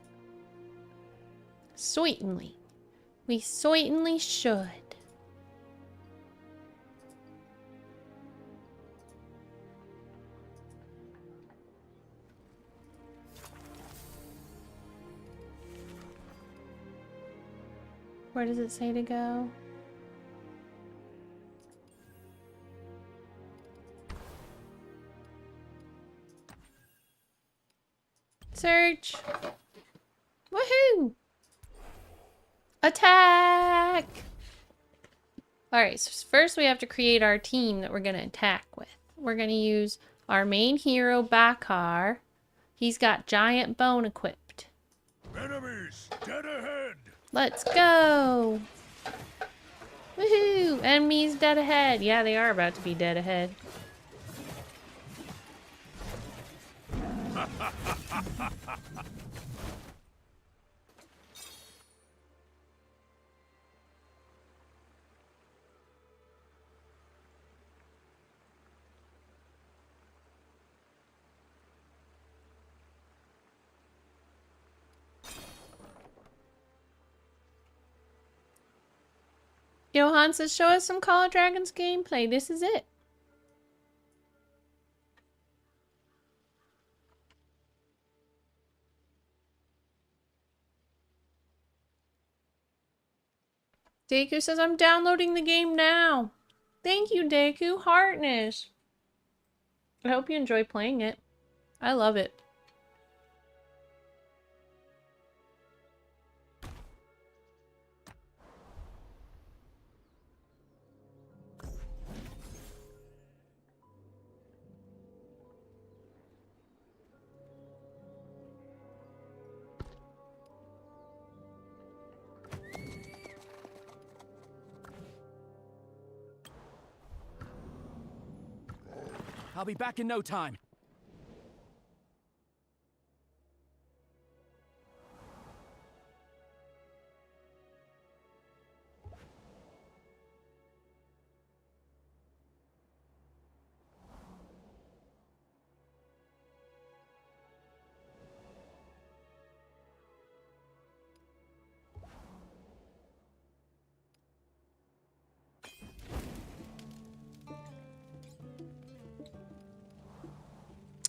Certainly. We certainly should. Where does it say to go? Search! Woohoo! Attack! Alright, so first we have to create our team that we're going to attack with. We're going to use our main hero, Bakar. He's got giant bone equipped. Enemies, dead ahead! Let's go! Woohoo! Enemies dead ahead. Yeah, they are about to be dead ahead. Johan says, show us some Call of Dragons gameplay. This is it. Deku says, I'm downloading the game now. Thank you, Deku. Heartness. I hope you enjoy playing it. I love it. I'll be back in no time.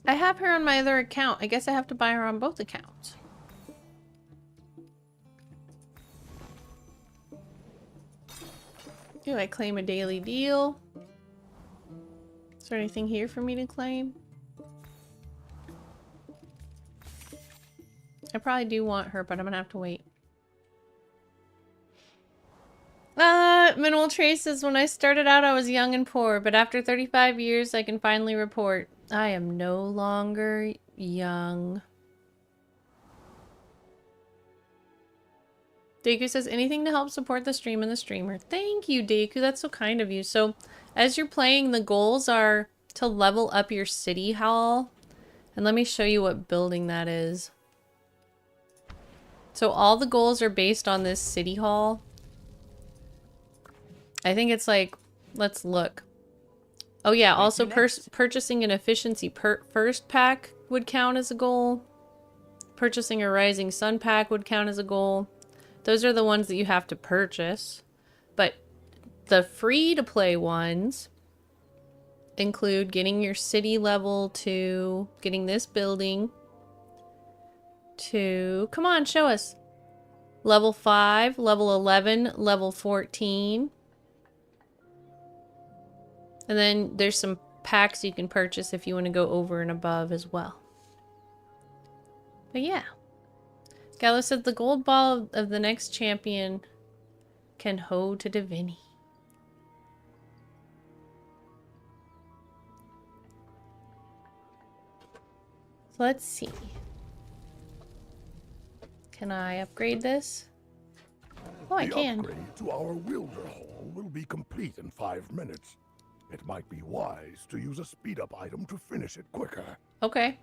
I have her on my other account. I guess I have to buy her on both accounts. Do I claim a daily deal? Is there anything here for me to claim? I probably do want her, but I'm gonna have to wait. Minimal Traces, when I started out I was young and poor, but after 35 years I can finally report I am no longer young. Deku says, anything to help support the stream and the streamer. Thank you, Deku. That's so kind of you. So, as you're playing, the goals are to level up your city hall. And let me show you what building that is. So, all the goals are based on this city hall. I think it's like, let's look. Oh yeah, also purchasing an efficiency first pack would count as a goal. Purchasing a rising sun pack would count as a goal. Those are the ones that you have to purchase. But the free to play ones include getting your city level to, getting this building to, come on, show us. Level 5, level 11, level 14. And then there's some packs you can purchase if you want to go over and above as well. But yeah. Gallo said the gold ball of the next champion can hoe to Divini. So let's see. Can I upgrade this? Oh, I can. The upgrade to our Wilder Hall will be complete in 5 minutes. It might be wise to use a speed-up item to finish it quicker. Okay.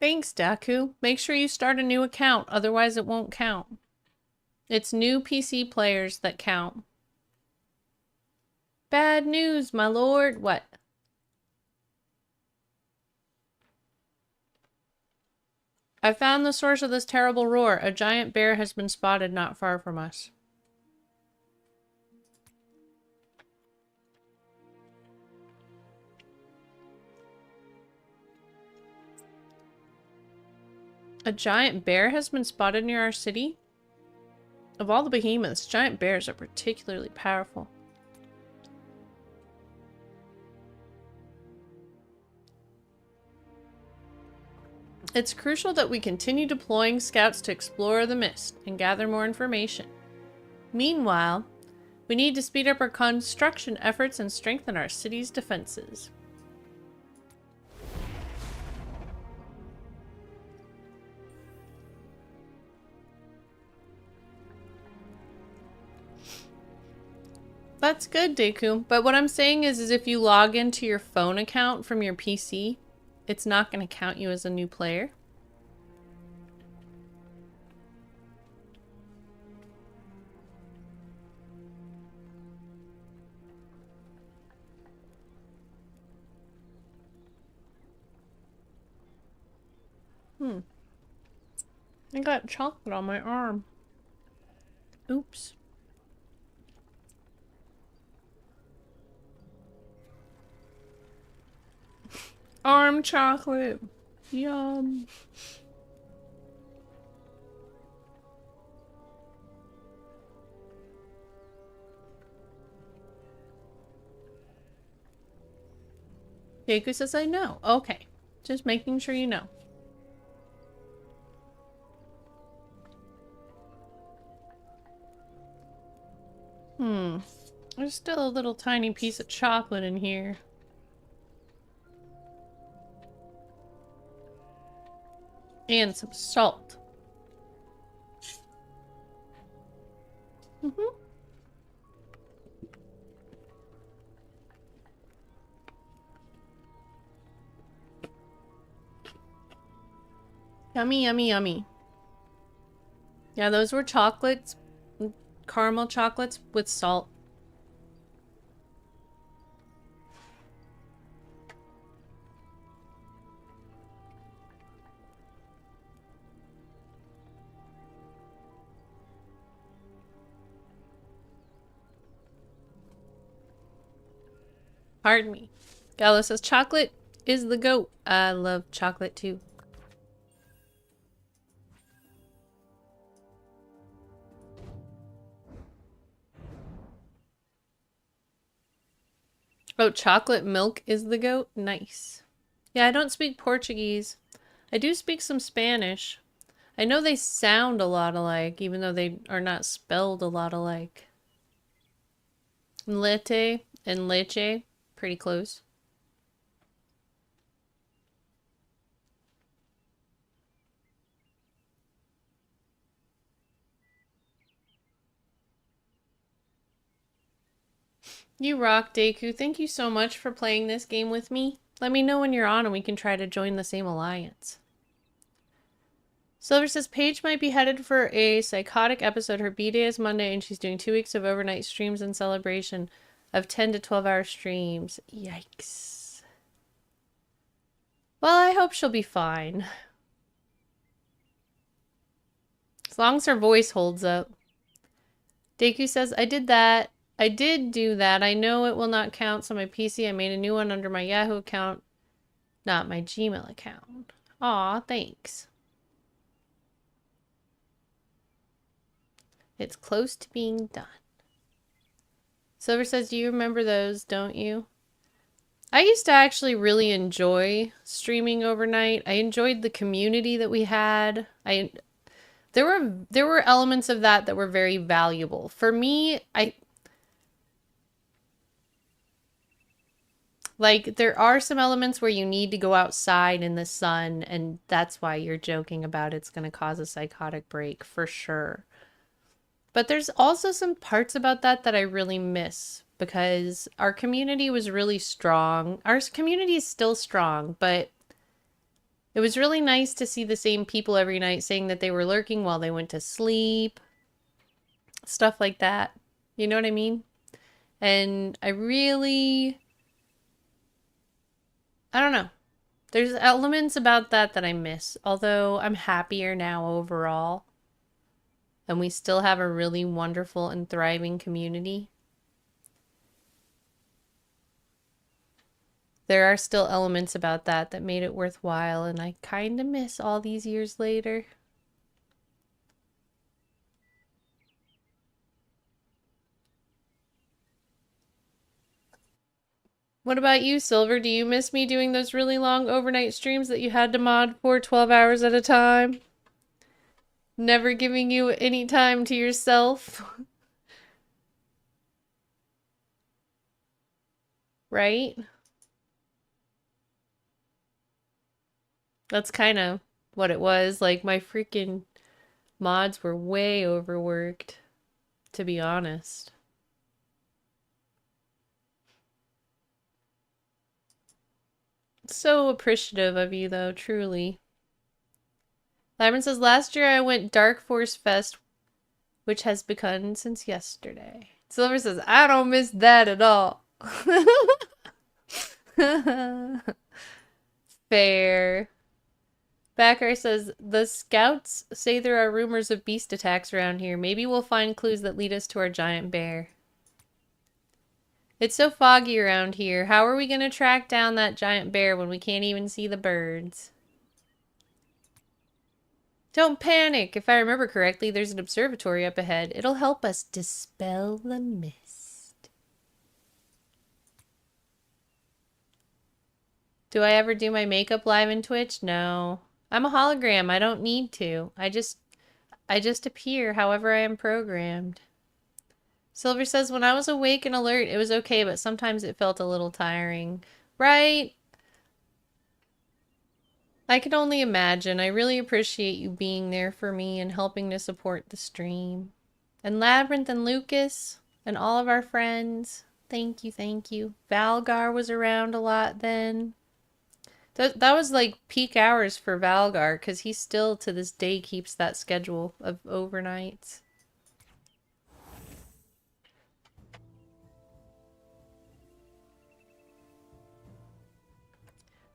Thanks, Daku. Make sure you start a new account, otherwise it won't count. It's new PC players that count. Bad news, my lord. What? I found the source of this terrible roar. A giant bear has been spotted not far from us. A giant bear has been spotted near our city? Of all the behemoths, giant bears are particularly powerful. It's crucial that we continue deploying scouts to explore the mist and gather more information. Meanwhile, we need to speed up our construction efforts and strengthen our city's defenses. That's good, Deku. But what I'm saying is if you log into your phone account from your PC, it's not going to count you as a new player. I got chocolate on my arm. Oops. Arm chocolate. Yum. Keiko says I know. Okay. Just making sure you know. There's still a little tiny piece of chocolate in here. And some salt. Yummy, yummy, yummy. Yeah, those were chocolates. Caramel chocolates with salt. Pardon me. Gallo says chocolate is the goat. I love chocolate too. Oh, chocolate milk is the goat? Nice. Yeah, I don't speak Portuguese. I do speak some Spanish. I know they sound a lot alike, even though they are not spelled a lot alike. Lete and leche, pretty close. You rock, Deku. Thank you so much for playing this game with me. Let me know when you're on and we can try to join the same alliance. Silver says Paige might be headed for a psychotic episode. Her B-day is Monday and she's doing 2 weeks of overnight streams in celebration of 10 to 12-hour streams. Yikes. Well, I hope she'll be fine. As long as her voice holds up. Deku says, I did do that. I know it will not count on my PC. I made a new one under my Yahoo account, not my Gmail account. Aw, thanks. It's close to being done. Silver says, you remember those, don't you? I used to actually really enjoy streaming overnight. I enjoyed the community that we had. There were elements of that were very valuable. For me, like, there are some elements where you need to go outside in the sun, and that's why you're joking about it's going to cause a psychotic break, for sure. But there's also some parts about that I really miss, because our community was really strong. Our community is still strong, but It was really nice to see the same people every night saying that they were lurking while they went to sleep. Stuff like that. You know what I mean? And I don't know. There's elements about that I miss. Although I'm happier now overall. And we still have a really wonderful and thriving community. There are still elements about that made it worthwhile, and I kind of miss all these years later. What about you, Silver? Do you miss me doing those really long overnight streams that you had to mod for 12 hours at a time? Never giving you any time to yourself? Right? That's kind of what it was. Like, my freaking mods were way overworked, to be honest. So appreciative of you, though, truly. Lyman says, last year I went Dark Force Fest, which has begun since yesterday. Silver says, I don't miss that at all. Fair. Backer says, the scouts say there are rumors of beast attacks around here. Maybe we'll find clues that lead us to our giant bear. It's so foggy around here. How are we going to track down that giant bear when we can't even see the birds? Don't panic. If I remember correctly, there's an observatory up ahead. It'll help us dispel the mist. Do I ever do my makeup live in Twitch? No. I'm a hologram. I don't need to. I just appear however I am programmed. Silver says, when I was awake and alert, it was okay, but sometimes it felt a little tiring. Right? I can only imagine. I really appreciate you being there for me and helping to support the stream. And Labyrinth and Lucas and all of our friends. Thank you, thank you. Valgar was around a lot then. That was like peak hours for Valgar, because he still to this day keeps that schedule of overnights.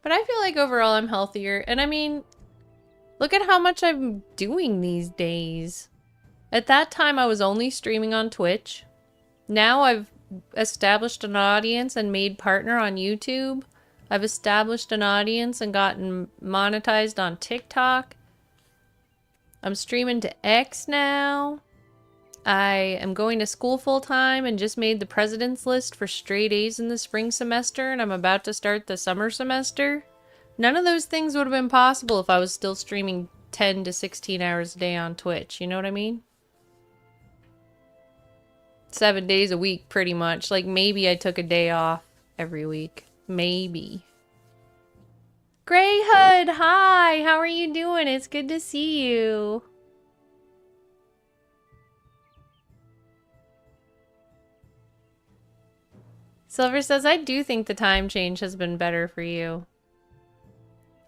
But I feel like overall I'm healthier. And I mean, look at how much I'm doing these days. At that time, I was only streaming on Twitch. Now I've established an audience and made partner on YouTube. I've established an audience and gotten monetized on TikTok. I'm streaming to X now. I am going to school full-time and just made the president's list for straight A's in the spring semester, and I'm about to start the summer semester. None of those things would have been possible if I was still streaming 10 to 16 hours a day on Twitch. You know what I mean? 7 days a week, pretty much. Like, maybe I took a day off every week. Maybe. Grey Hood, hi! How are you doing? It's good to see you. Silver says, I do think the time change has been better for you.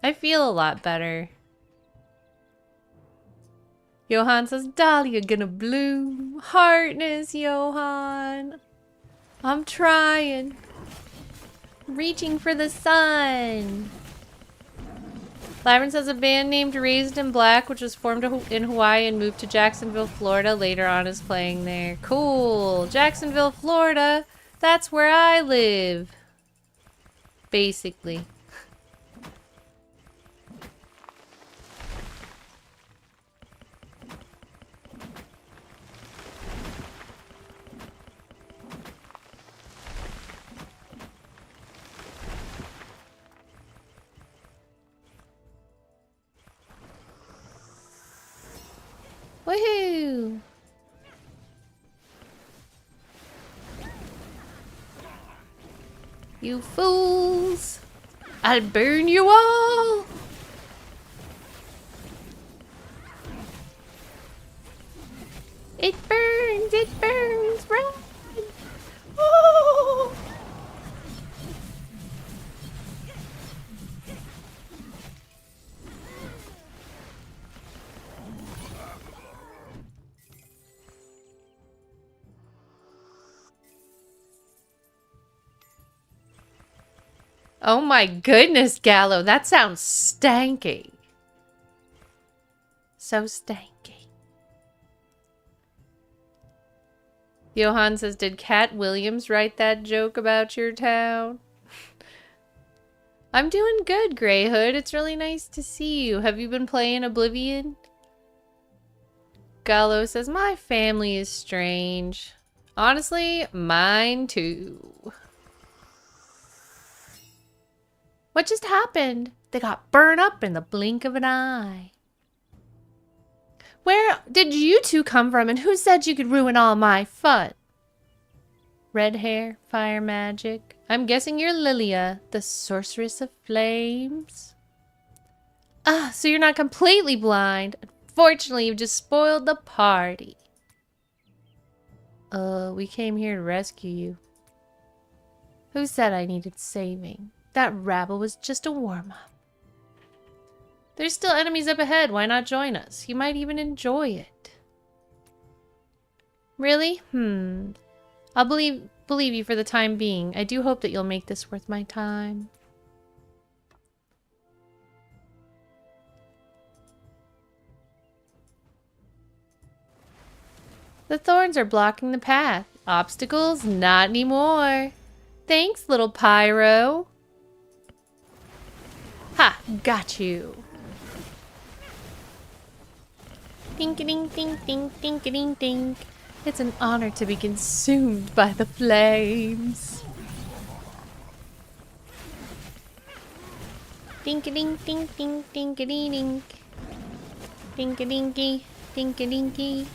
I feel a lot better. Johan says, Dahlia gonna bloom. Heartness, Johan. I'm trying. Reaching for the sun. Labyrinth says, a band named Raised in Black, which was formed in Hawaii and moved to Jacksonville, Florida, later on is playing there. Cool. Jacksonville, Florida. That's where I live. Basically. Woohoo! You fools! I'll burn you all! It burns, run! Oh! Oh my goodness, Gallo. That sounds stanky. So stanky. Johan says, did Cat Williams write that joke about your town? I'm doing good, Grey Hood. It's really nice to see you. Have you been playing Oblivion? Gallo says, my family is strange. Honestly, mine too. What just happened? They got burned up in the blink of an eye. Where did you two come from, and who said you could ruin all my fun? Red hair, fire magic. I'm guessing you're Lilia, the sorceress of flames. Ah, so you're not completely blind. Unfortunately, you've just spoiled the party. We came here to rescue you. Who said I needed saving? That rabble was just a warm-up. There's still enemies up ahead. Why not join us? You might even enjoy it. Really? I'll believe you for the time being. I do hope that you'll make this worth my time. The thorns are blocking the path. Obstacles? Not anymore. Thanks, little pyro. Ha! Got you. Dink-a-dink-dink-dink, dink-a-dink-dink. It's an honor to be consumed by the flames. Dink-a-dink-dink-dink, dink-a-dink. Dink-a-dinky, dink-a-dinky.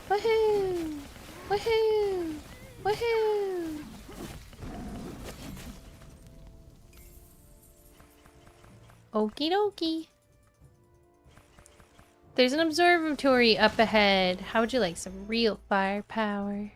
Woohoo! Woohoo! Woohoo! Okie dokie. There's an observatory up ahead. How would you like some real firepower?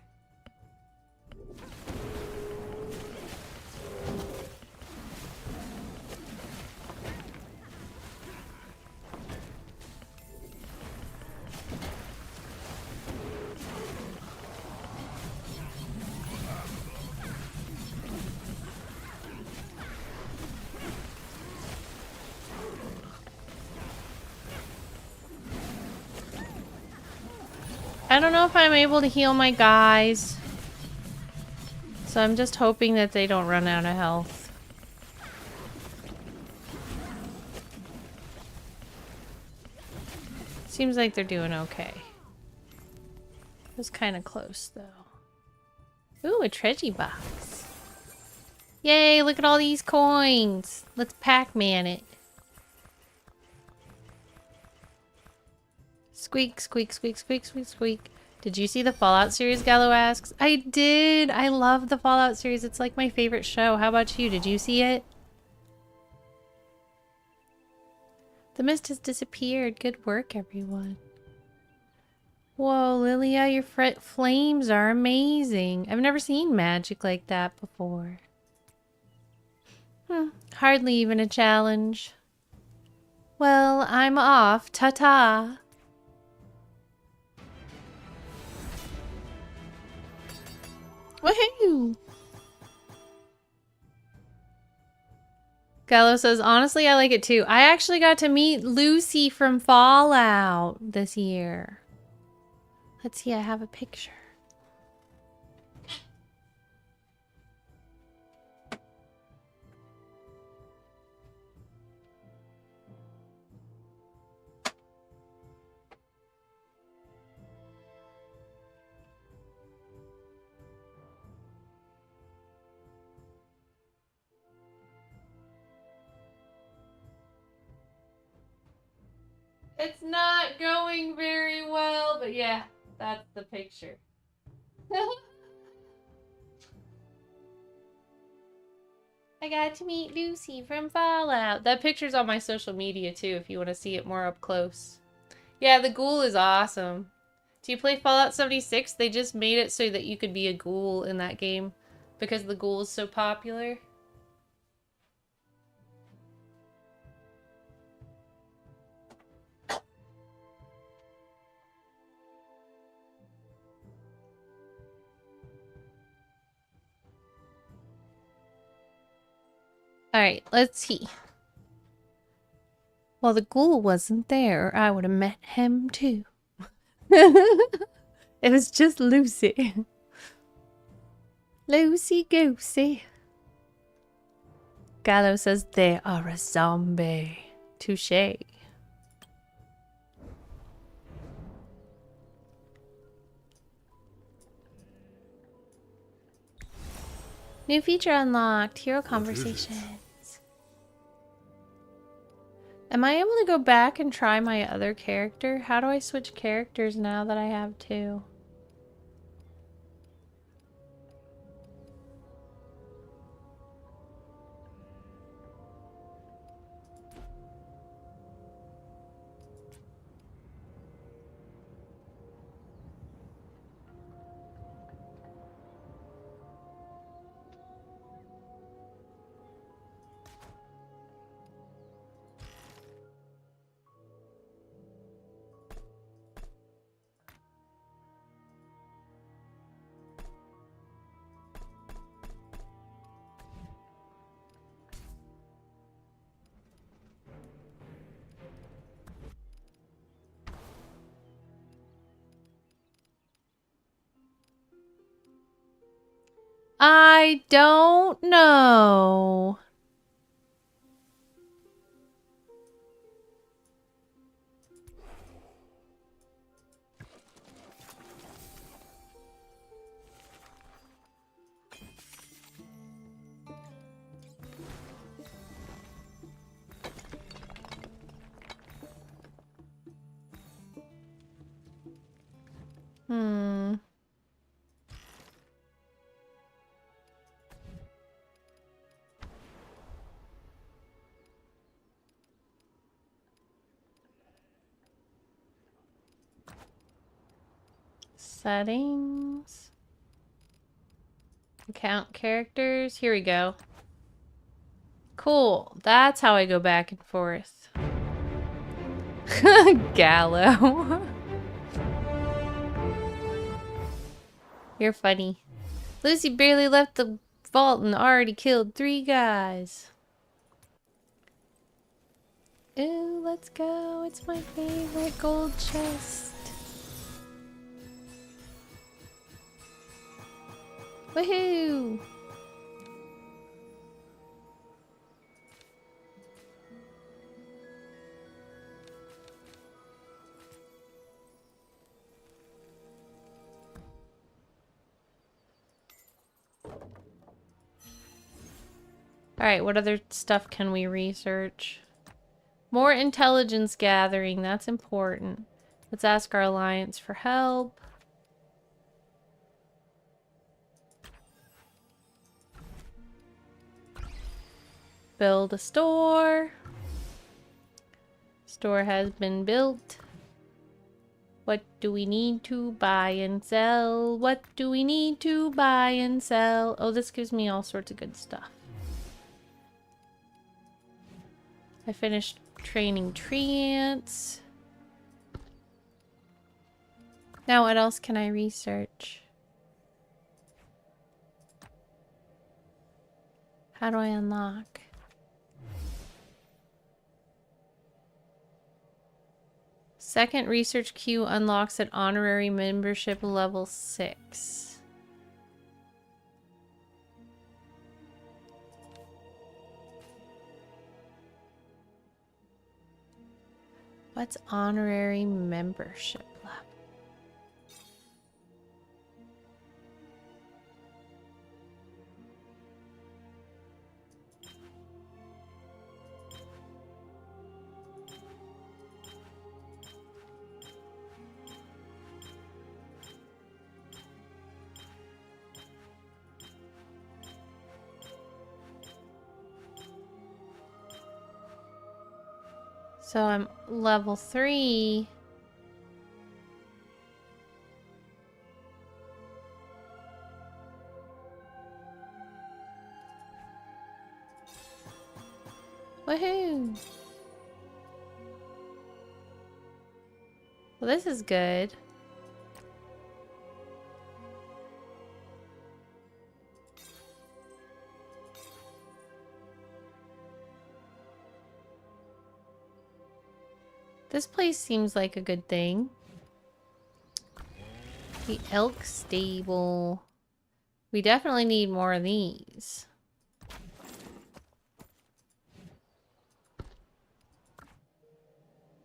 I don't know if I'm able to heal my guys. So I'm just hoping that they don't run out of health. Seems like they're doing okay. It was kind of close though. Ooh, a treasure box. Yay, look at all these coins. Let's Pac-Man it. Squeak, squeak, squeak, squeak, squeak, squeak. Did you see the Fallout series, Gallo asks? I did. I love the Fallout series. It's like my favorite show. How about you? Did you see it? The mist has disappeared. Good work, everyone. Whoa, Lilia, your flames are amazing. I've never seen magic like that before. Hardly even a challenge. Well, I'm off. Ta-ta. Woohoo! Gallo says, honestly, I like it too. I actually got to meet Lucy from Fallout this year. Let's see, I have a picture. It's not going very well, but yeah, that's the picture. I got to meet Lucy from Fallout. That picture's on my social media too if you want to see it more up close. Yeah, the ghoul is awesome. Do you play Fallout 76? They just made it so that you could be a ghoul in that game because the ghoul is so popular. Alright, let's see. Well, the ghoul wasn't there, I would have met him too. It was just Lucy. Lucy Goosey. Gallo says they are a zombie. Touché. New feature unlocked. Hero conversations. Am I able to go back and try my other character? How do I switch characters now that I have two? I don't know. Hmm. Settings. Account characters. Here we go. Cool. That's how I go back and forth. Gallo. You're funny. Lucy barely left the vault and already killed 3 guys. Ooh, let's go. It's my favorite gold chest. Woohoo! Alright, what other stuff can we research? More intelligence gathering, that's important. Let's ask our alliance for help. Build a store. Store has been built. What do we need to buy and sell? What do we need to buy and sell? Oh, this gives me all sorts of good stuff. I finished training tree ants. Now what else can I research? How do I unlock? Second research queue unlocks at honorary membership level 6. What's honorary membership level? So I'm level 3. Woohoo! Well, this is good. This place seems like a good thing. The elk stable. We definitely need more of these.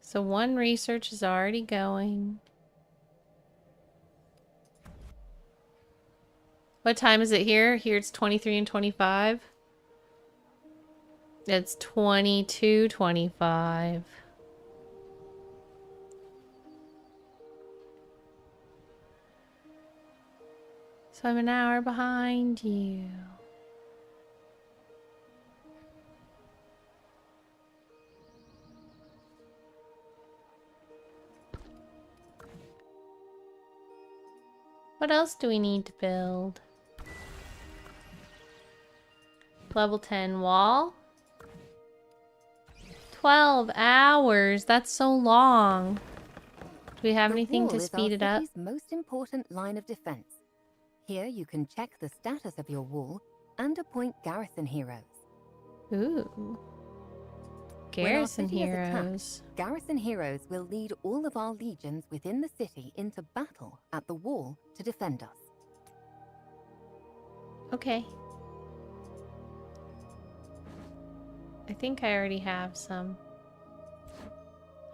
So one research is already going. What time is it here? Here it's 23 and 25. It's 22:25. So I'm an hour behind you. What else do we need to build? Level 10 wall. 12 hours. That's so long. Do we have anything to speed it up? The wall is our city's most important line of defense. Here you can check the status of your wall and appoint garrison heroes. Ooh. When our Garrison city is attacked, heroes. garrison heroes will lead all of our legions within the city into battle at the wall to defend us. Okay. I think I already have some.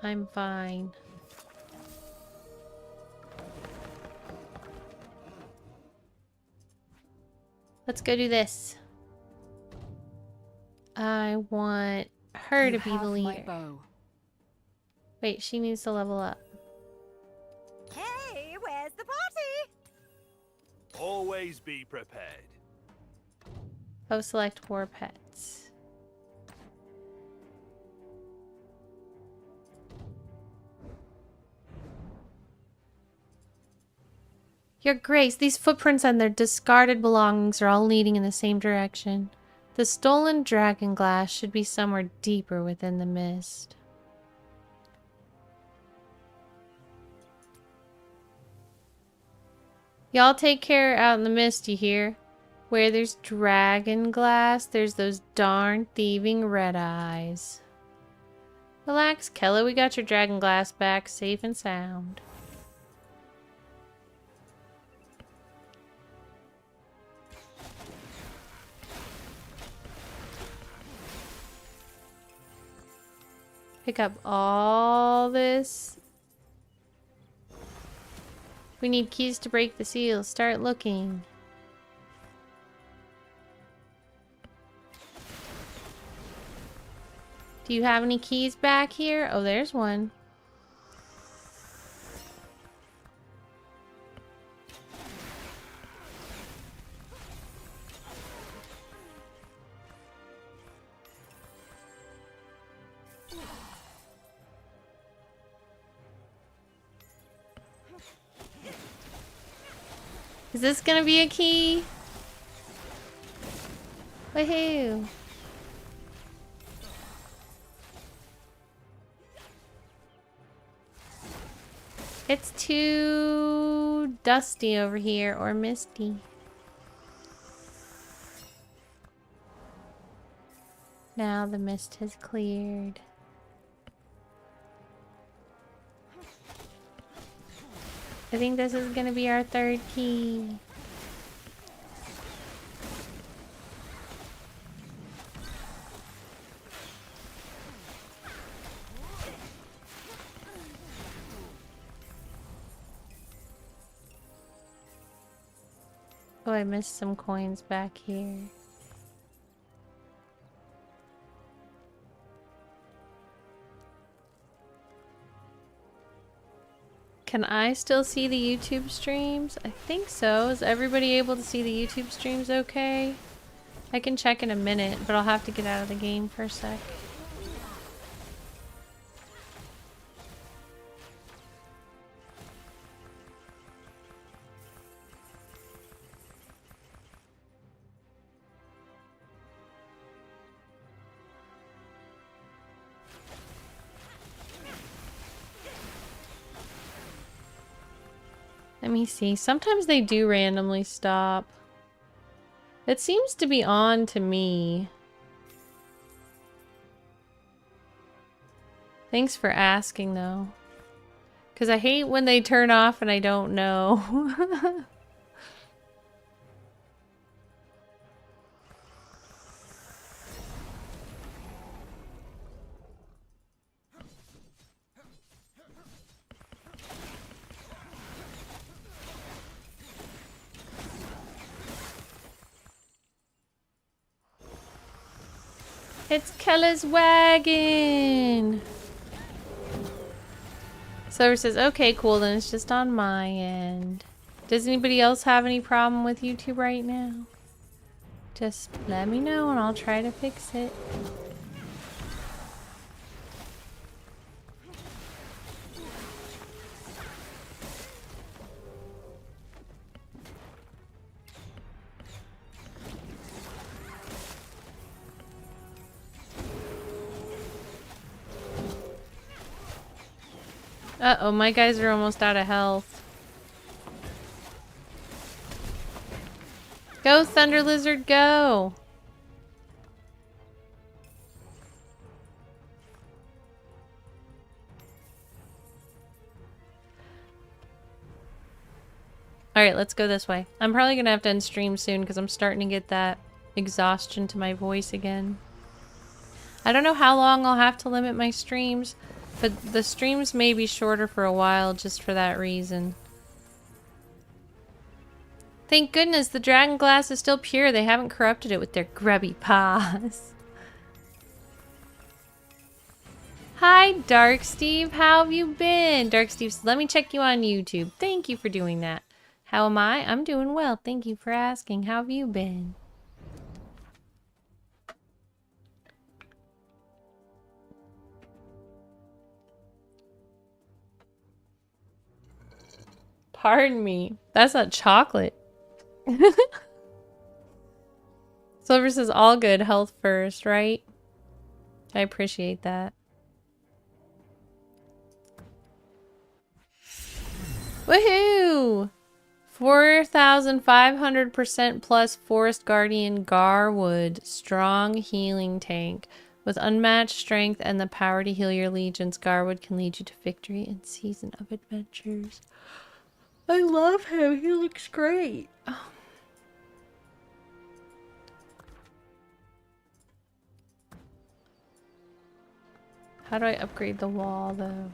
I'm fine. Let's go do this. I want her to be the leader. Wait, she needs to level up. Hey, where's the party? Always be prepared. Oh, select war pets. Your Grace, these footprints and their discarded belongings are all leading in the same direction. The stolen dragon glass should be somewhere deeper within the mist. Y'all take care out in the mist, you hear? Where there's dragon glass, there's those darn thieving red eyes. Relax, Kella, we got your dragon glass back safe and sound. Pick up all this. We need keys to break the seal. Start looking. Do you have any keys back here? Oh, there's one. Is this gonna be a key? Woohoo! It's too dusty over here, or misty. Now the mist has cleared. I think this is gonna be our third key. Oh, I missed some coins back here. Can I still see the YouTube streams? I think so. Is everybody able to see the YouTube streams okay? I can check in a minute, but I'll have to get out of the game for a sec. Let me see. Sometimes they do randomly stop. It seems to be on to me. Thanks for asking, though. Because I hate when they turn off and I don't know. It's Keller's wagon! Silver says, okay, cool, then it's just on my end. Does anybody else have any problem with YouTube right now? Just let me know and I'll try to fix it. Uh-oh, my guys are almost out of health. Go, Thunder Lizard, go! Alright, let's go this way. I'm probably gonna have to end stream soon because I'm starting to get that exhaustion to my voice again. I don't know how long I'll have to limit my streams, but the streams may be shorter for a while just for that reason. Thank goodness the dragon glass is still pure. They haven't corrupted it with their grubby paws. Hi, Dark Steve. How have you been? Dark Steve says, let me check you on YouTube. Thank you for doing that. How am I? I'm doing well. Thank you for asking. How have you been? Pardon me. That's not chocolate. Silver says all good, health first, right? I appreciate that. Woohoo! 4,500% plus Forest Guardian Garwood strong healing tank. With unmatched strength and the power to heal your legions, Garwood can lead you to victory in Season of Adventures. I love him. He looks great. Oh. How do I upgrade the wall, though?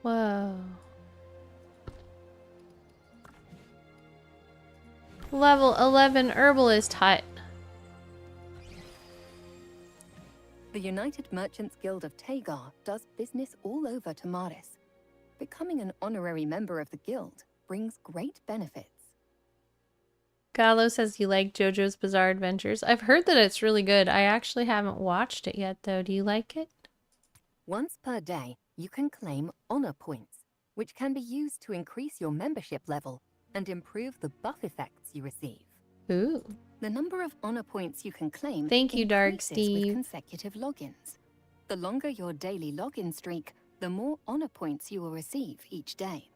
Whoa. Level 11 Herbalist Hut. The United Merchants Guild of Tagar does business all over Tamaris. Becoming an honorary member of the guild brings great benefits. Gallo says you like JoJo's Bizarre Adventures. I've heard that it's really good. I actually haven't watched it yet, though. Do you like it? Once per day, you can claim honor points, which can be used to increase your membership level and improve the buff effects you receive. Ooh. The number of honor points you can claim Thank you, Dark increases Steve. with consecutive logins. The longer your daily login streak, the more honor points you will receive each day.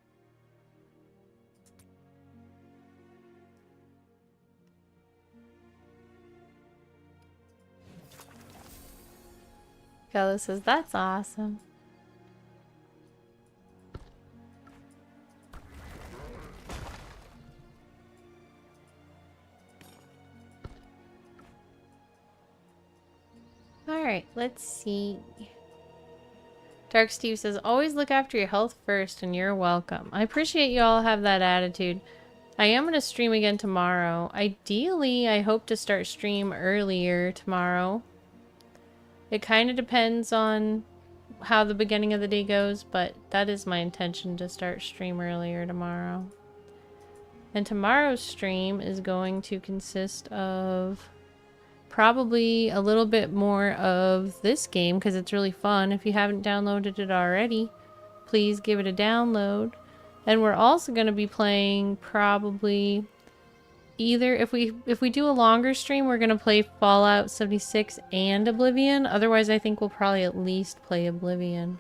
Gallo says that's awesome. Alright, let's see. Dark Steve says, always look after your health first and you're welcome. I appreciate you all have that attitude. I am going to stream again tomorrow. Ideally, I hope to start stream earlier tomorrow. It kind of depends on how the beginning of the day goes, but that is my intention to start stream earlier tomorrow. And tomorrow's stream is going to consist of probably a little bit more of this game because it's really fun. If you haven't downloaded it already, please give it a download. And we're also going to be playing probably either if we do a longer stream, we're gonna play Fallout 76 and Oblivion. Otherwise, I think we'll probably at least play Oblivion.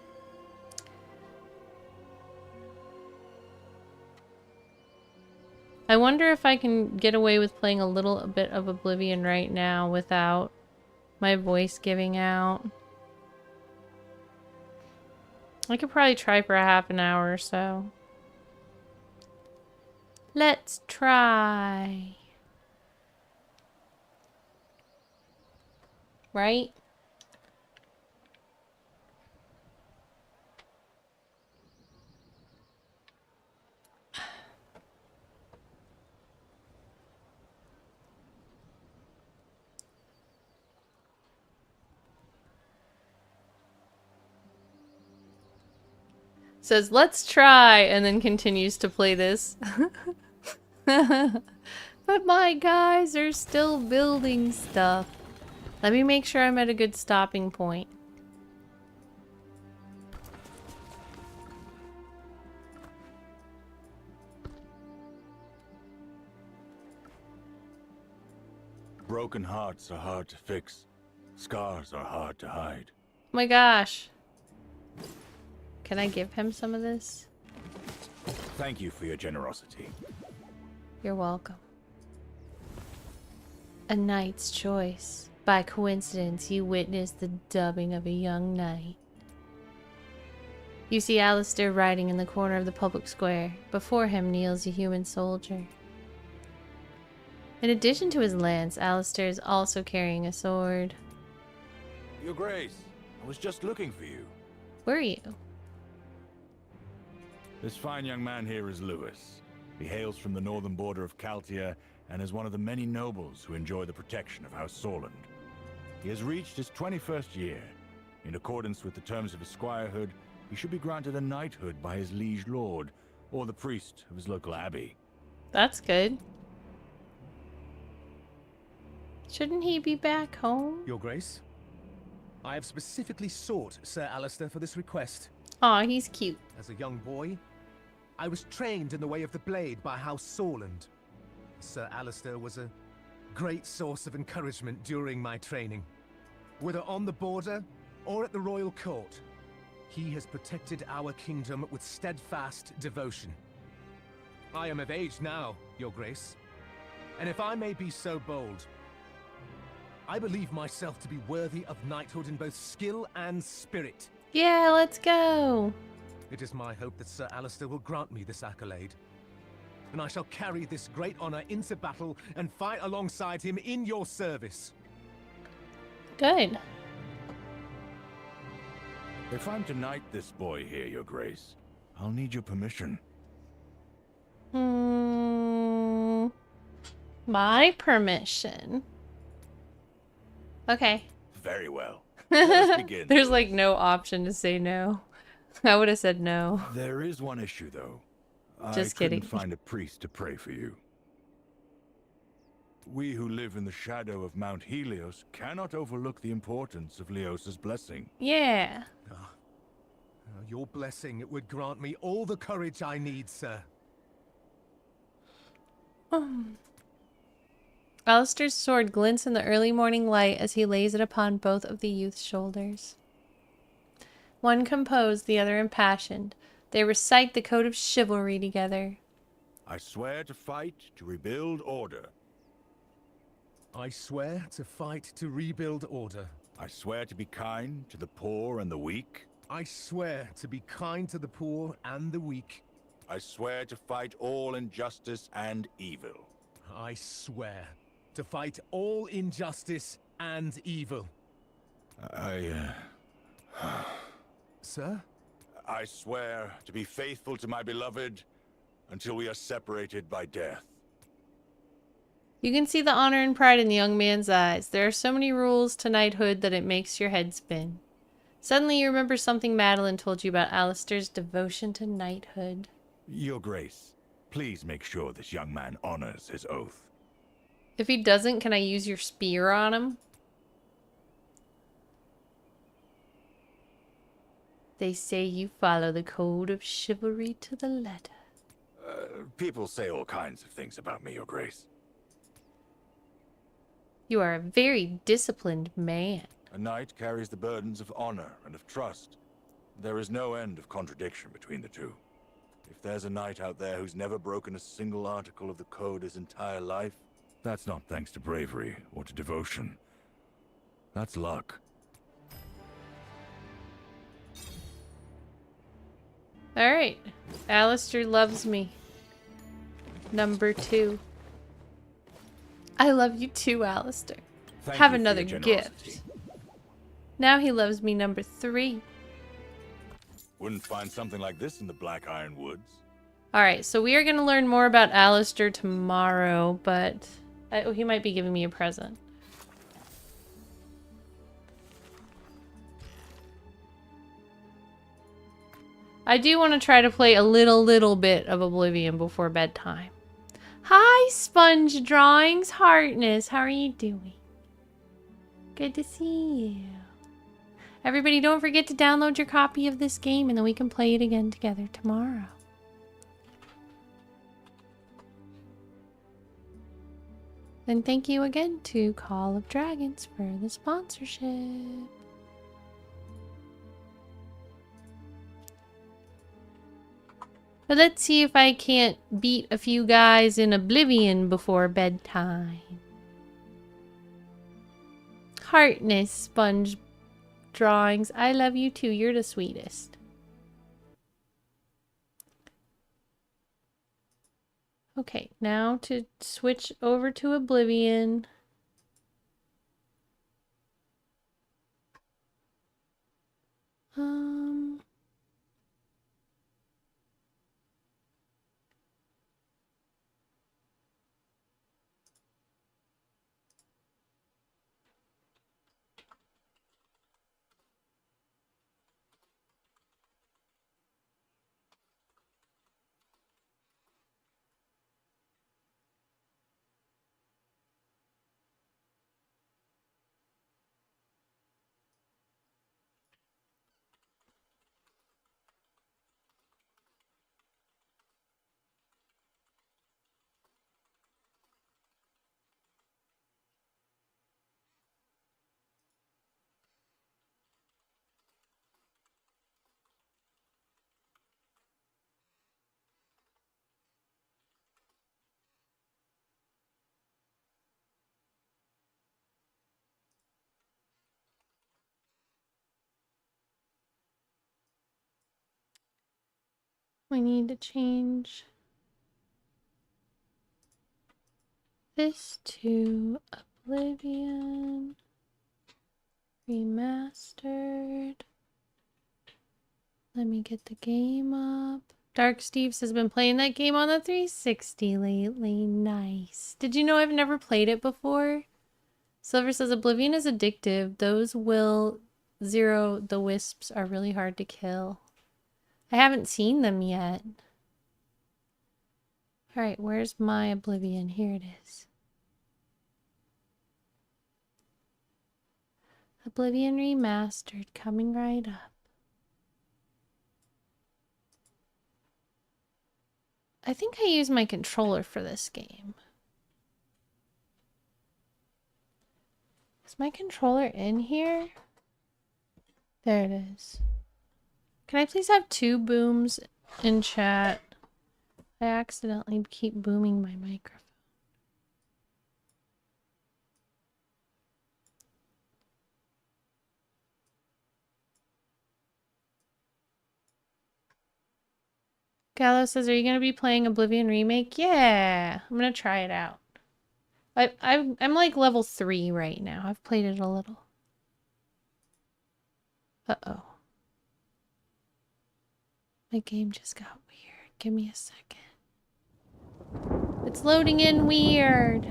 I wonder if I can get away with playing a little bit of Oblivion right now without my voice giving out. I could probably try for a half an hour or so. Let's try. Right? Says, let's try, and then continues to play this. But my guys are still building stuff. Let me make sure I'm at a good stopping point. Broken hearts are hard to fix. Scars are hard to hide. Oh my gosh. Can I give him some of this? Thank you for your generosity. You're welcome. A knight's choice. By coincidence, you witness the dubbing of a young knight. You see Alistair riding in the corner of the public square. Before him kneels a human soldier. In addition to his lance, Alistair is also carrying a sword. Your Grace, I was just looking for you. Where are you? This fine young man here is Lewis. He hails from the northern border of Caltia and is one of the many nobles who enjoy the protection of House Sorland. He has reached his 21st year. In accordance with the terms of his squirehood, he should be granted a knighthood by his liege lord, or the priest of his local abbey. That's good. Shouldn't he be back home? Your Grace, I have specifically sought Sir Alistair for this request. Aw, he's cute. As a young boy, I was trained in the way of the blade by House Sorland. Sir Alistair was a great source of encouragement during my training. Whether on the border or at the royal court, he has protected our kingdom with steadfast devotion. I am of age now, Your Grace, and if I may be so bold, I believe myself to be worthy of knighthood in both skill and spirit. Yeah, let's go. It is my hope that Sir Alistair will grant me this accolade, and I shall carry this great honor into battle and fight alongside him in your service. Good. If I'm to knight this boy here, Your Grace, I'll need your permission. My permission. Okay. Very well. Let us begin. There's like no option to say no. I would have said no. There is one issue, though. Just I kidding. couldn't find a priest to pray for you. We who live in the shadow of Mount Helios cannot overlook the importance of Leosa's blessing. Yeah. Your blessing would grant me all the courage I need, sir. Alistair's sword glints in the early morning light as he lays it upon both of the youth's shoulders. One composed, the other impassioned. They recite the code of chivalry together. I swear to fight to rebuild order. I swear to fight to rebuild order. I swear to be kind to the poor and the weak. I swear to be kind to the poor and the weak. I swear to fight all injustice and evil. I swear to fight all injustice and evil. Sir? I swear to be faithful to my beloved until we are separated by death. You can see the honor and pride in the young man's eyes. There are so many rules to knighthood that it makes your head spin. Suddenly you remember something Madeline told you about Alistair's devotion to knighthood. Your Grace, please make sure this young man honors his oath. If he doesn't, can I use your spear on him? They say you follow the code of chivalry to the letter. People say all kinds of things about me, Your Grace. You are a very disciplined man. A knight carries the burdens of honor and of trust. There is no end of contradiction between the two. If there's a knight out there who's never broken a single article of the code his entire life, that's not thanks to bravery or to devotion. That's luck. Alright. Alistair loves me. Number 2. I love you too, Alistair. Have another gift. Now he loves me, number 3. Wouldn't find something like this in the Black Iron Woods. Alright, so we are going to learn more about Alistair tomorrow, but he might be giving me a present. I do want to try to play a little bit of Oblivion before bedtime. Hi, Sponge Drawings Heartness. How are you doing? Good to see you. Everybody, don't forget to download your copy of this game and then we can play it again together tomorrow. And thank you again to Call of Dragons for the sponsorship. But let's see if I can't beat a few guys in Oblivion before bedtime. Heartness, Sponge Drawings. I love you too. You're the sweetest. Okay, now to switch over to Oblivion. We need to change this to Oblivion Remastered. Let me get the game up. Dark Steve's has been playing that game on the 360 lately. Nice. Did you know I've never played it before? Silver says Oblivion is addictive. Those will zero the wisps are really hard to kill. I haven't seen them yet. Alright, where's my Oblivion? Here it is. Oblivion Remastered, coming right up. I think I use my controller for this game. Is my controller in here? There it is. Can I please have 2 booms in chat? I accidentally keep booming my microphone. Gallo says, are you going to be playing Oblivion Remake? Yeah, I'm going to try it out. I'm like level 3 right now. I've played it a little. Uh-oh. My game just got weird. Give me a second. It's loading in weird.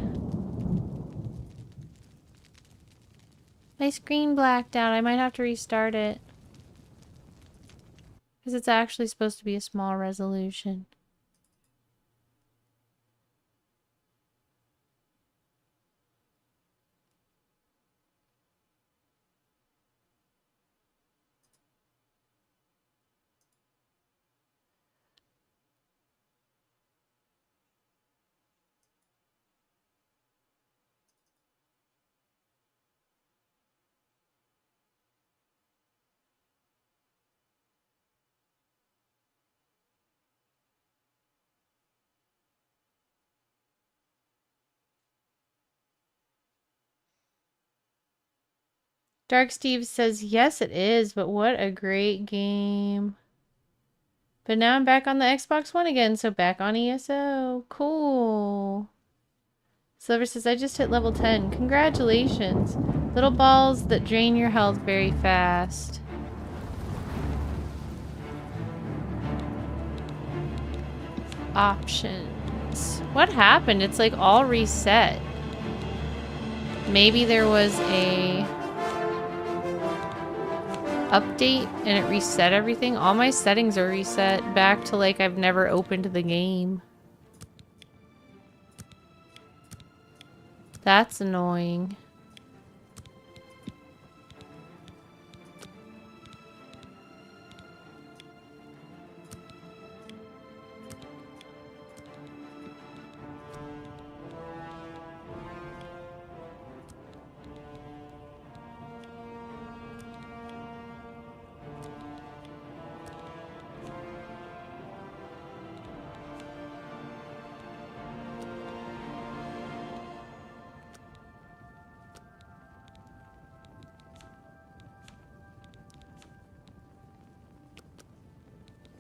My screen blacked out. I might have to restart it. Because it's actually supposed to be a small resolution. Dark Steve says, yes, it is, but what a great game. But now I'm back on the Xbox One again, so back on ESO. Cool. Silver says, I just hit level 10. Congratulations. Little balls that drain your health very fast. Options. What happened? It's like all reset. Maybe there was a update and it reset everything. All my settings are reset back to like I've never opened the game. That's annoying.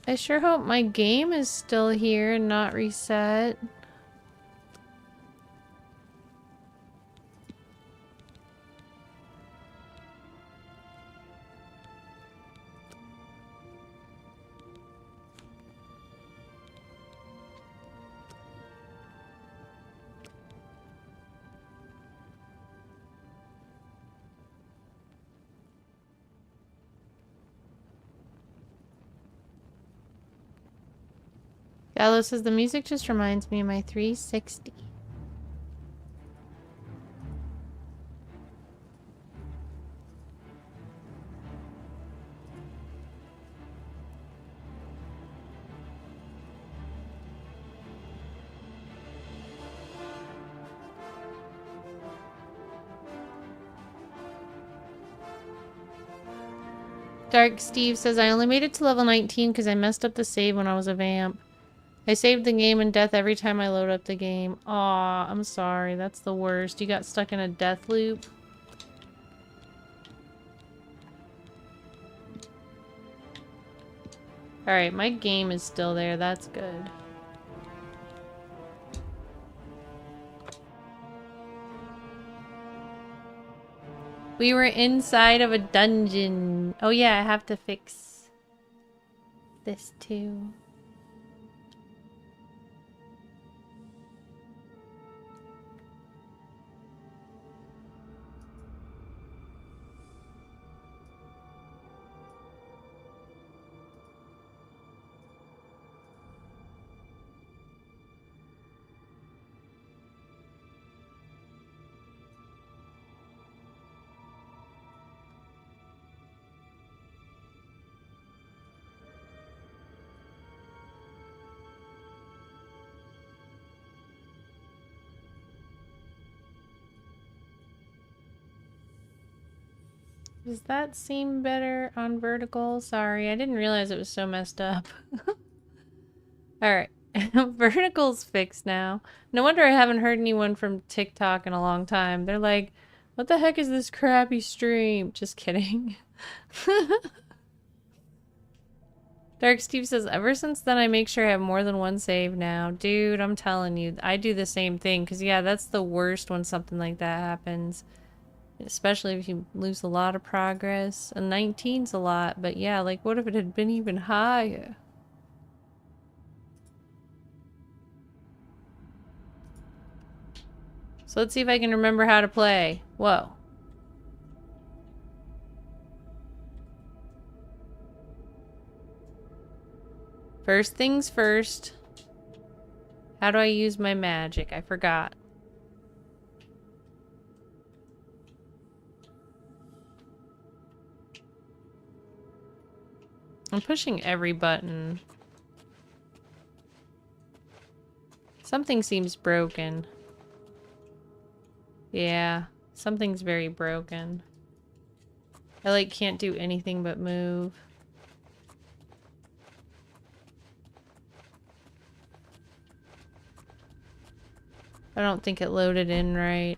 I sure hope my game is still here and not reset. Gallo says the music just reminds me of my 360. Dark Steve says I only made it to level 19 because I messed up the save when I was a vamp. I saved the game in death every time I load up the game. Aw, I'm sorry. That's the worst. You got stuck in a death loop. Alright, my game is still there. That's good. We were inside of a dungeon. Oh yeah, I have to fix this too. Does that seem better on vertical? Sorry, I didn't realize it was so messed up. Alright. Vertical's fixed now. No wonder I haven't heard anyone from TikTok in a long time. They're like, what the heck is this crappy stream? Just kidding. Dark Steve says, ever since then I make sure I have more than one save now. Dude, I'm telling you, I do the same thing. Because yeah, that's the worst when something like that happens. Especially if you lose a lot of progress. And 19's a lot, but yeah, like what if it had been even higher? So let's see if I can remember how to play. Whoa. First things first. How do I use my magic? I forgot. I'm pushing every button. Something seems broken. Yeah, something's very broken. I like can't do anything but move. I don't think it loaded in right.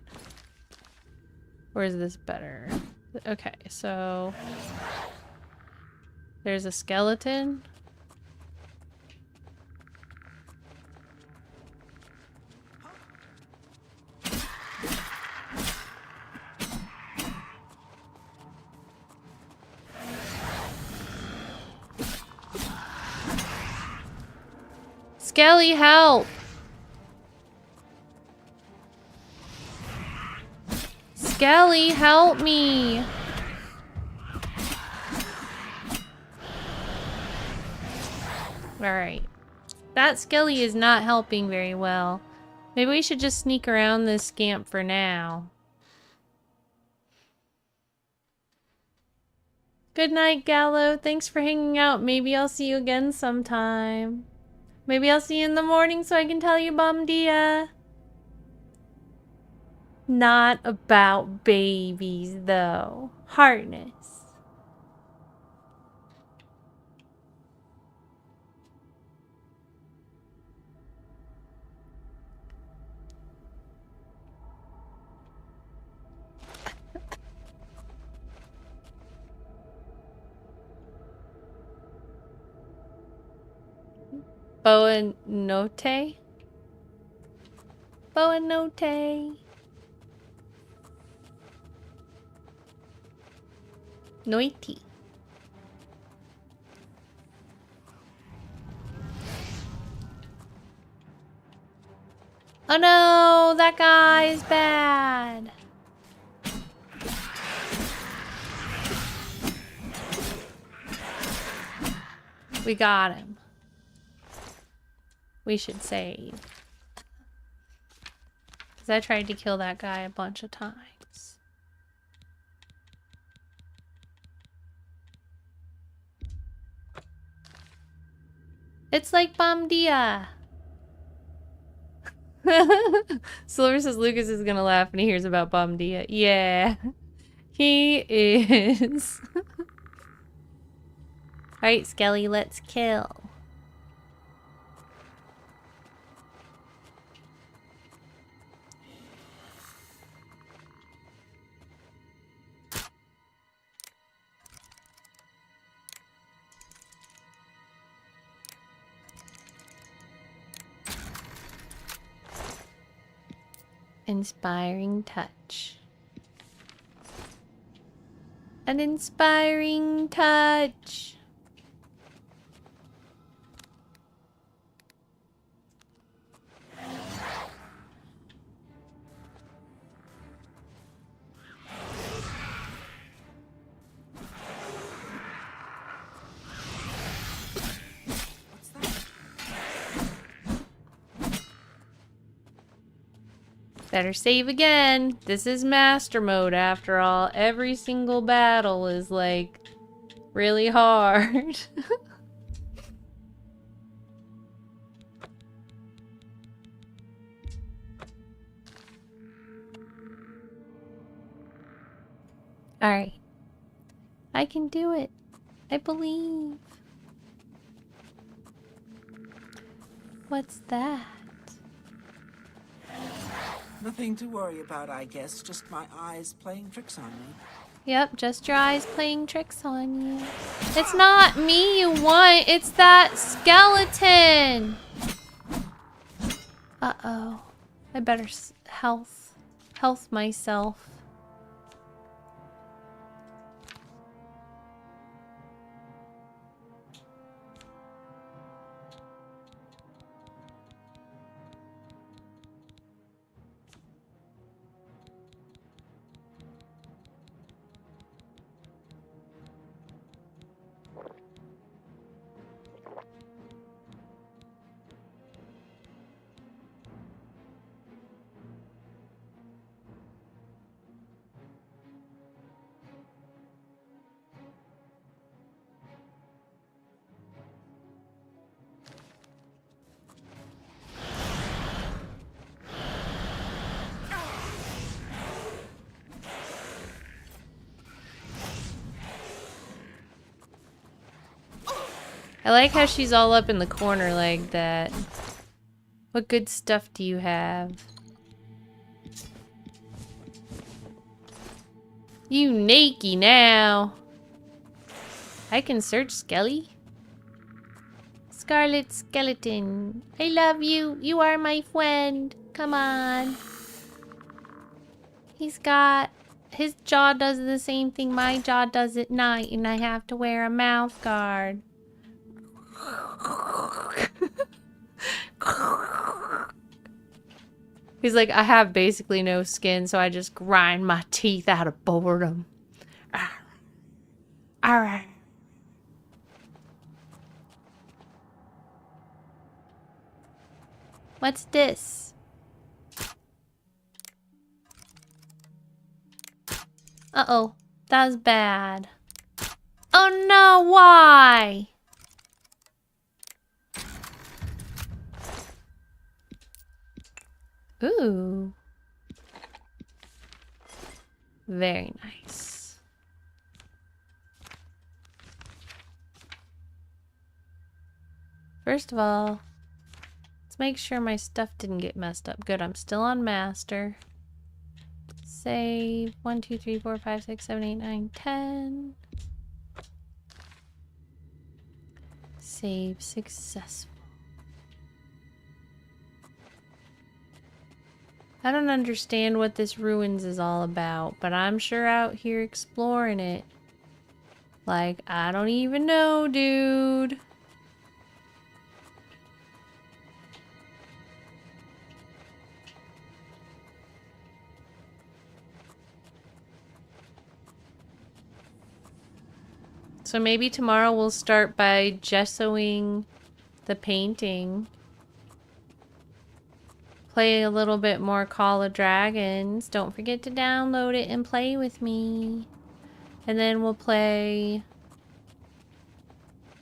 Or is this better? Okay, so there's a skeleton. Skelly, help! Skelly, help me! Alright. That Skelly is not helping very well. Maybe we should just sneak around this scamp for now. Good night, Gallo. Thanks for hanging out. Maybe I'll see you again sometime. Maybe I'll see you in the morning so I can tell you Bom Dia. Not about babies, though. Hardness. Boanote? Boanote. Noiti. Oh no, that guy is bad. We got him. We should save. Because I tried to kill that guy a bunch of times. It's like Bom Dia. Silver says Lucas is gonna laugh when he hears about Bom Dia. Yeah, he is. Alright, Skelly, let's kill. Inspiring touch. An inspiring touch. Better save again. This is master mode after all. Every single battle is like really hard. Alright. I can do it. I believe. What's that? Nothing to worry about, I guess. Just my eyes playing tricks on me. Yep, just your eyes playing tricks on you. It's not me you want, it's that skeleton! Uh-oh. I better health myself. I like how she's all up in the corner like that. What good stuff do you have? You naked now. I can search Skelly. Scarlet Skeleton. I love you. You are my friend. Come on. He's got... His jaw does the same thing my jaw does at night, and I have to wear a mouth guard. He's like, I have basically no skin, so I just grind my teeth out of boredom. Alright. What's this? Uh-oh. That's bad. Oh no, why? Ooh. Very nice. First of all, let's make sure my stuff didn't get messed up. Good, I'm still on master. Save 1, 2, 3, 4, 5, 6, 7, 8, 9, 10. Save successful. I don't understand what this ruins is all about, but I'm sure out here exploring it. Like, I don't even know, dude. So maybe tomorrow we'll start by gessoing the painting. Play a little bit more Call of Dragons. Don't forget to download it and play with me. And then we'll play...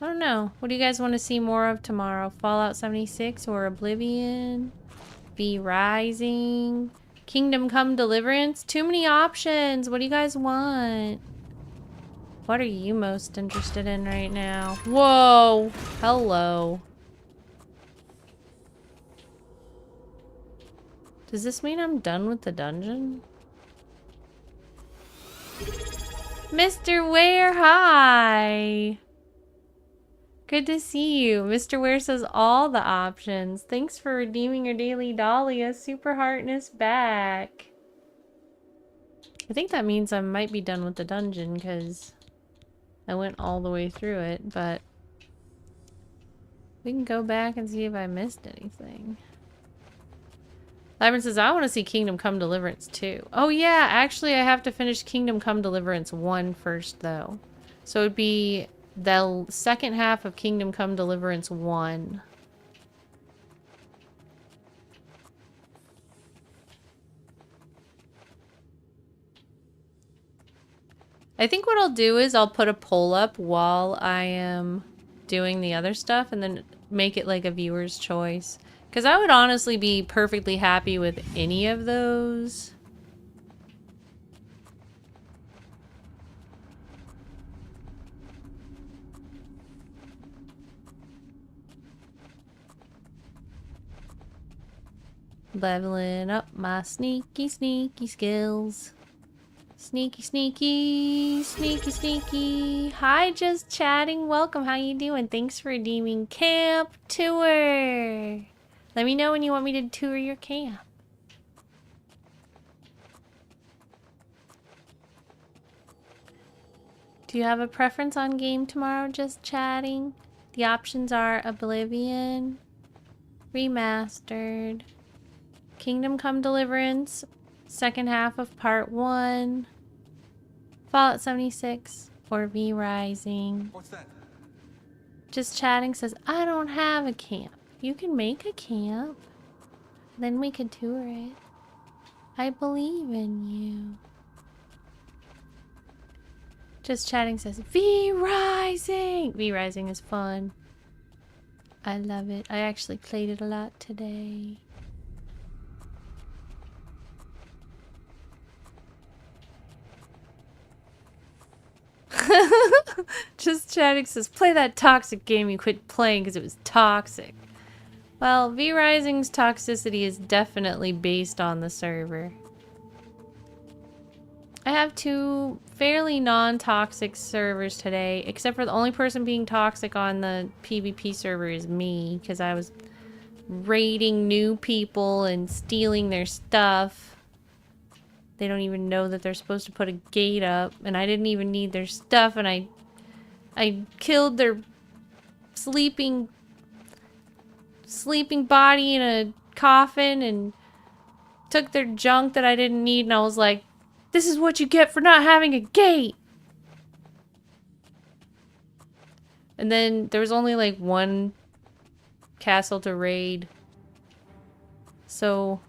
I don't know. What do you guys want to see more of tomorrow? Fallout 76 or Oblivion? V Rising? Kingdom Come Deliverance? Too many options. What do you guys want? What are you most interested in right now? Whoa! Hello. Does this mean I'm done with the dungeon? Mr. Ware, hi! Good to see you. Mr. Ware says all the options. Thanks for redeeming your daily Dahlia. Super Heartness back. I think that means I might be done with the dungeon because I went all the way through it, but we can go back and see if I missed anything. Lyman says, I want to see Kingdom Come Deliverance 2. Oh yeah, actually I have to finish Kingdom Come Deliverance 1 first though. So it'd be the second half of Kingdom Come Deliverance 1. I think what I'll do is I'll put a poll up while I am doing the other stuff and then make it like a viewer's choice. Because I would honestly be perfectly happy with any of those. Leveling up my sneaky, sneaky skills. Sneaky, sneaky, sneaky, sneaky. Hi, just chatting. Welcome. How you doing? Thanks for redeeming camp tour. Let me know when you want me to tour your camp. Do you have a preference on game tomorrow? Just chatting. The options are Oblivion Remastered, Kingdom Come Deliverance, second half of part 1, Fallout 76, or V Rising. What's that? Just chatting says, I don't have a camp. You can make a camp. Then we could tour it. I believe in you. Just chatting says, V Rising! V Rising is fun. I love it. I actually played it a lot today. Just chatting says, play that toxic game you quit playing because it was toxic. Well, V Rising's toxicity is definitely based on the server. I have 2 fairly non-toxic servers today, except for the only person being toxic on the PvP server is me, because I was raiding new people and stealing their stuff. They don't even know that they're supposed to put a gate up, and I didn't even need their stuff, and I killed their sleeping body in a coffin and took their junk that I didn't need, and I was like, this is what you get for not having a gate. And then there was only like 1 castle to raid. So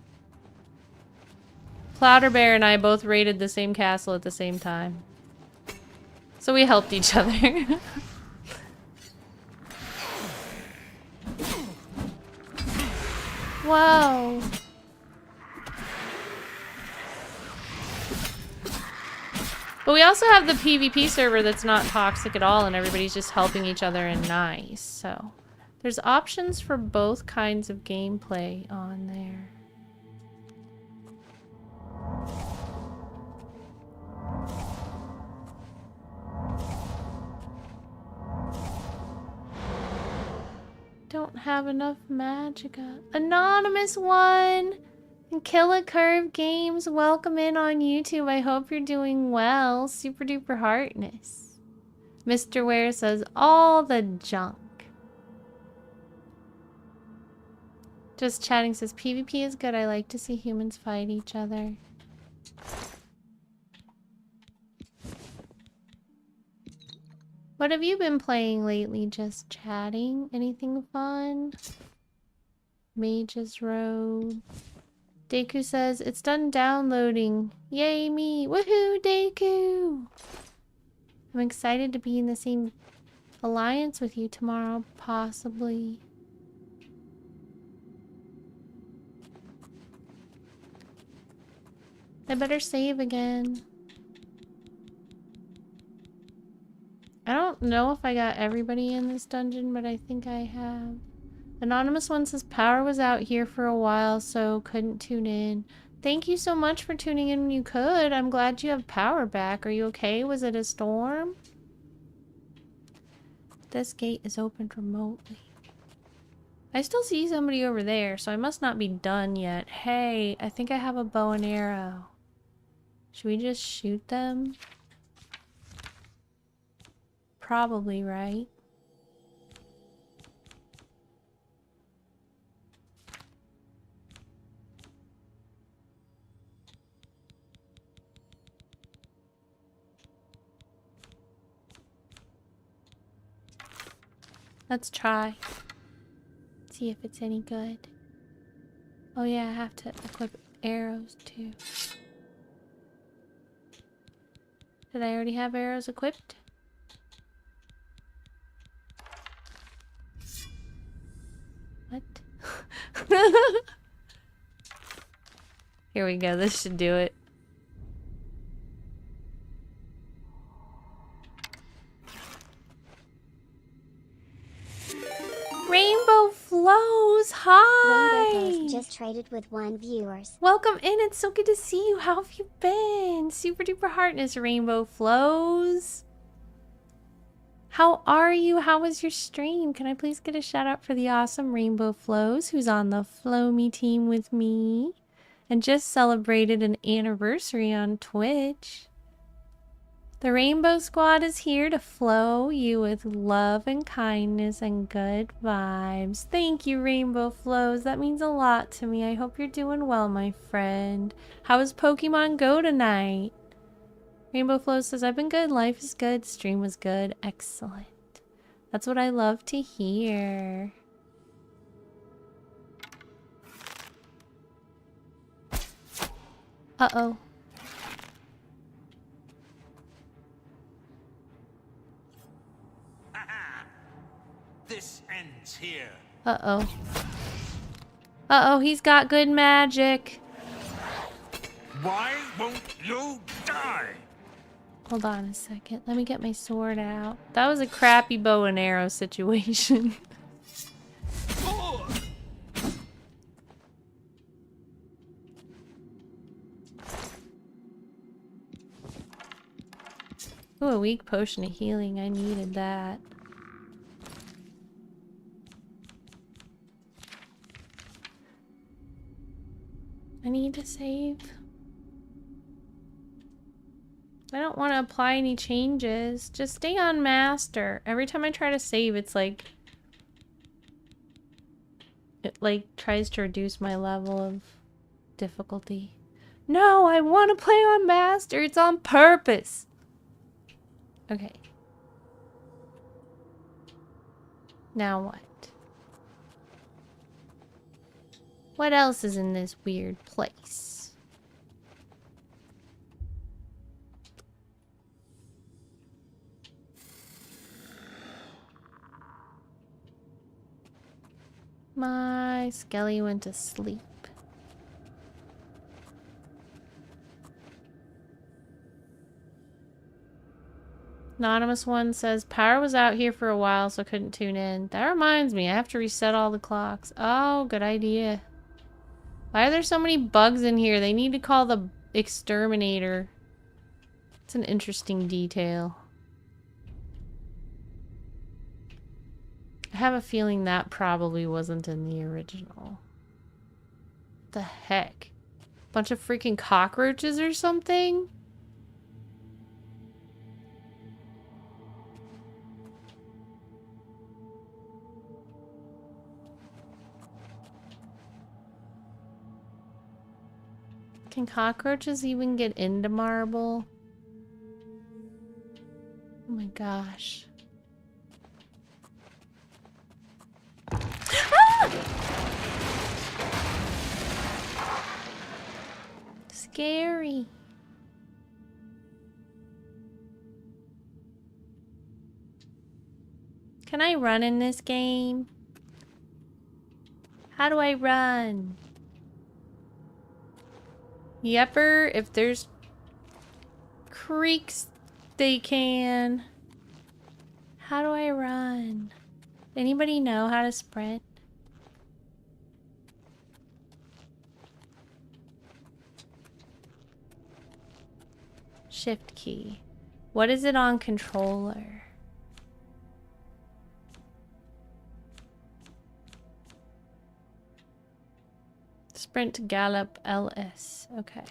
Plowder Bear and I both raided the same castle at the same time. So we helped each other. Whoa. But we also have the PvP server that's not toxic at all and everybody's just helping each other and nice. So there's options for both kinds of gameplay on there. Don't have enough magicka. Anonymous one! And Killa Curve Games, welcome in on YouTube. I hope you're doing well. Super duper heartness. Mr. Ware says, all the junk. Just chatting says, PvP is good. I like to see humans fight each other. What have you been playing lately? Just chatting? Anything fun? Mage's Road. Deku says, it's done downloading. Yay me! Woohoo, Deku! I'm excited to be in the same alliance with you tomorrow, possibly. I better save again. I don't know if I got everybody in this dungeon, but I think I have. Anonymous one says, power was out here for a while, so couldn't tune in. Thank you so much for tuning in when you could. I'm glad you have power back. Are you okay? Was it a storm? This gate is opened remotely. I still see somebody over there, so I must not be done yet. Hey, I think I have a bow and arrow. Should we just shoot them? Probably, right? Let's try. See if it's any good. Oh yeah, I have to equip arrows too. Did I already have arrows equipped? What? Here we go. This should do it. Rainbow Flows, hi! Rainbow Flows just traded with 1 viewers. Welcome in, it's so good to see you. How have you been? Super duper heartness, Rainbow Flows. How are you? How was your stream? Can I please get a shout out for the awesome Rainbow Flows, who's on the Flow Me team with me and just celebrated an anniversary on Twitch. The Rainbow Squad is here to flow you with love and kindness and good vibes. Thank you, Rainbow Flows. That means a lot to me. I hope you're doing well, my friend. How was Pokemon Go tonight? Rainbow Flows says, I've been good. Life is good. Stream was good. Excellent. That's what I love to hear. Uh-oh. This ends here. Uh-oh. Uh-oh, he's got good magic. Why won't you die? Hold on a second. Let me get my sword out. That was a crappy bow and arrow situation. Ooh, a weak potion of healing. I needed that. I need to save. I don't want to apply any changes. Just stay on master. Every time I try to save, it's like... It like tries to reduce my level of difficulty. No, I want to play on master. It's on purpose. Okay. Now what? What else is in this weird place? My Skelly went to sleep. Anonymous one says, power was out here for a while, so couldn't tune in. That reminds me, I have to reset all the clocks. Oh, good idea. Why are there so many bugs in here? They need to call the exterminator. It's an interesting detail. I have a feeling that probably wasn't in the original. What the heck? Bunch of freaking cockroaches or something? Can cockroaches even get into marble? Oh my gosh. Ah! Scary. Can I run in this game? How do I run? Yepper, if there's creeks, they can. How do I run? Anybody know how to sprint? Shift key. What is it on controller? Sprint, gallop, LS. Okay.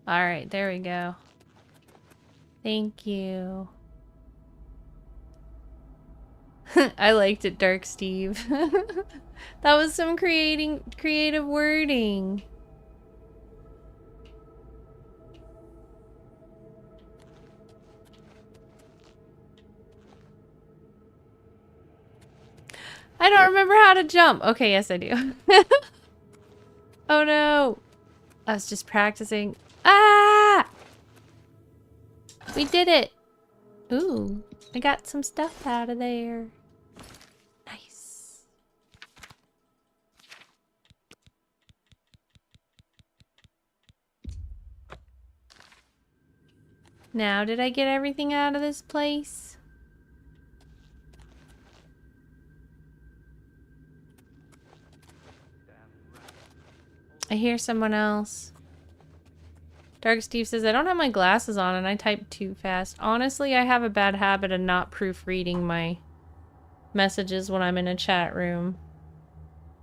Alright, there we go. Thank you. I liked it, Dark Steve. That was some creative wording. I don't remember how to jump. Okay, yes I do. Oh no. I was just practicing. Ah! We did it. Ooh, I got some stuff out of there. Nice. Now, did I get everything out of this place? I hear someone else. Dark Steve says, I don't have my glasses on and I type too fast. Honestly, I have a bad habit of not proofreading my messages when I'm in a chat room.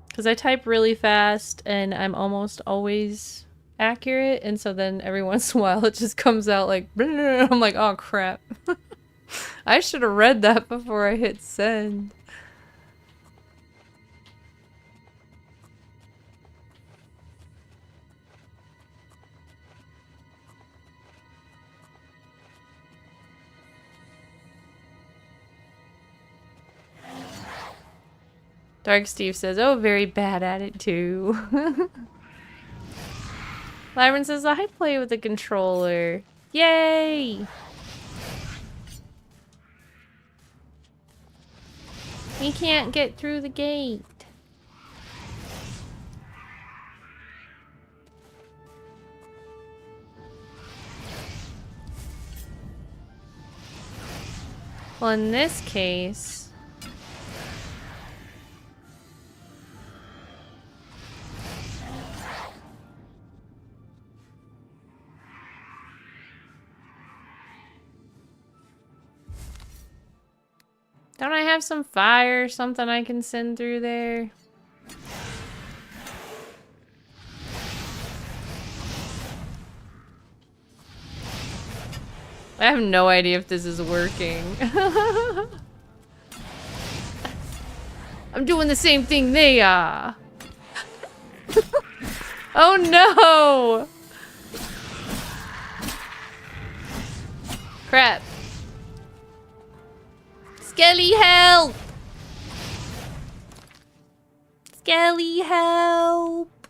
Because I type really fast and I'm almost always accurate. And so then every once in a while it just comes out like, bleh. I'm like, oh crap. I should have read that before I hit send. Dark Steve says, oh, very bad at it too. Lyron says, I play with a controller. Yay! We can't get through the gate. Well, in this case... Don't I have some fire or something I can send through there? I have no idea if this is working. I'm doing the same thing they are. Oh no! Crap. Skelly, help! Skelly, help!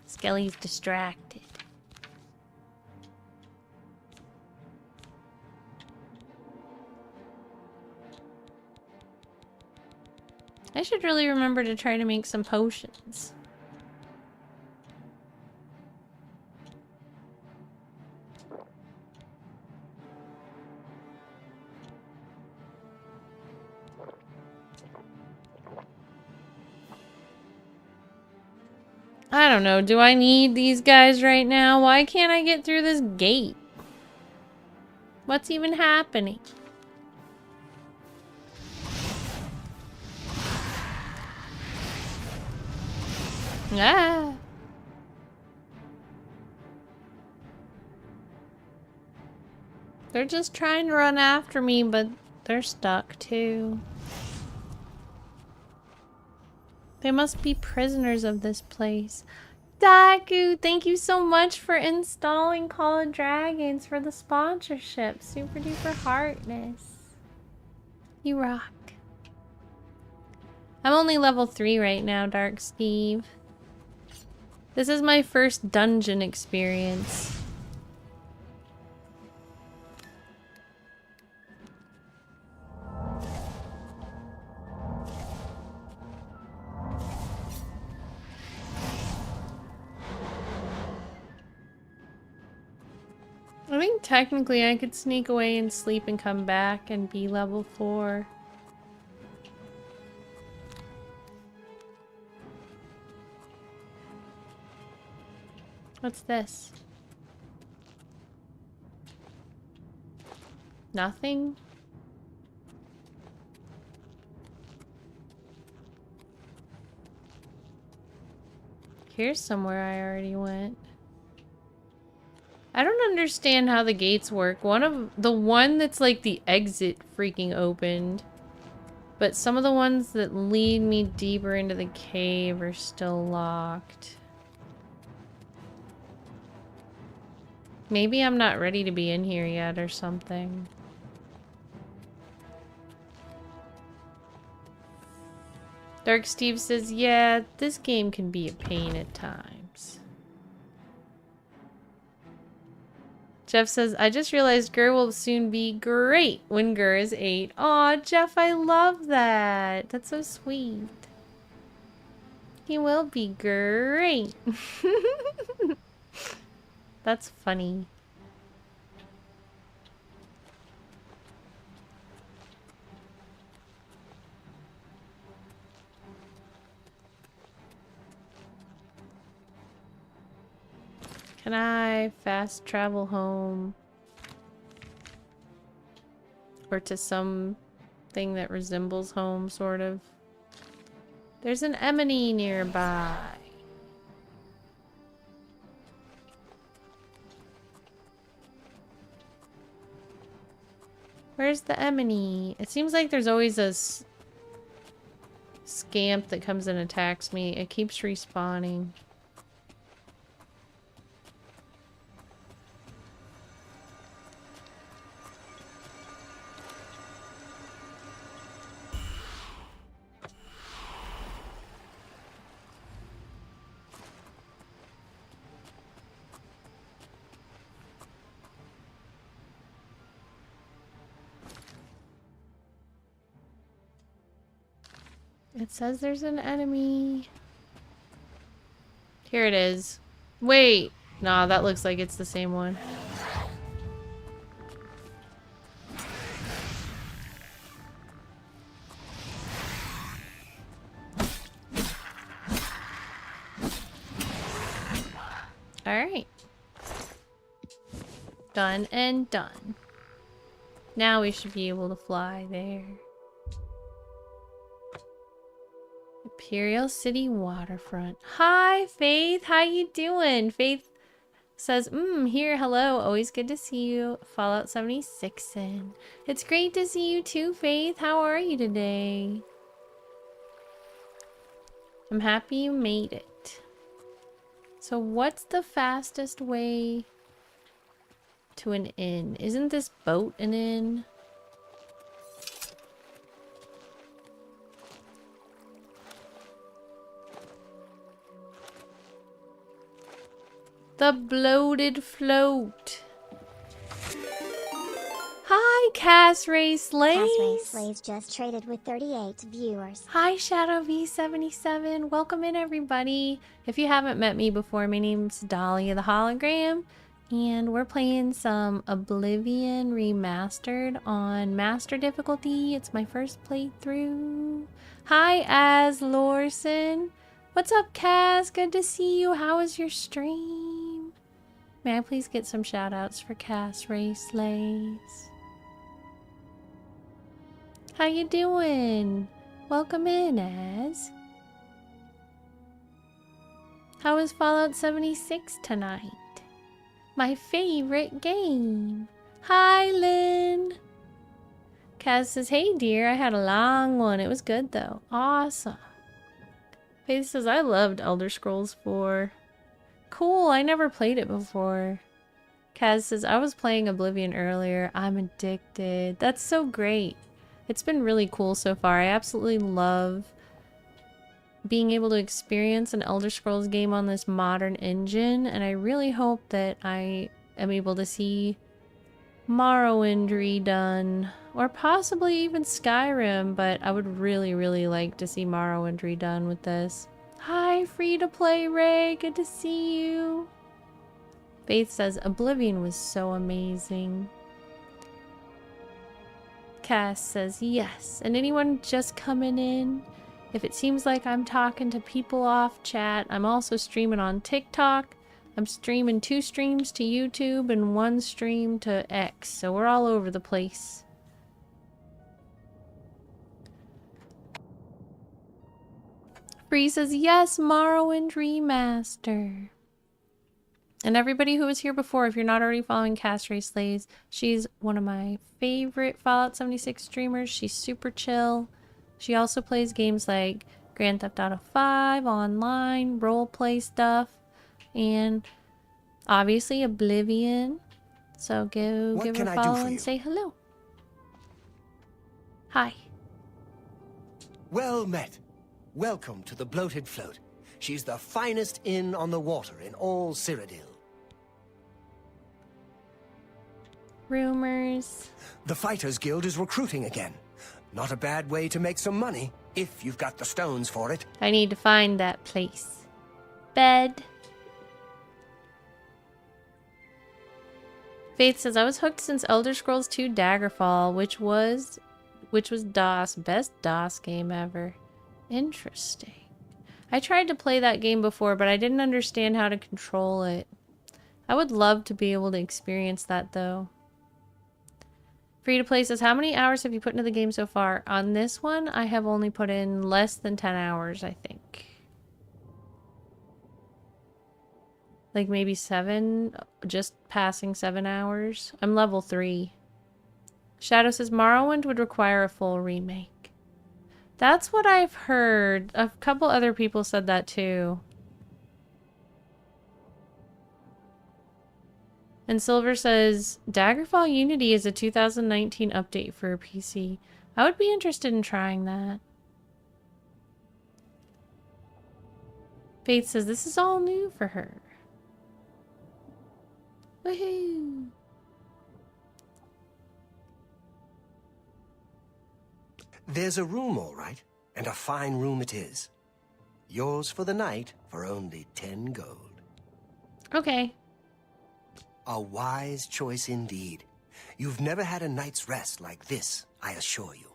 Skelly's distracted. I should really remember to try to make some potions. I don't know. Do I need these guys right now? Why can't I get through this gate? What's even happening? Ah. They're just trying to run after me, but they're stuck too. They must be prisoners of this place. Daku, thank you so much for installing Call of Dragons for the sponsorship. Super duper heartness. You rock. I'm only level 3 right now, Dark Steve. This is my first dungeon experience. I think technically I could sneak away and sleep and come back and be level 4. What's this? Nothing? Here's somewhere I already went. I don't understand how the gates work. The one that's like the exit freaking opened. But some of the ones that lead me deeper into the cave are still locked. Maybe I'm not ready to be in here yet or something. Dark Steve says, yeah, this game can be a pain at times. Jeff says, I just realized Gir will soon be great when Gir is 8. Aw, Jeff, I love that. That's so sweet. He will be great. That's funny. Can I fast travel home? Or to something that resembles home, sort of? There's an Emily nearby. Where's the Emily? It seems like there's always a scamp that comes and attacks me. It keeps respawning. It says there's an enemy. Here it is. Wait. Nah, that looks like it's the same one. Alright. Done and done. Now we should be able to fly there. Imperial City waterfront. Hi, Faith. How you doing? Faith says, here, hello. Always good to see you. Fallout 76 in. It's great to see you too, Faith. How are you today? I'm happy you made it. So what's the fastest way to an inn? Isn't this boat an inn? The bloated float. Hi, Cass Ray Slays. Cass Ray Slays just traded with 38 viewers. Hi, Shadow V77. Welcome in, everybody. If you haven't met me before, my name's Dahlia the Hologram, and we're playing some Oblivion Remastered on Master difficulty. It's my first playthrough. Hi, Az Lorson. What's up, Cass? Good to see you. How was your stream? May I please get some shout-outs for Cass Ray Slays? How you doing? Welcome in, Az. How was Fallout 76 tonight? My favorite game. Hi, Lynn. Kaz says, hey, dear, I had a long one. It was good, though. Awesome. Faith says, I loved Elder Scrolls 4. Cool, I never played it before. Kaz says, I was playing Oblivion earlier. I'm addicted. That's so great. It's been really cool so far. I absolutely love being able to experience an Elder Scrolls game on this modern engine, and I really hope that I am able to see Morrowind redone, or possibly even Skyrim, but I would really, really like to see Morrowind redone with this. Hi, free-to-play Ray, good to see you. Faith says, Oblivion was so amazing. Cass says, yes. And anyone just coming in? If it seems like I'm talking to people off chat, I'm also streaming on TikTok. I'm streaming 2 streams to YouTube and 1 stream to X, so we're all over the place. Free says, yes, Morrowind Remaster. And everybody who was here before, if you're not already following Cass Ray Slays, she's one of my favorite Fallout 76 streamers. She's super chill. She also plays games like Grand Theft Auto 5, online, roleplay stuff, and obviously Oblivion. So give her a follow and say hello. Hi. Well met. Welcome to the Bloated Float. She's the finest inn on the water in all Cyrodiil. Rumors. The Fighters Guild is recruiting again. Not a bad way to make some money, if you've got the stones for it. I need to find that place. Bed. Faith says, I was hooked since Elder Scrolls 2 Daggerfall, which was DOS. Best DOS game ever. Interesting. I tried to play that game before, but I didn't understand how to control it. I would love to be able to experience that, though. Free to play says, how many hours have you put into the game so far? On this one, I have only put in less than 10 hours, I think. Like maybe 7, just passing 7 hours. I'm level 3. Shadow says, Morrowind would require a full remake. That's what I've heard. A couple other people said that too. And Silver says, Daggerfall Unity is a 2019 update for a PC. I would be interested in trying that. Faith says, this is all new for her. Woohoo! There's a room, all right, and a fine room it is. Yours for the night for only 10 gold. Okay. A wise choice indeed. You've never had a night's rest like this, I assure you.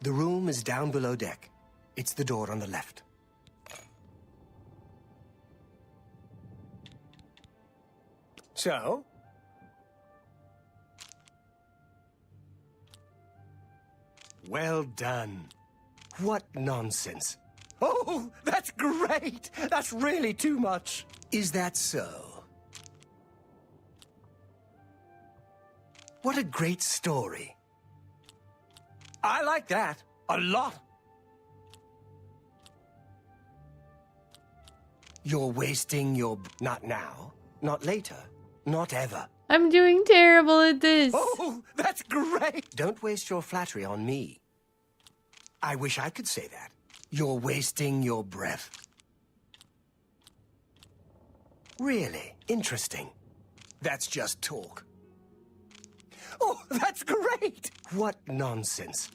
The room is down below deck. It's the door on the left. So? Well done. What nonsense. Oh, that's great! That's really too much. Is that so? What a great story. I like that. A lot. You're wasting your... Not now. Not later. Not ever. I'm doing terrible at this. Oh, that's great! Don't waste your flattery on me. I wish I could say that. You're wasting your breath. Really? Interesting. That's just talk. Oh, that's great! What nonsense.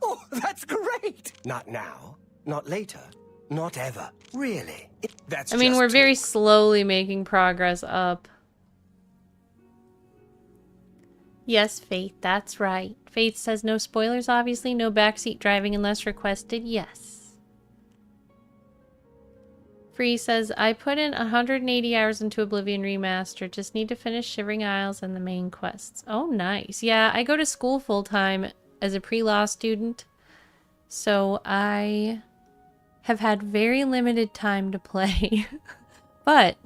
Oh, that's great! Not now. Not later. Not ever. Really? That's I mean, just we're very talk. slowly making progress up. Yes, Faith, that's right. Faith says no spoilers, obviously. No backseat driving unless requested. Yes. Free says, I put in 180 hours into Oblivion Remastered. Just need to finish Shivering Isles and the main quests. Oh, nice. Yeah, I go to school full-time as a pre-law student. So I have had very limited time to play. But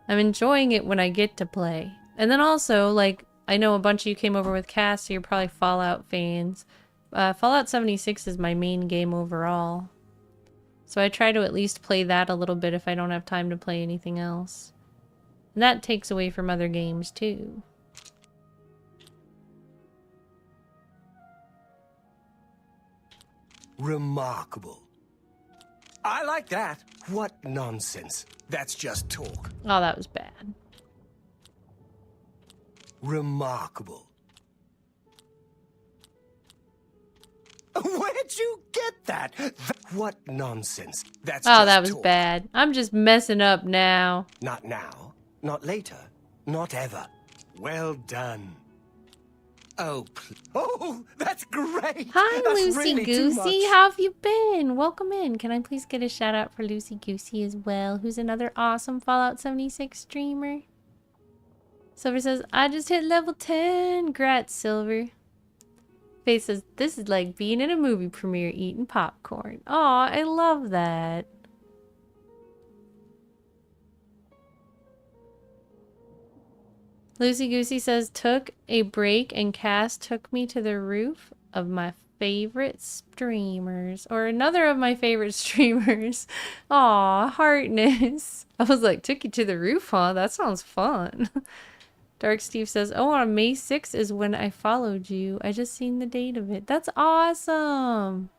I'm enjoying it when I get to play. And then also, like, I know a bunch of you came over with Cass, so you're probably Fallout fans. Fallout 76 is my main game overall. So I try to at least play that a little bit if I don't have time to play anything else. And that takes away from other games too. Remarkable. I like that. What nonsense. That's just talk. Oh, that was bad. Remarkable. Where'd you get that? What nonsense. That's Oh, just that was talk. bad. I'm just messing up now. Not now. Not later. Not ever. Well done. Oh, oh, that's great. Hi, That's Lucy really too Goosey. much. How have you been? Welcome in. Can I please get a shout out for Lucy Goosey as well, who's another awesome Fallout 76 streamer? Silver says, I just hit level 10. Grats, Silver. Faith says, this is like being in a movie premiere eating popcorn. Aw, I love that. Lucy Goosey says, took a break and Cass took me to the roof of my favorite streamers. Or another of my favorite streamers. Aw, Heartness. I was like, took you to the roof, huh? That sounds fun. Dark Steve says, oh, on May 6th is when I followed you. I just seen the date of it. That's awesome.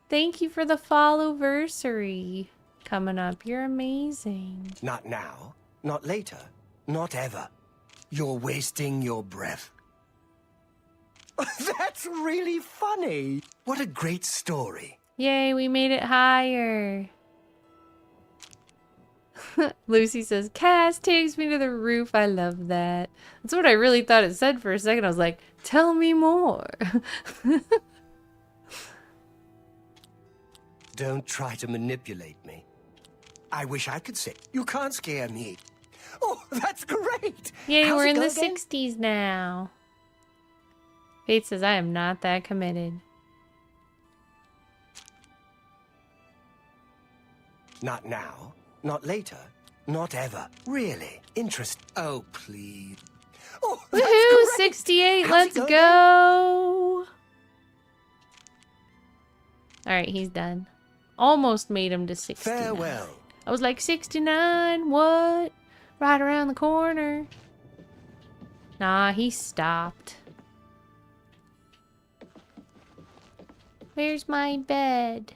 Thank you for the follow-versary coming up. You're amazing. Not now. Not later. Not ever. You're wasting your breath. That's really funny. What a great story. Yay, we made it higher. Lucy says, Cass takes me to the roof. I love that. That's what I really thought it said for a second. I was like, tell me more. Don't try to manipulate me. I wish I could say, you can't scare me. Oh, that's great. Yay, How's we're it in go the again? 60s now. Faith says, I am not that committed. Not now. Not later. Not ever. Really? Interest. Oh, please. Oh, that's Woohoo! great. 68, How's let's it go go! Alright, he's done. Almost made him to 69. Farewell. I was like, 69? What? Right around the corner. Nah, he stopped. Where's my bed?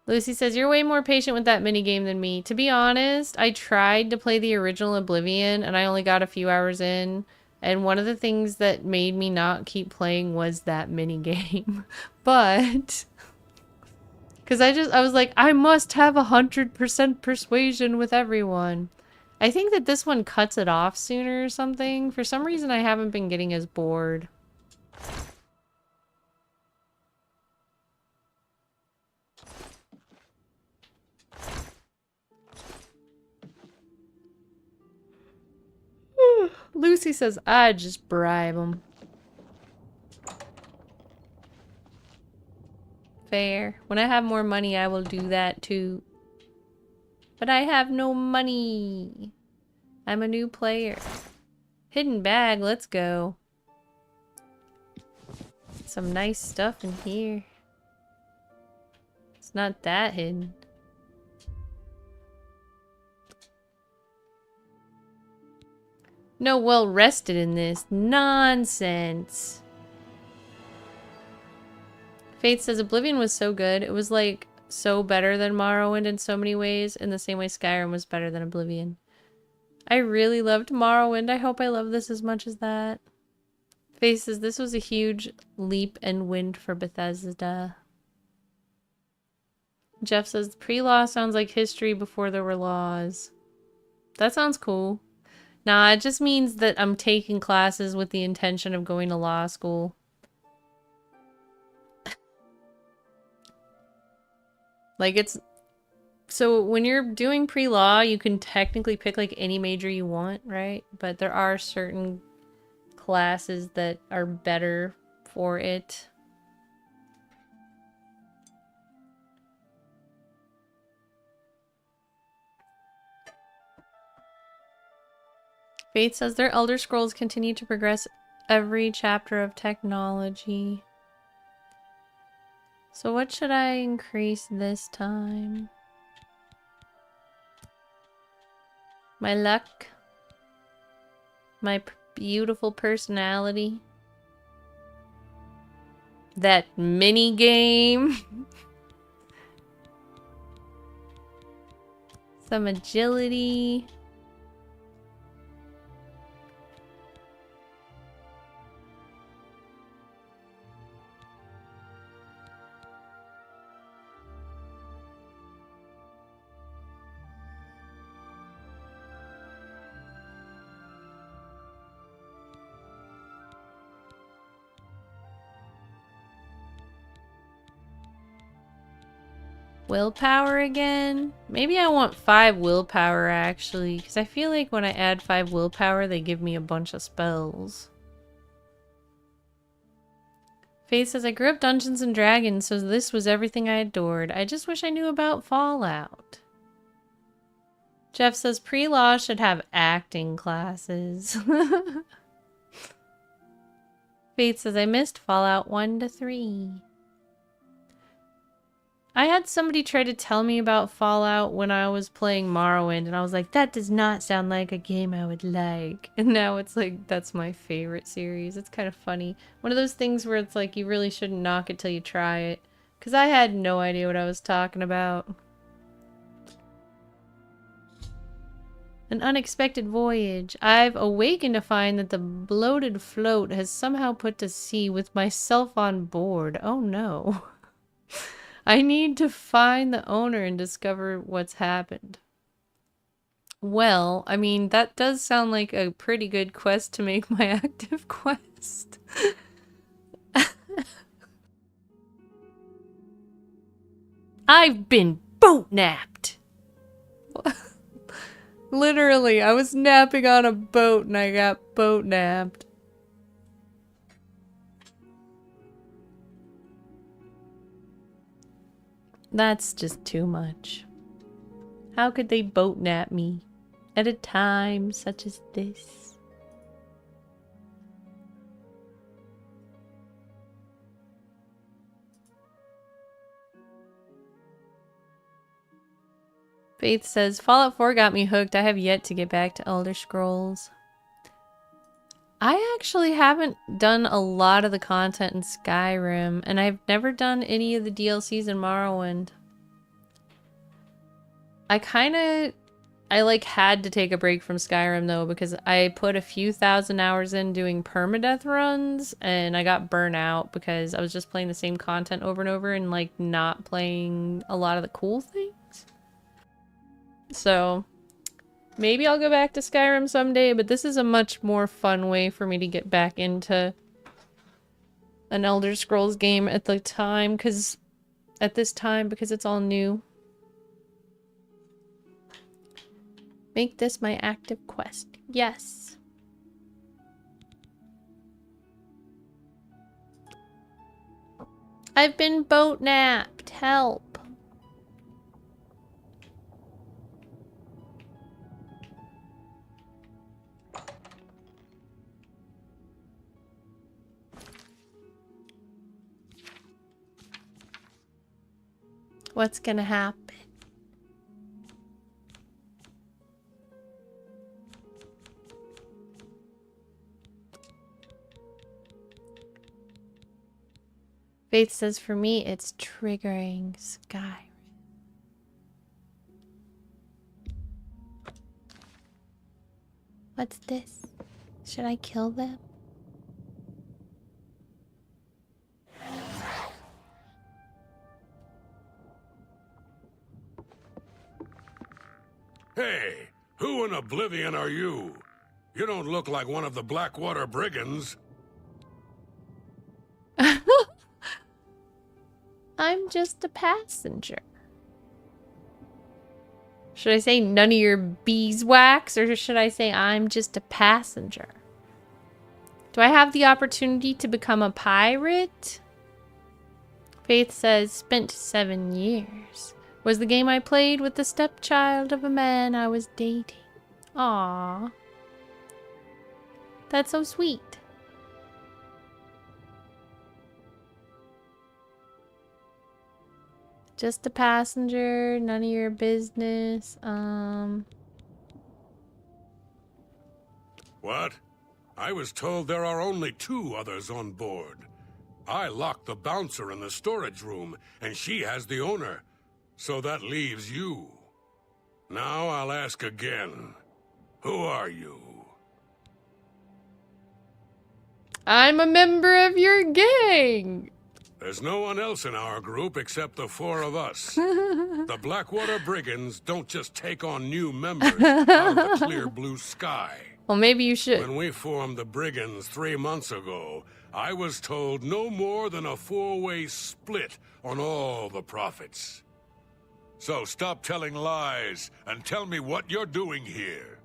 Lucy says, you're way more patient with that minigame than me. To be honest, I tried to play the original Oblivion and I only got a few hours in. And one of the things that made me not keep playing was that minigame. But... because I was like, I must have 100% persuasion with everyone. I think that this one cuts it off sooner or something. For some reason, I haven't been getting as bored. Lucy says, I'd just bribe them. Fair. When I have more money, I will do that too. But I have no money. I'm a new player. Hidden bag, let's go. Some nice stuff in here. It's not that hidden. No well rested in this. Nonsense. Faith says Oblivion was so good. It was like so better than Morrowind in so many ways, in the same way Skyrim was better than Oblivion. I really loved Morrowind. I hope I love this as much as that. Faith says this was a huge leap and wind for Bethesda. Jeff says pre-law sounds like history before there were laws. That sounds cool. Nah, it just means that I'm taking classes with the intention of going to law school. Like, it's... So, when you're doing pre-law, you can technically pick, like, any major you want, right? But there are certain classes that are better for it. Faith says their Elder Scrolls continue to progress every chapter of technology. So what should I increase this time? My luck? My beautiful personality? That mini game? Some agility? Willpower again? Maybe I want 5 willpower actually, because I feel like when I add 5 willpower they give me a bunch of spells. Faith says I grew up Dungeons and Dragons, so this was everything I adored. I just wish I knew about Fallout. Jeff says pre-law should have acting classes. Faith says I missed Fallout 1 to 3. I had somebody try to tell me about Fallout when I was playing Morrowind, and I was like, that does not sound like a game I would like. And now it's like, that's my favorite series. It's kind of funny. One of those things where it's like, you really shouldn't knock it till you try it. Because I had no idea what I was talking about. An unexpected voyage. I've awakened to find that the bloated float has somehow put to sea with myself on board. Oh no. I need to find the owner and discover what's happened. Well, I mean, that does sound like a pretty good quest to make my active quest. I've been boat napped! Literally, I was napping on a boat and I got boat napped. That's just too much. How could they boat nap me at a time such as this? Faith says, Fallout 4 got me hooked. I have yet to get back to Elder Scrolls. I actually haven't done a lot of the content in Skyrim, and I've never done any of the DLCs in Morrowind. I like had to take a break from Skyrim though, because I put a few thousand hours in doing permadeath runs, and I got burnt out because I was just playing the same content over and over and like not playing a lot of the cool things. So maybe I'll go back to Skyrim someday, but this is a much more fun way for me to get back into an Elder Scrolls game at this time, because it's all new. Make this my active quest. Yes. I've been boat napped. Help. What's gonna happen? Faith says for me it's triggering Sky. What's this? Should I kill them? Hey, who in Oblivion are you? You don't look like one of the Blackwater brigands. I'm just a passenger. Should I say none of your beeswax, or should I say I'm just a passenger? Do I have the opportunity to become a pirate? Faith says, spent 7 years. Was the game I played with the stepchild of a man I was dating. Aww. That's so sweet. Just a passenger, none of your business. What? I was told there are only 2 others on board. I locked the bouncer in the storage room, and she has the owner. So that leaves you. Now I'll ask again. Who are you? I'm a member of your gang. There's no one else in our group except the 4 of us. The Blackwater Brigands don't just take on new members out of the clear blue sky. Well, maybe you should. When we formed the Brigands 3 months ago, I was told no more than a 4-way split on all the profits. So stop telling lies and tell me what you're doing here.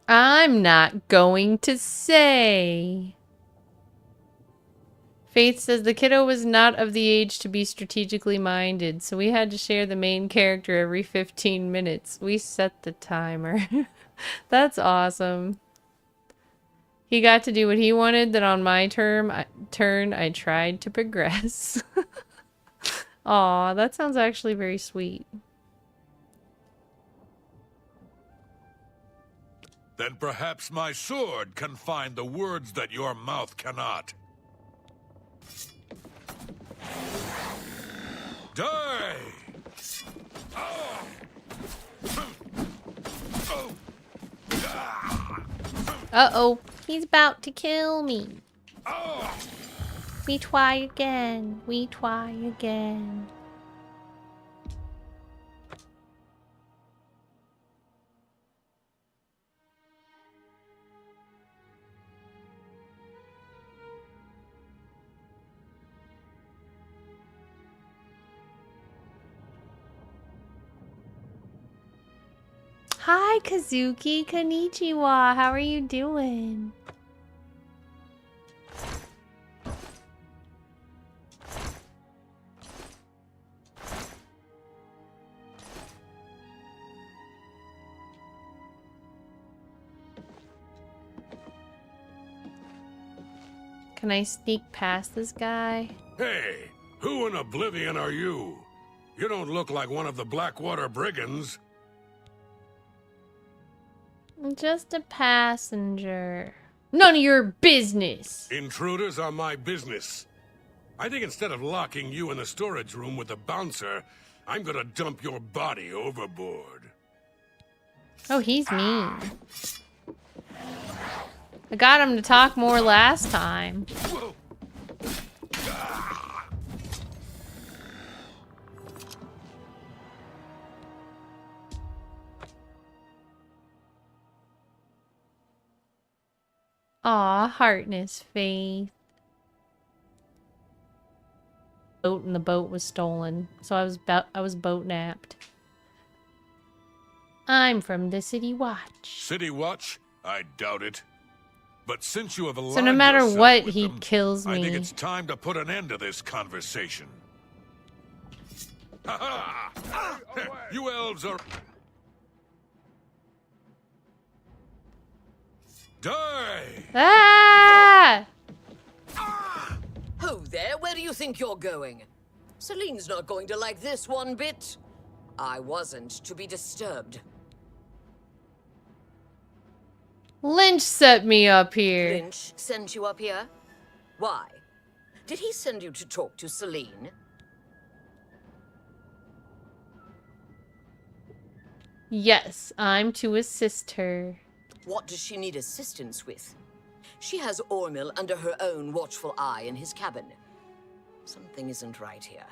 I'm not going to say. Faith says the kiddo was not of the age to be strategically minded, so we had to share the main character every 15 minutes. We set the timer. That's awesome. He got to do what he wanted, then on my turn I tried to progress. Aw, that sounds actually very sweet. Then perhaps my sword can find the words that your mouth cannot. Die! Uh-oh, he's about to kill me. We try again. We try again. Hi, Kazuki. Konnichiwa. How are you doing? Can I sneak past this guy? Hey, who in Oblivion are you? You don't look like one of the Blackwater Brigands. I'm just a passenger. None of your business. Intruders are my business. I think instead of locking you in the storage room with the bouncer, I'm gonna dump your body overboard. Oh, he's mean. I got him to talk more last time. Aw, heartness faith. Boat and the boat was stolen, so I was boat napped. I'm from the City Watch. City Watch? I doubt it. But since you have aligned So no matter yourself what, with he them, kills I think me. it's time to put an end to this conversation. Ha ha! You elves are... Die! Ah! Ho there, where do you think you're going? Celine's not going to like this one bit. I wasn't to be disturbed. Lynch set me up here. Lynch sent you up here? Why? Did he send you to talk to Celine? Yes, I'm to assist her. What does she need assistance with? She has Ormil under her own watchful eye in his cabin. Something isn't right here.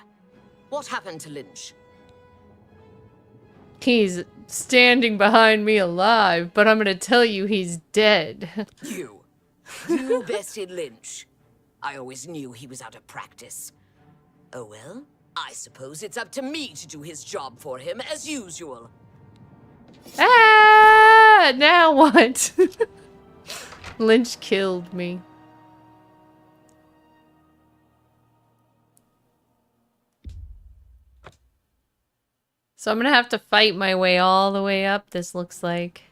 What happened to Lynch? He's standing behind me alive, but I'm gonna tell you he's dead. You bested Lynch. I always knew he was out of practice. Oh well, I suppose it's up to me to do his job for him, as usual. Ah! Now what? Lynch killed me. So I'm gonna have to fight my way all the way up, this looks like.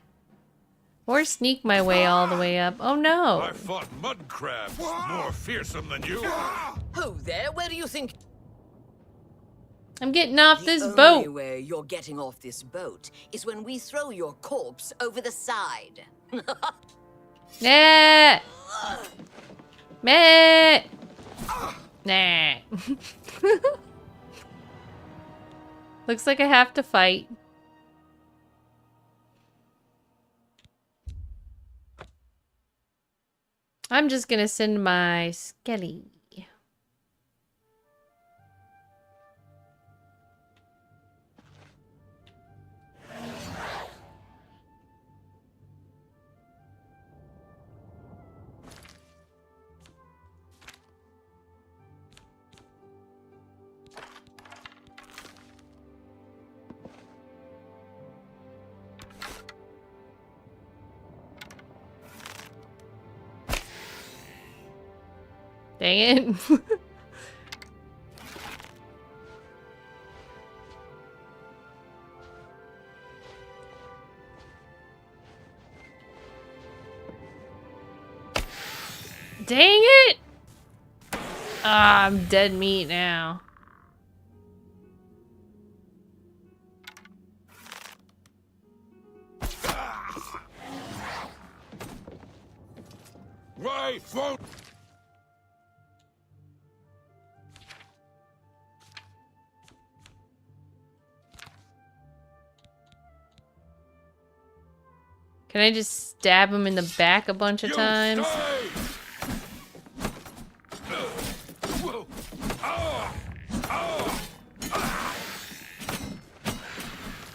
Or sneak my way all the way up. Oh no! I fought mud crabs more fearsome than you. Ho there, where do you think... I'm getting off this The boat. only way you're getting off this boat is when we throw your corpse over the side. Nah! Meh! Nah. Looks like I have to fight. I'm just gonna send my Skelly. Dang it. Dang it! Ah, I'm dead meat now. Why won't... Can I just stab him in the back a bunch of times?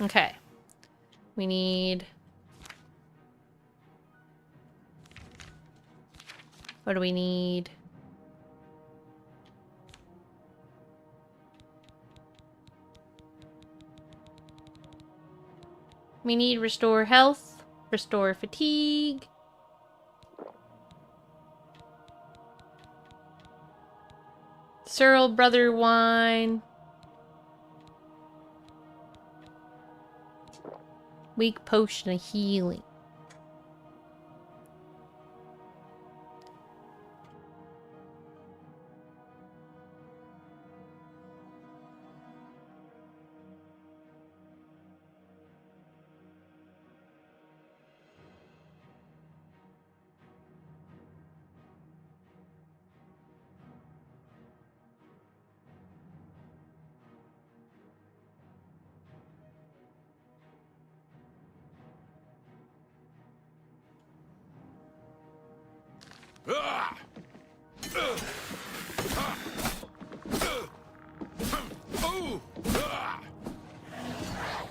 Okay. We need... What do we need? We need restore health, restore fatigue. Searle Brother Wine. Weak potion of healing.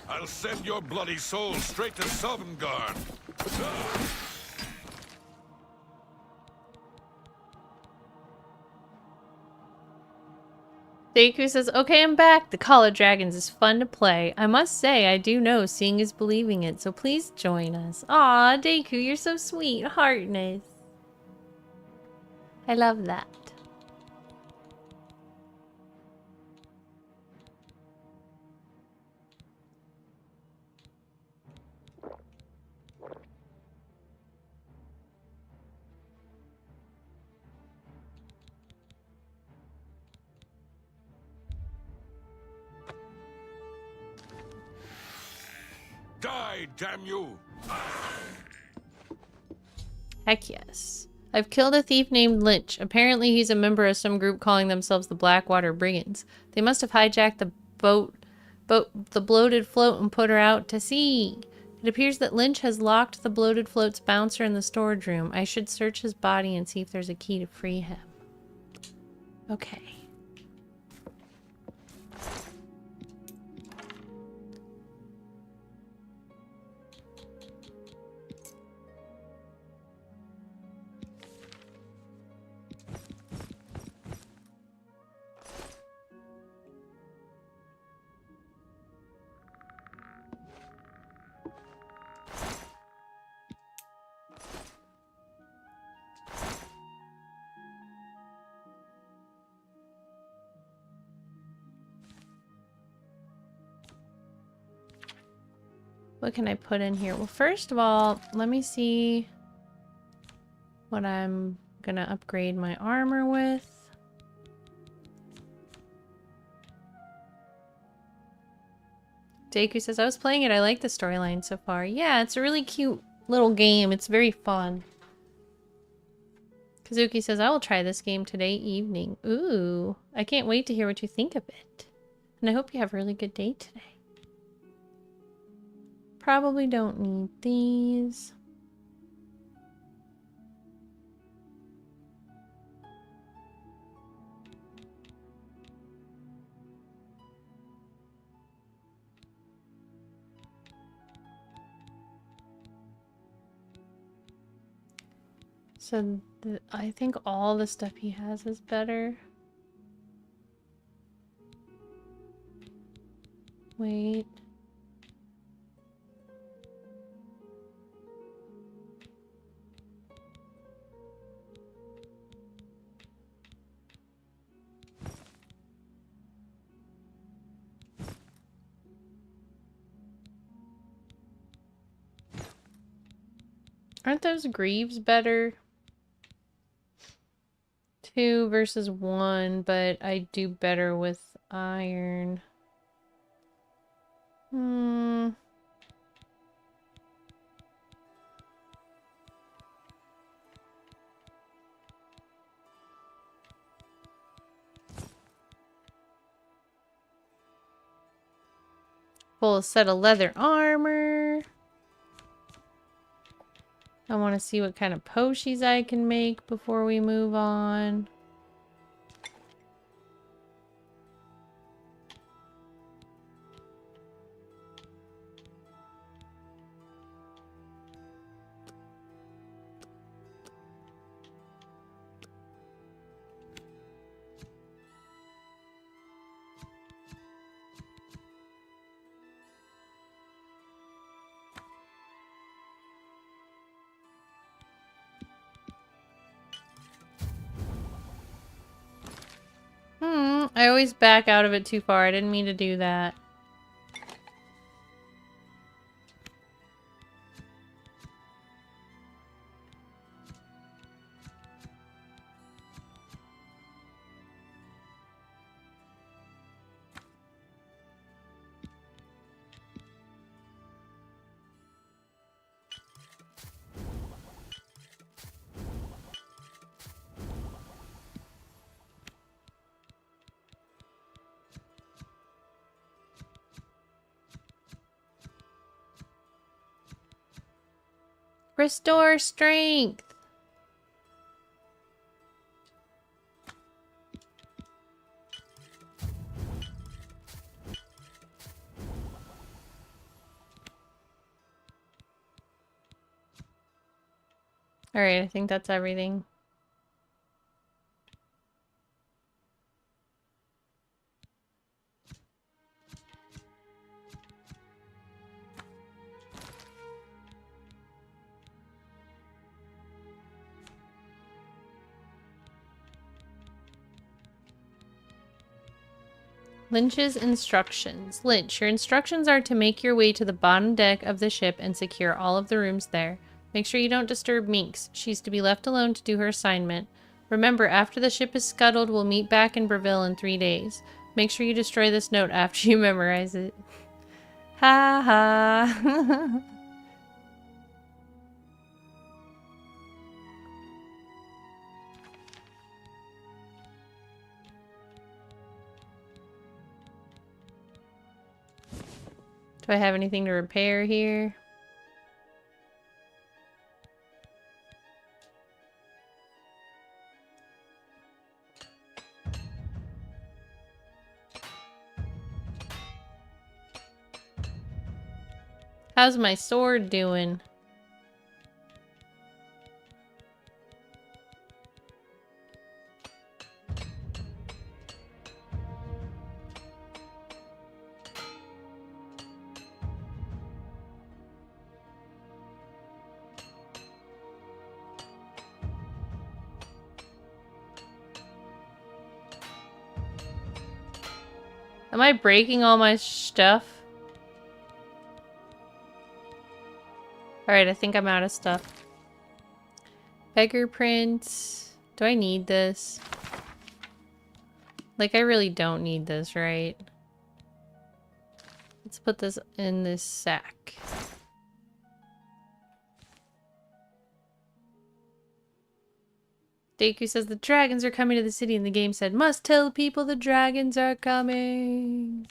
I'll send your bloody soul straight to Sovngarde. Deku says, okay, I'm back. The Call of Dragons is fun to play. I must say, I do know seeing is believing it, so please join us. Aw, Deku, you're so sweet. Heartness. I love that. Die, damn you! Heck yes. I've killed a thief named Lynch. Apparently he's a member of some group calling themselves the Blackwater Brigands. They must have hijacked the the bloated float and put her out to sea. It appears that Lynch has locked the bloated float's bouncer in the storage room. I should search his body and see if there's a key to free him. Okay. What can I put in here? Well, first of all, let me see what I'm gonna upgrade my armor with. Deku says, I was playing it. I like the storyline so far. Yeah, it's a really cute little game. It's very fun. Kazuki says, I will try this game today evening. Ooh, I can't wait to hear what you think of it. And I hope you have a really good day today. Probably don't need these. So I think all the stuff he has is better. Wait. Aren't those greaves better? 2 versus 1, but I do better with iron. Full set of leather armor. I want to see what kind of potions I can make before we move on. I always back out of it too far. I didn't mean to do that. Restore strength. All right, I think that's everything. Lynch's instructions. Lynch, your instructions are to make your way to the bottom deck of the ship and secure all of the rooms there. Make sure you don't disturb Minx. She's to be left alone to do her assignment. Remember, after the ship is scuttled, we'll meet back in Breville in 3 days. Make sure you destroy this note after you memorize it. Ha ha. Do I have anything to repair here? How's my sword doing? Am I breaking all my stuff? Alright, I think I'm out of stuff. Beggar prints. Do I need this? Like, I really don't need this, right? Let's put this in this sack. Deku says the dragons are coming to the city, and the game said, must tell people the dragons are coming.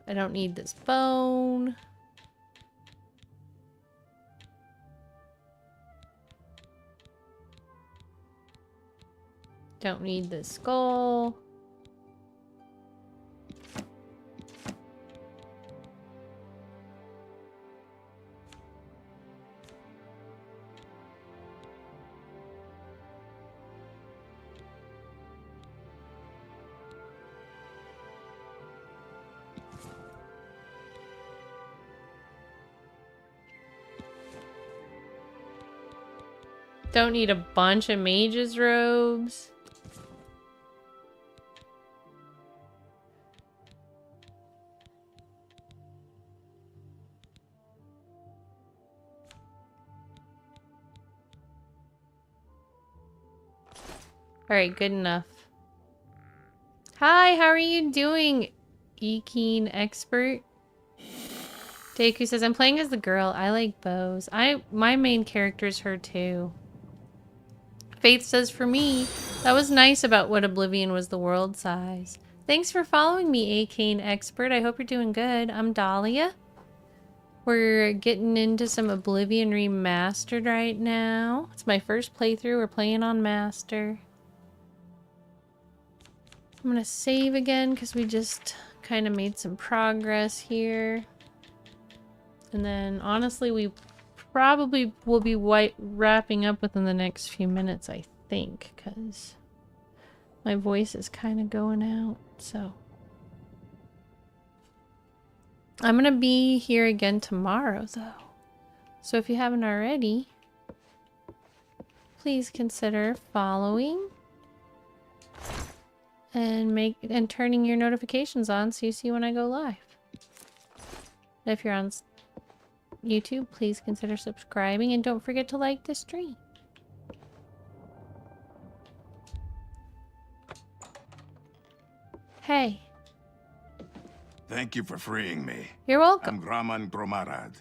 I don't need this bone. Don't need this skull. Don't need a bunch of mage's robes. Alright, good enough. Hi, how are you doing, E-Keen Expert? Deku says, I'm playing as the girl. I like bows. My main character is her too. Faith says, for me, that was nice about what Oblivion was the world size. Thanks for following me, A-Kane Expert. I hope you're doing good. I'm Dahlia. We're getting into some Oblivion Remastered right now. It's my first playthrough. We're playing on Master. I'm gonna save again because we just kind of made some progress here. And then, honestly, we probably will be wrapping up within the next few minutes, I think, because my voice is kind of going out, so. I'm going to be here again tomorrow, though. So if you haven't already, please consider following and turning your notifications on so you see when I go live. If you're on YouTube, please consider subscribing and don't forget to like the stream. Hey. Thank you for freeing me. You're welcome. I'm Graman Gromarad,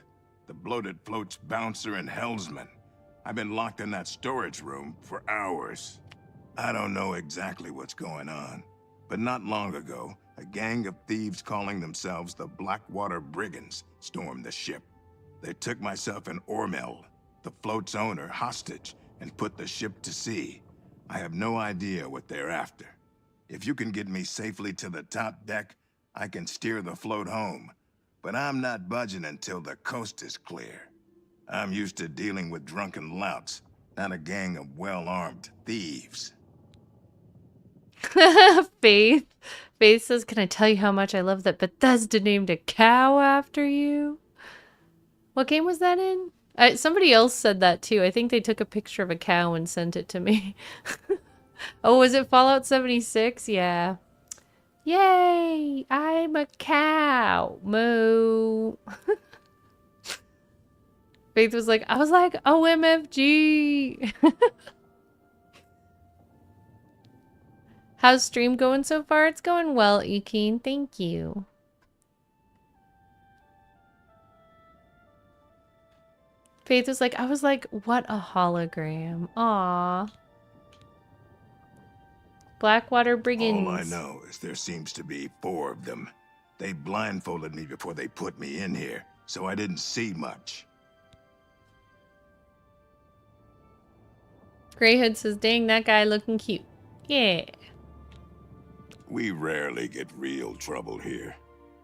the bloated float's bouncer and helmsman. I've been locked in that storage room for hours. I don't know exactly what's going on, but not long ago, a gang of thieves calling themselves the Blackwater Brigands stormed the ship. They took myself and Ormel, the float's owner, hostage and put the ship to sea. I have no idea what they're after. If you can get me safely to the top deck, I can steer the float home. But I'm not budging until the coast is clear. I'm used to dealing with drunken louts, not a gang of well-armed thieves. Faith says, can I tell you how much I love that Bethesda named a cow after you? What game was that in? Somebody else said that too. I think they took a picture of a cow and sent it to me. Oh, was it Fallout 76? Yeah. Yay! I'm a cow. Moo. Faith was like, I was like, OMFG. How's stream going so far? It's going well, Ekeen. Thank you. Faith was like, I was like, what a hologram. Aww. Blackwater Brigands. All I know is there seems to be 4 of them. They blindfolded me before they put me in here, so I didn't see much. Greyhood says, dang, that guy looking cute. Yeah. We rarely get real trouble here.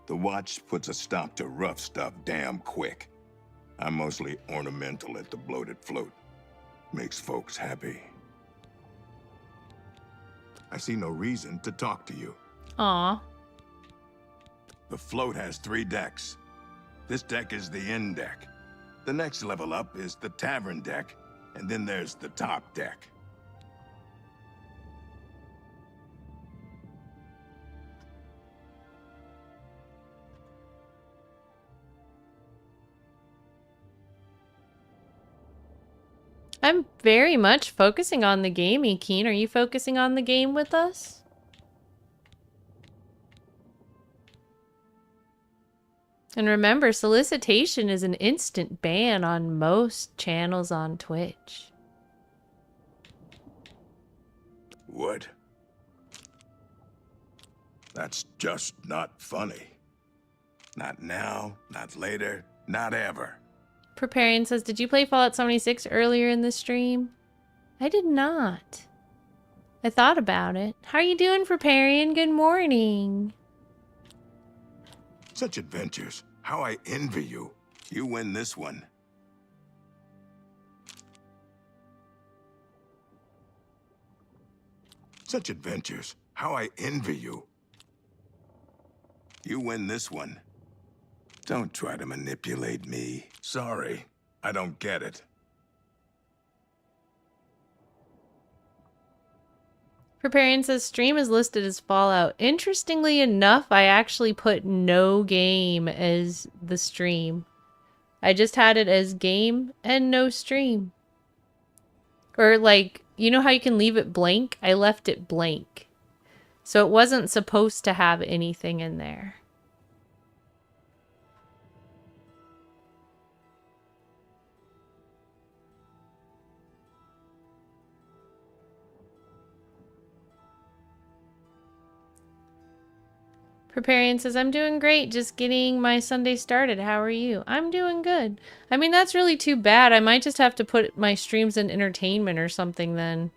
The Watch puts a stop to rough stuff damn quick. I'm mostly ornamental at the bloated float. Makes folks happy. I see no reason to talk to you. Aw. The float has 3 decks. This deck is the inn deck. The next level up is the tavern deck, and then there's the top deck. I'm very much focusing on the game, Ekeen. Are you focusing on the game with us? And remember, solicitation is an instant ban on most channels on Twitch. What? That's just not funny. Not now, not later, not ever. Preparian says, did you play Fallout 76 earlier in the stream? I did not. I thought about it. How are you doing, Preparian? Good morning. Such adventures. How I envy you. You win this one. Such adventures. How I envy you. You win this one. Don't try to manipulate me. Sorry, I don't get it. Preparian says, stream is listed as Fallout. Interestingly enough, I actually put no game as the stream. I just had it as game and no stream. Or like, you know how you can leave it blank? I left it blank. So it wasn't supposed to have anything in there. Preparian says, I'm doing great, just getting my Sunday started. How are you? I'm doing good. I mean, that's really too bad. I might just have to put my streams in entertainment or something then.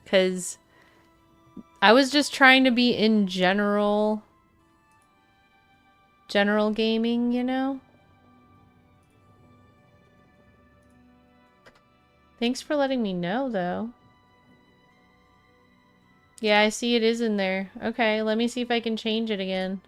Because I was just trying to be in general gaming, you know? Thanks for letting me know, though. Yeah, I see it is in there. Okay, let me see if I can change it again.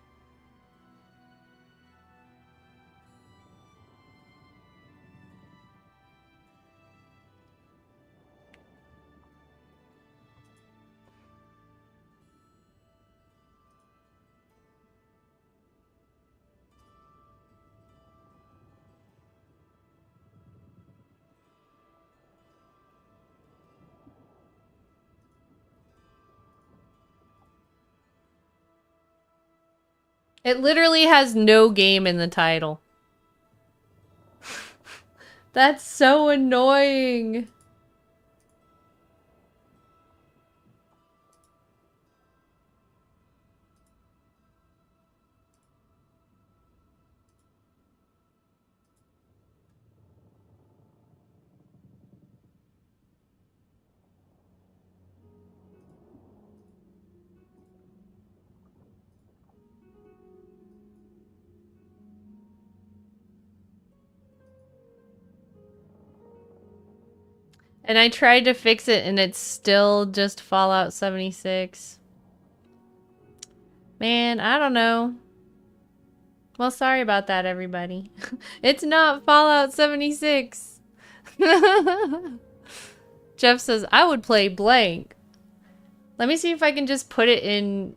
It literally has no game in the title. That's so annoying. And I tried to fix it and it's still just Fallout 76. Man, I don't know. Well, sorry about that, everybody. It's not Fallout 76. Jeff says, I would play blank. Let me see if I can just put it in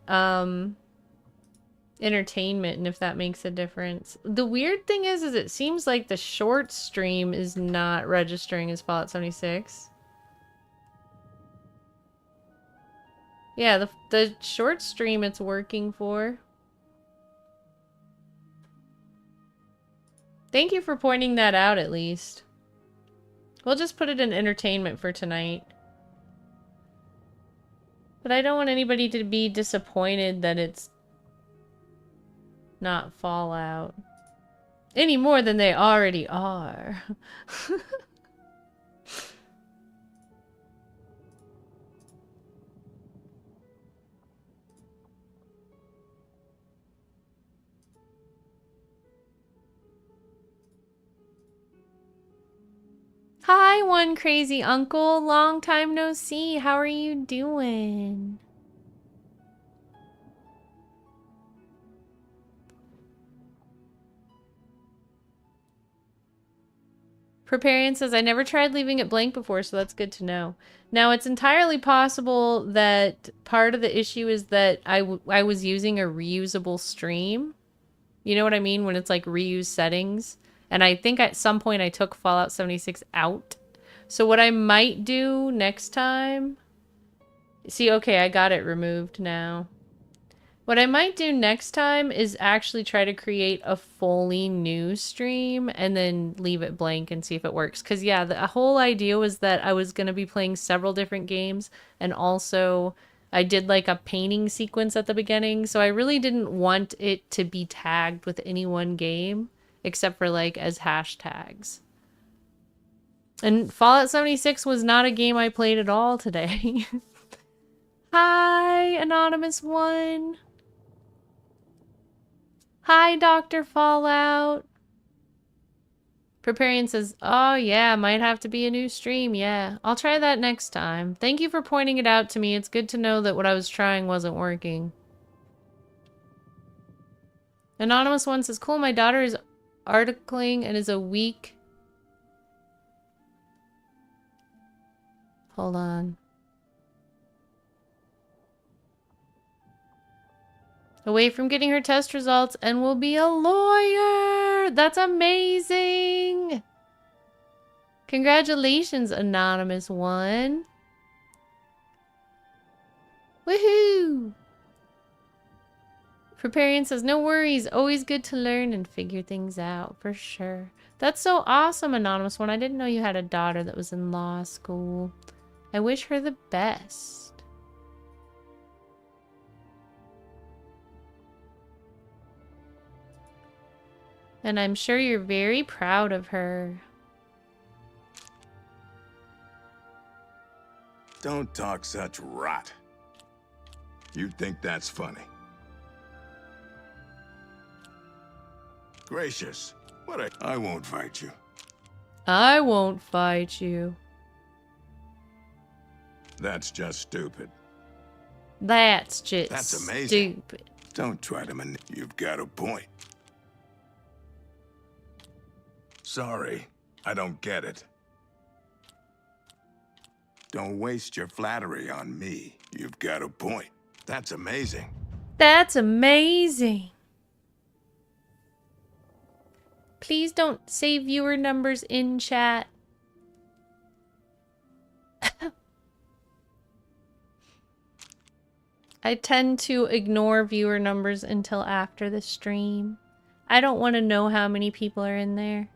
entertainment and if that makes a difference. The weird thing is it seems like the short stream is not registering as Fallout 76. Yeah, the short stream it's working for. Thank you for pointing that out at least. We'll just put it in entertainment for tonight. But I don't want anybody to be disappointed that it's not Fallout. Any more than they already are. Hi, one crazy uncle. Long time no see. How are you doing? Preparian says, I never tried leaving it blank before, so that's good to know. Now, it's entirely possible that part of the issue is that I was using a reusable stream. You know what I mean? When it's like reuse settings. And I think at some point I took Fallout 76 out. So what I might do next time... See, okay, I got it removed now. What I might do next time is actually try to create a fully new stream and then leave it blank and see if it works. Because, yeah, the whole idea was that I was going to be playing several different games. And also, I did like a painting sequence at the beginning. So I really didn't want it to be tagged with any one game. Except for, like, as hashtags. And Fallout 76 was not a game I played at all today. Hi, Anonymous One. Hi, Dr. Fallout. Preparian says, oh, yeah, might have to be a new stream. Yeah, I'll try that next time. Thank you for pointing it out to me. It's good to know that what I was trying wasn't working. Anonymous One says, cool, my daughter is articling and is a week. Hold on. Away from getting her test results and will be a lawyer. That's amazing. Congratulations, Anonymous One. Woohoo! Preparian says, no worries, always good to learn and figure things out, for sure. That's so awesome, Anonymous One. I didn't know you had a daughter that was in law school. I wish her the best. And I'm sure you're very proud of her. Don't talk such rot. You think that's funny? Gracious, what a... I won't fight you. I won't fight you. That's just stupid. That's just That's amazing. Stupid. Don't try to You've got a point. Sorry, I don't get it. Don't waste your flattery on me. You've got a point. That's amazing. That's amazing. Please don't say viewer numbers in chat. I tend to ignore viewer numbers until after the stream. I don't want to know how many people are in there.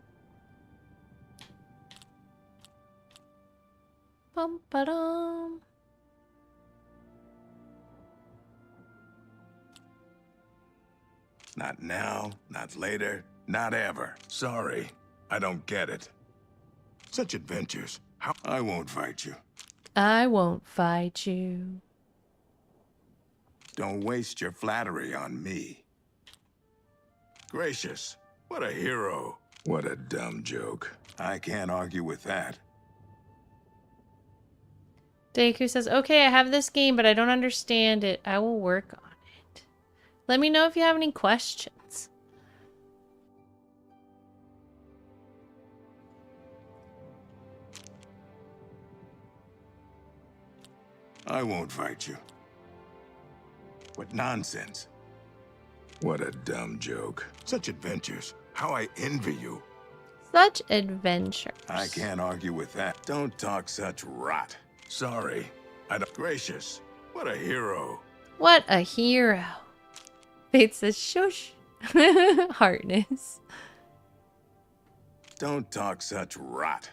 Bum ba dum. Not now, not later, not ever. Sorry, I don't get it. Such adventures. How? I won't fight you. I won't fight you. Don't waste your flattery on me. Gracious, what a hero. What a dumb joke. I can't argue with that. Deku says, okay, I have this game, but I don't understand it. I will work on it. Let me know if you have any questions. I won't fight you. What nonsense. What a dumb joke. Such adventures. How I envy you. Such adventures. I can't argue with that. Don't talk such rot. Sorry. I don't... Gracious. What a hero. What a hero. Faith says, shush. Heartness. Don't talk such rot.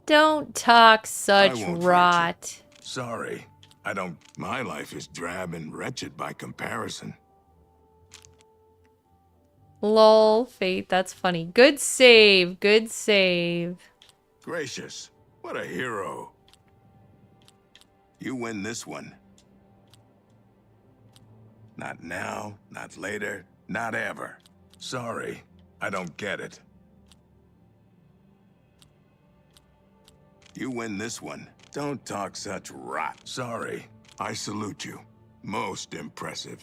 Don't talk such rot. Sorry. I don't... My life is drab and wretched by comparison. Lol, Faith, that's funny. Good save, good save. Gracious. What a hero. You win this one. Not now, not later, not ever. Sorry, I don't get it. You win this one. Don't talk such rot. Sorry, I salute you. Most impressive.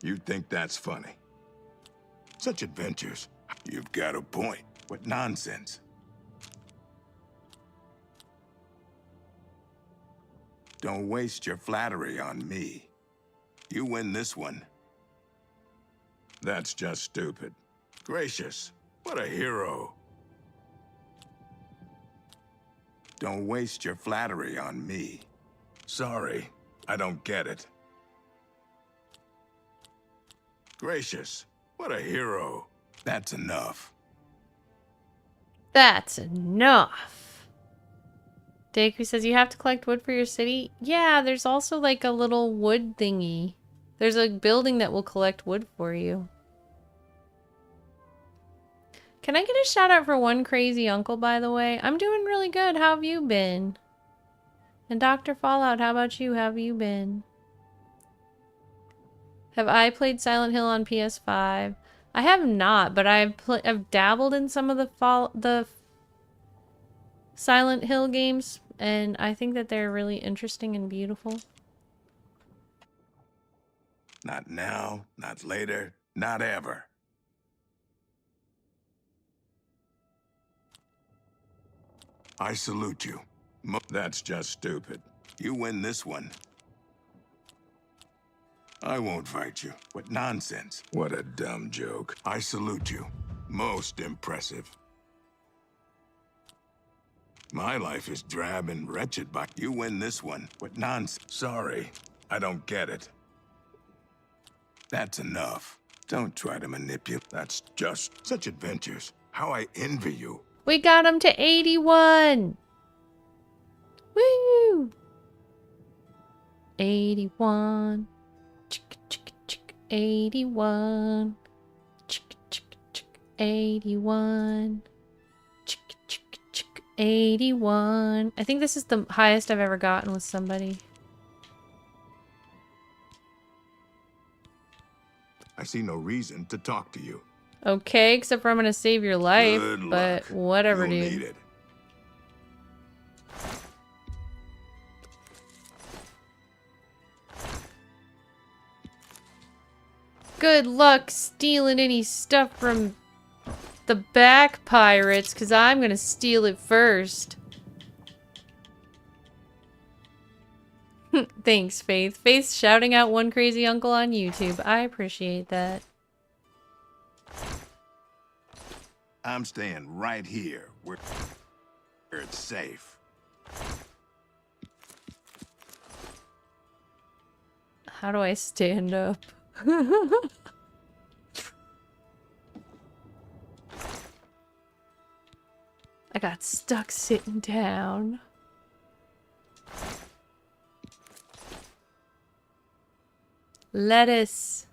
You think that's funny? Such adventures. You've got a point. What nonsense. Don't waste your flattery on me. You win this one. That's just stupid. Gracious, what a hero. Don't waste your flattery on me. Sorry, I don't get it. Gracious, what a hero. That's enough. That's enough. Deku says you have to collect wood for your city. Yeah, there's also like a little wood thingy. There's a building that will collect wood for you. Can I get a shout out for one crazy uncle, by the way? I'm doing really good. How have you been? And Dr. Fallout, how about you? How have you been? Have I played Silent Hill on PS5? I have not, but I've dabbled in some of the Silent Hill games, and I think that they're really interesting and beautiful. Not now, not later, not ever. I salute you. That's just stupid. You win this one. I won't fight you. What nonsense. What a dumb joke. I salute you. Most impressive. My life is drab and wretched, but you win this one. What nonsense. Sorry, I don't get it. That's enough. Don't try to manipulate. That's just such adventures. How I envy you. We got him to 81! Woo! 81. 81. 81. 81. I think this is the highest I've ever gotten with somebody. I see no reason to talk to you. Okay, except for I'm gonna save your life, Good but luck. whatever, You'll dude. need it. Good luck stealing any stuff from the back pirates, because I'm gonna steal it first. Thanks, Faith. Faith's shouting out one crazy uncle on YouTube. I appreciate that. I'm staying right here where it's safe. How do I stand up? I got stuck sitting down. Lettuce.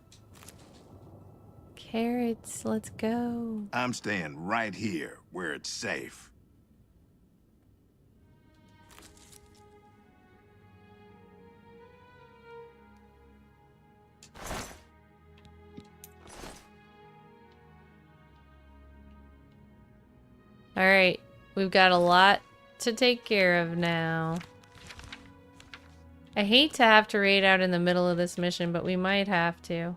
Carrots, let's go. I'm staying right here where it's safe. Alright, we've got a lot to take care of now. I hate to have to raid out in the middle of this mission, but we might have to.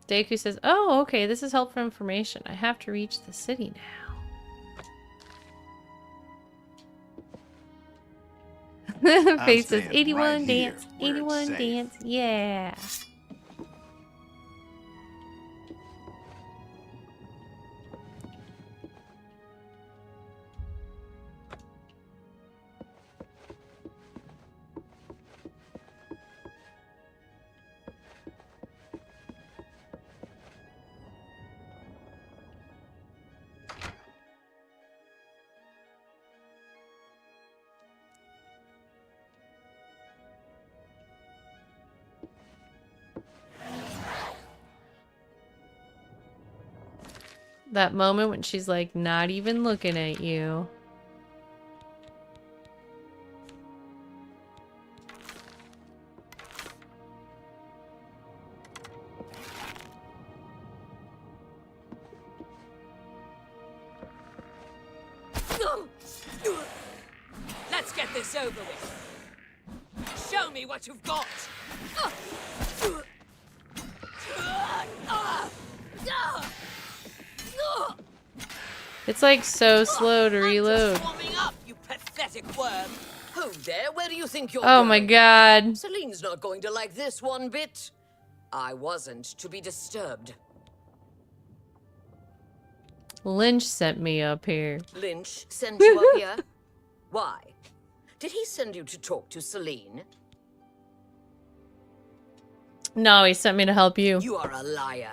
Deku says, oh, okay, this is helpful information. I have to reach the city now. Face says staying 81 right here, dance, where it's 81 safe. dance, yeah. That moment when she's like not even looking at you. Let's get this over with. Show me what you've got. It's like so slow to reload. Warming up, you pathetic worm. Who there? Where do you think you're Oh going? my god. Celine's not going to like this one bit. I wasn't to be disturbed. Lynch sent me up here. Lynch sent you up here? Why? Did he send you to talk to Celine? No, he sent me to help you. You are a liar.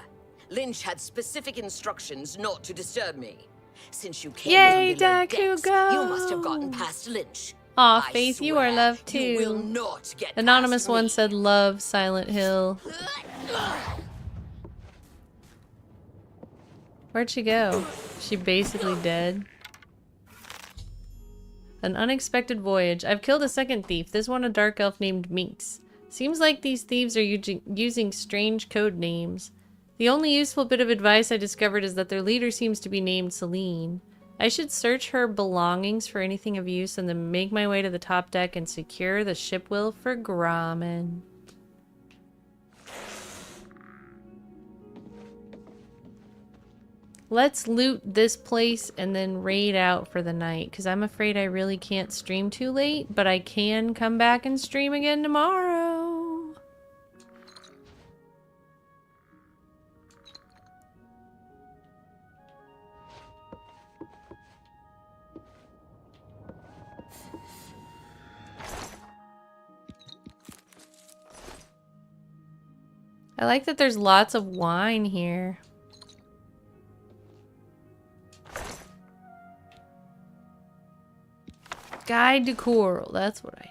Lynch had specific instructions not to disturb me. Since you came Yay, from below decks, Dakugo! you must have gotten past Lynch. Aw, I Faith, you swear, are loved you will too. not get Anonymous past one me. said love Silent Hill. Where'd she go? She basically dead. An unexpected voyage. I've killed a second thief, this one a dark elf named Minx. Seems like these thieves are using strange code names. The only useful bit of advice I discovered is that their leader seems to be named Celine. I should search her belongings for anything of use and then make my way to the top deck and secure the ship will for Grommen. Let's loot this place and then raid out for the night, because I'm afraid I really can't stream too late, but I can come back and stream again tomorrow. I like that there's lots of wine here. Guide to Coral, that's what I need.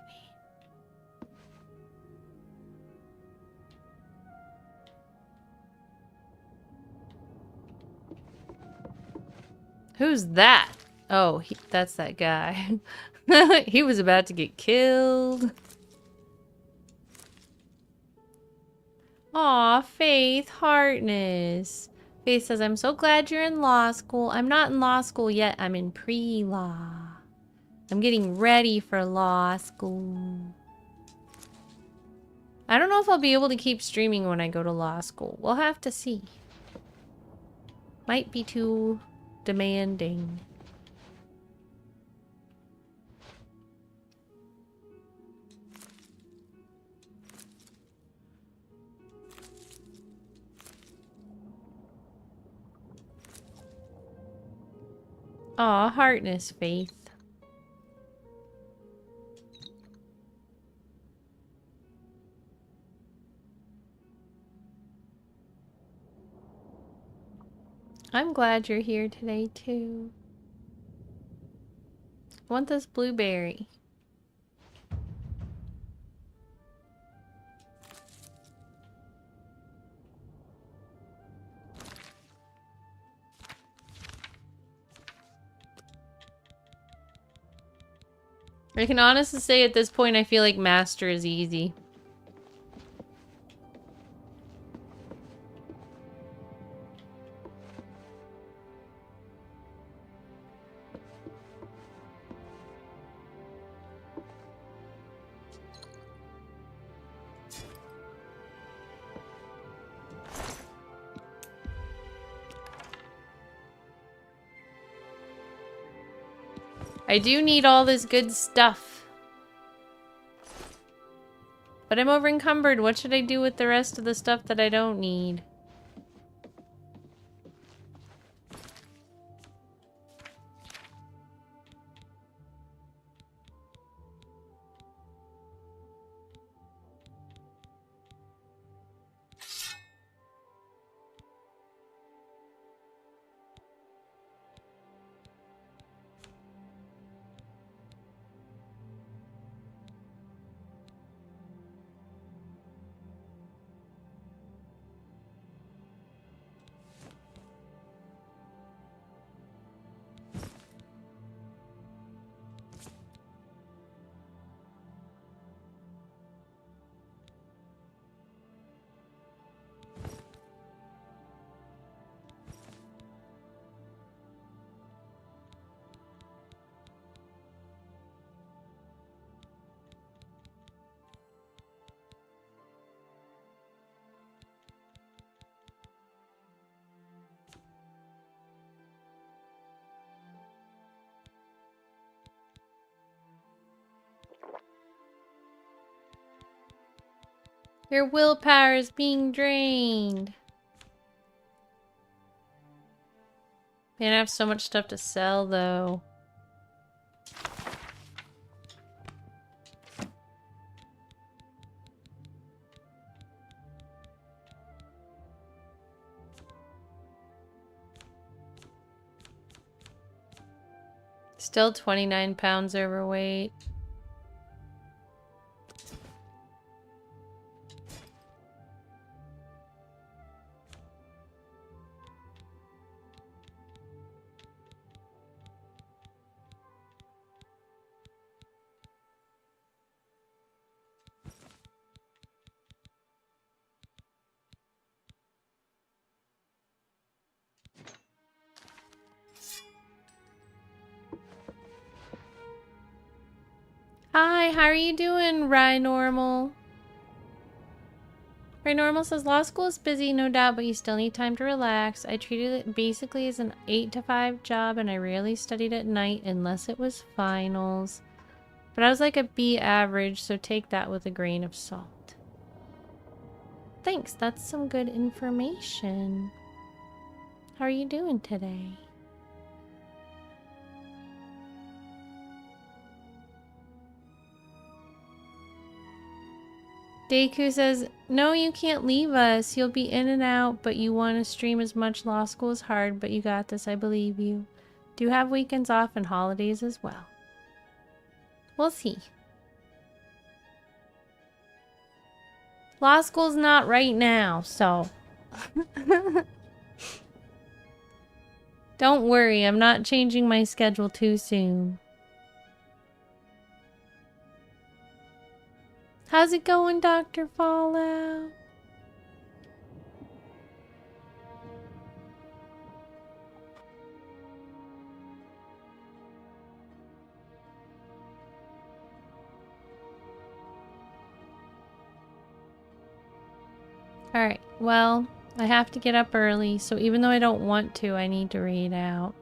Who's that? Oh, that's that guy. He was about to get killed. Aw, Faith, Hartness. Faith says, I'm so glad you're in law school. I'm not in law school yet. I'm in pre-law. I'm getting ready for law school. I don't know if I'll be able to keep streaming when I go to law school. We'll have to see. Might be too demanding. Aw, Hartness, Faith. I'm glad you're here today, too. I want this blueberry. I can honestly say at this point I feel like Master is easy. I do need all this good stuff. But I'm over encumbered. What should I do with the rest of the stuff that I don't need? Your willpower is being drained. Man, I have so much stuff to sell, though. Still 29 pounds overweight. Hi, how are you doing, Rhynormal? Rhynormal says, law school is busy, no doubt, but you still need time to relax. I treated it basically as an 8 to 5 job, and I rarely studied at night unless it was finals. But I was like a B average, so take that with a grain of salt. Thanks, that's some good information. How are you doing today? Deku says, no, you can't leave us. You'll be in and out, but you want to stream as much. Law school is hard, but you got this. I believe you. Do have weekends off and holidays as well. We'll see. Law school's not right now, so... Don't worry, I'm not changing my schedule too soon. How's it going, Dr. Fallout? Alright, well, I have to get up early, so even though I don't want to, I need to read out.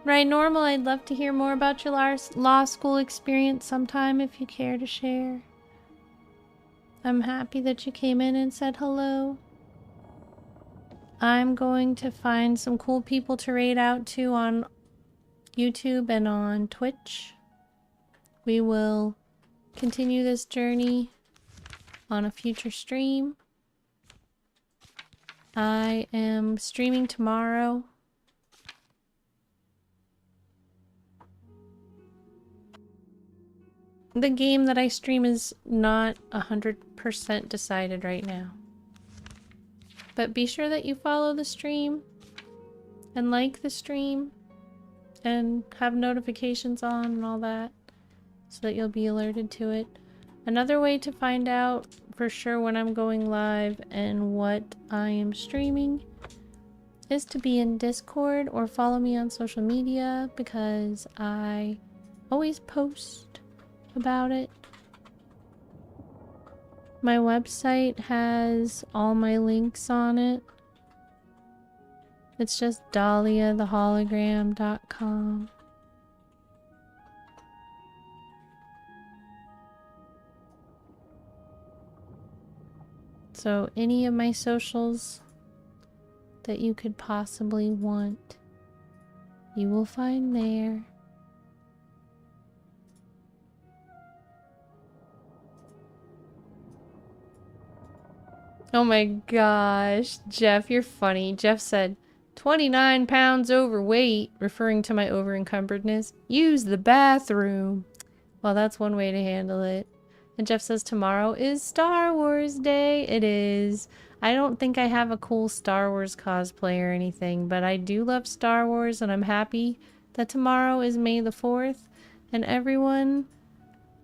Right, Normal, I'd love to hear more about your law school experience sometime if you care to share. I'm happy that you came in and said hello. I'm going to find some cool people to raid out to on YouTube and on Twitch. We will continue this journey on a future stream. I am streaming tomorrow. The game that I stream is not 100% decided right now. But be sure that you follow the stream and like the stream and have notifications on and all that so that you'll be alerted to it. Another way to find out for sure when I'm going live and what I am streaming is to be in Discord or follow me on social media, because I always post about it. My website has all my links on it. It's just dahliathehologram.com. So any of my socials that you could possibly want, you will find there. Oh my gosh, Jeff, you're funny. Jeff said, 29 pounds overweight, referring to my over-encumbredness. Use the bathroom. Well, that's one way to handle it. And Jeff says, tomorrow is Star Wars Day. It is. I don't think I have a cool Star Wars cosplay or anything, but I do love Star Wars, and I'm happy that tomorrow is May the 4th. And everyone,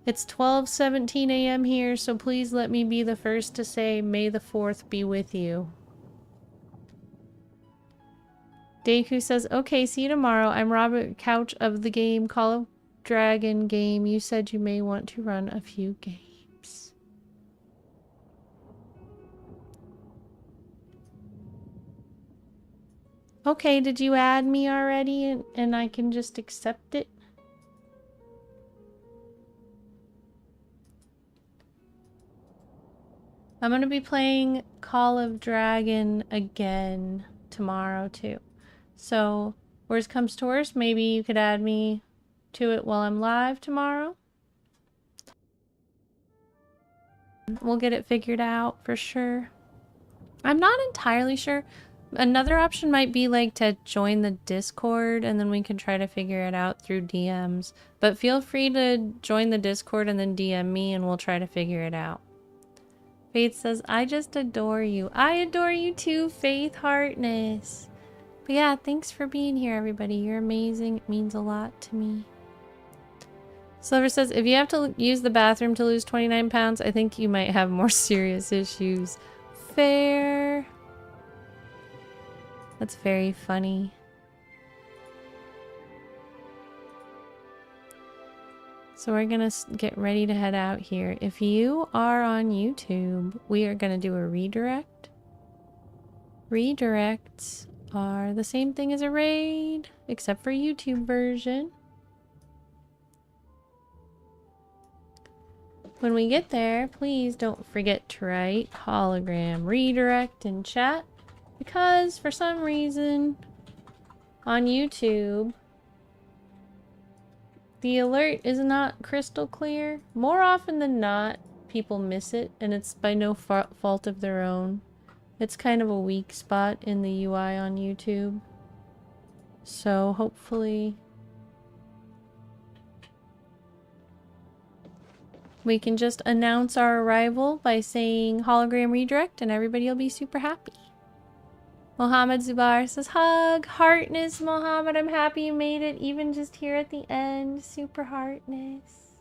it's 12:17 a.m. here, so please let me be the first to say, May the 4th be with you. Deku says, okay, see you tomorrow. I'm Robert Couch of the game Call of Dragon game. You said you may want to run a few games. Okay, did you add me already and I can just accept it? I'm gonna be playing Call of Dragon again tomorrow too. So, worst comes to worst, maybe you could add me to it while I'm live tomorrow. We'll get it figured out for sure. I'm not entirely sure. Another option might be like to join the Discord and then we can try to figure it out through DMs. But feel free to join the Discord and then DM me and we'll try to figure it out. Faith says, I just adore you. I adore you too, Faith Hartness. But yeah, thanks for being here, everybody. You're amazing. It means a lot to me. Silver says, if you have to use the bathroom to lose 29 pounds, I think you might have more serious issues. Fair. That's very funny. So we're gonna get ready to head out here. If you are on YouTube, we are gonna do a redirect. Redirects are the same thing as a raid, except for YouTube version. When we get there, please don't forget to write hologram redirect in chat, because for some reason on YouTube the alert is not crystal clear. More often than not, people miss it, and it's by no fault of their own. It's kind of a weak spot in the UI on YouTube. So hopefully we can just announce our arrival by saying hologram redirect and everybody will be super happy. Mohammed Zubar says, hug, heartness, Mohammed. I'm happy you made it, even just here at the end. Super heartness.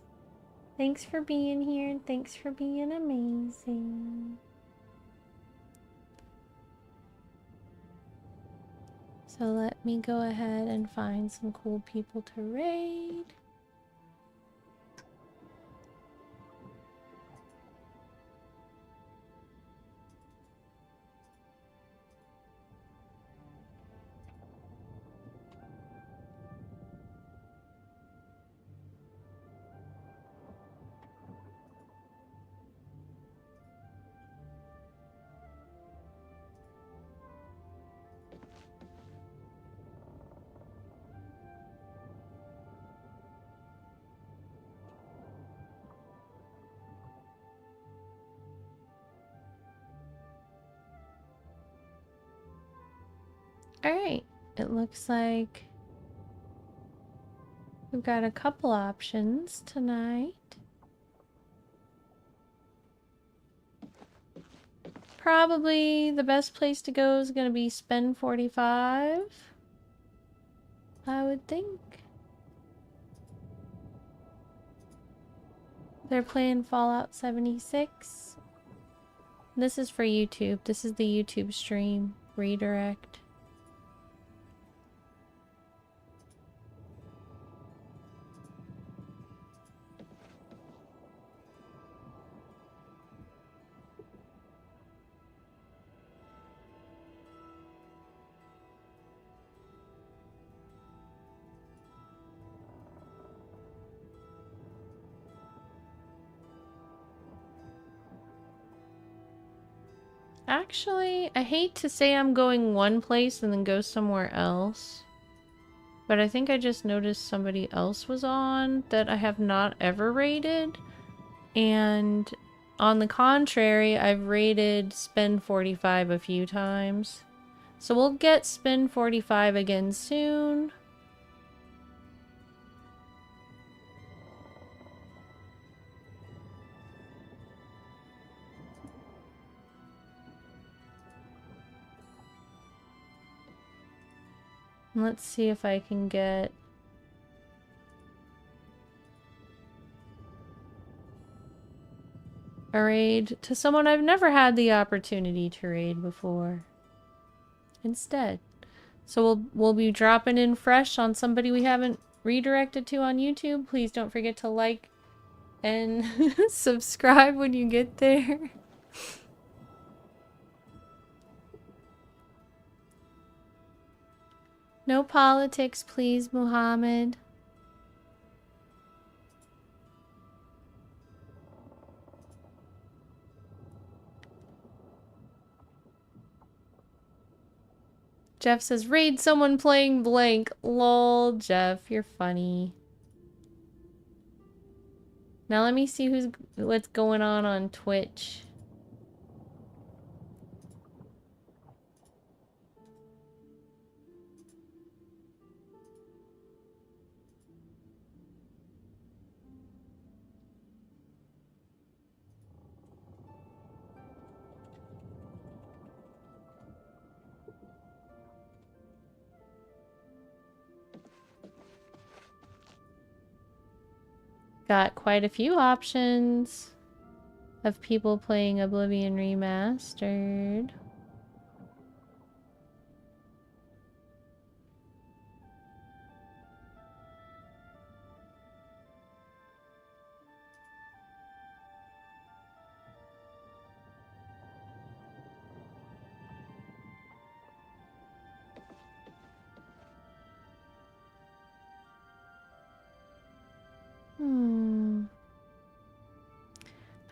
Thanks for being here and thanks for being amazing. So let me go ahead and find some cool people to raid. Alright, it looks like we've got a couple options tonight. Probably the best place to go is going to be Spend 45, I would think. They're playing Fallout 76. This is for YouTube. This is the YouTube stream. Redirect. Actually, I hate to say I'm going one place and then go somewhere else. But I think I just noticed somebody else was on that I have not ever raided. And on the contrary, I've raided Spend 45 a few times. So we'll get Spend 45 again soon. Let's see if I can get a raid to someone I've never had the opportunity to raid before instead. So we'll be dropping in fresh on somebody we haven't redirected to on YouTube. Please don't forget to like and subscribe when you get there. No politics, please, Muhammad. Jeff says, raid someone playing blank. Lol, Jeff, you're funny. Now let me see what's going on Twitch. Got quite a few options of people playing Oblivion Remastered.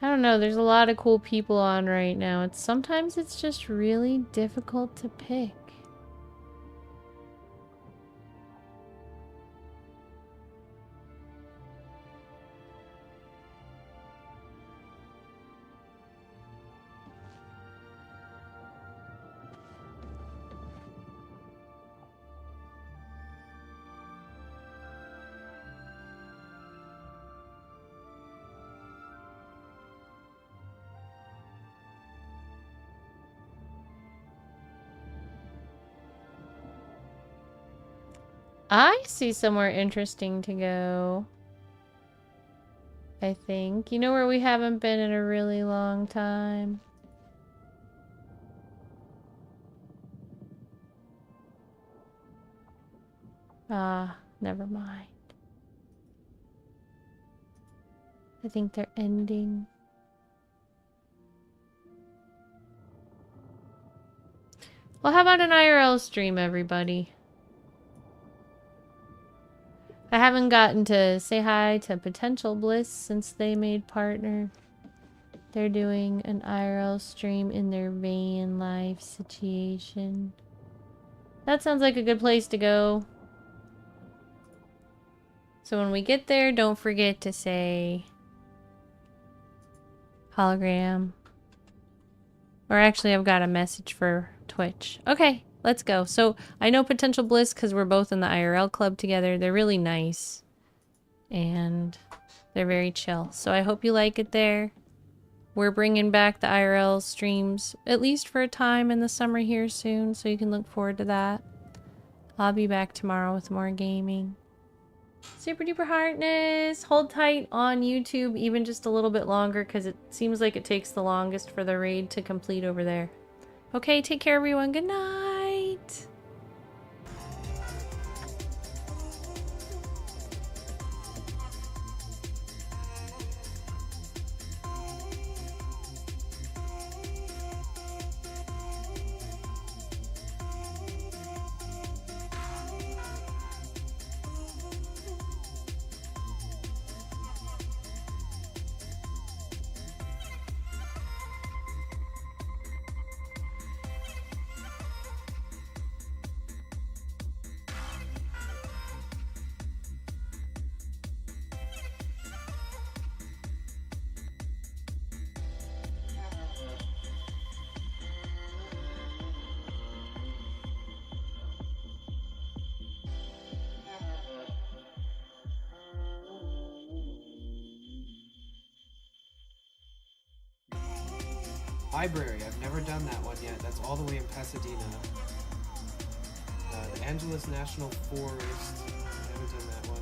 I don't know, there's a lot of cool people on right now. Sometimes it's just really difficult to pick. I see somewhere interesting to go. I think. You know where we haven't been in a really long time? Ah, never mind. I think they're ending. Well, how about an IRL stream, everybody? I haven't gotten to say hi to Potential Bliss since they made partner. They're doing an IRL stream in their van life situation. That sounds like a good place to go. So when we get there, don't forget to say hologram. Or actually, I've got a message for Twitch. Okay. Let's go. So, I know Potential Bliss because we're both in the IRL club together. They're really nice. And they're very chill. So, I hope you like it there. We're bringing back the IRL streams, at least for a time in the summer here soon. So, you can look forward to that. I'll be back tomorrow with more gaming. Super duper heartness. Hold tight on YouTube even just a little bit longer because it seems like it takes the longest for the raid to complete over there. Okay, take care everyone. Good night. Library, I've never done that one yet. That's all the way in Pasadena. The Angeles National Forest, I haven't done that one.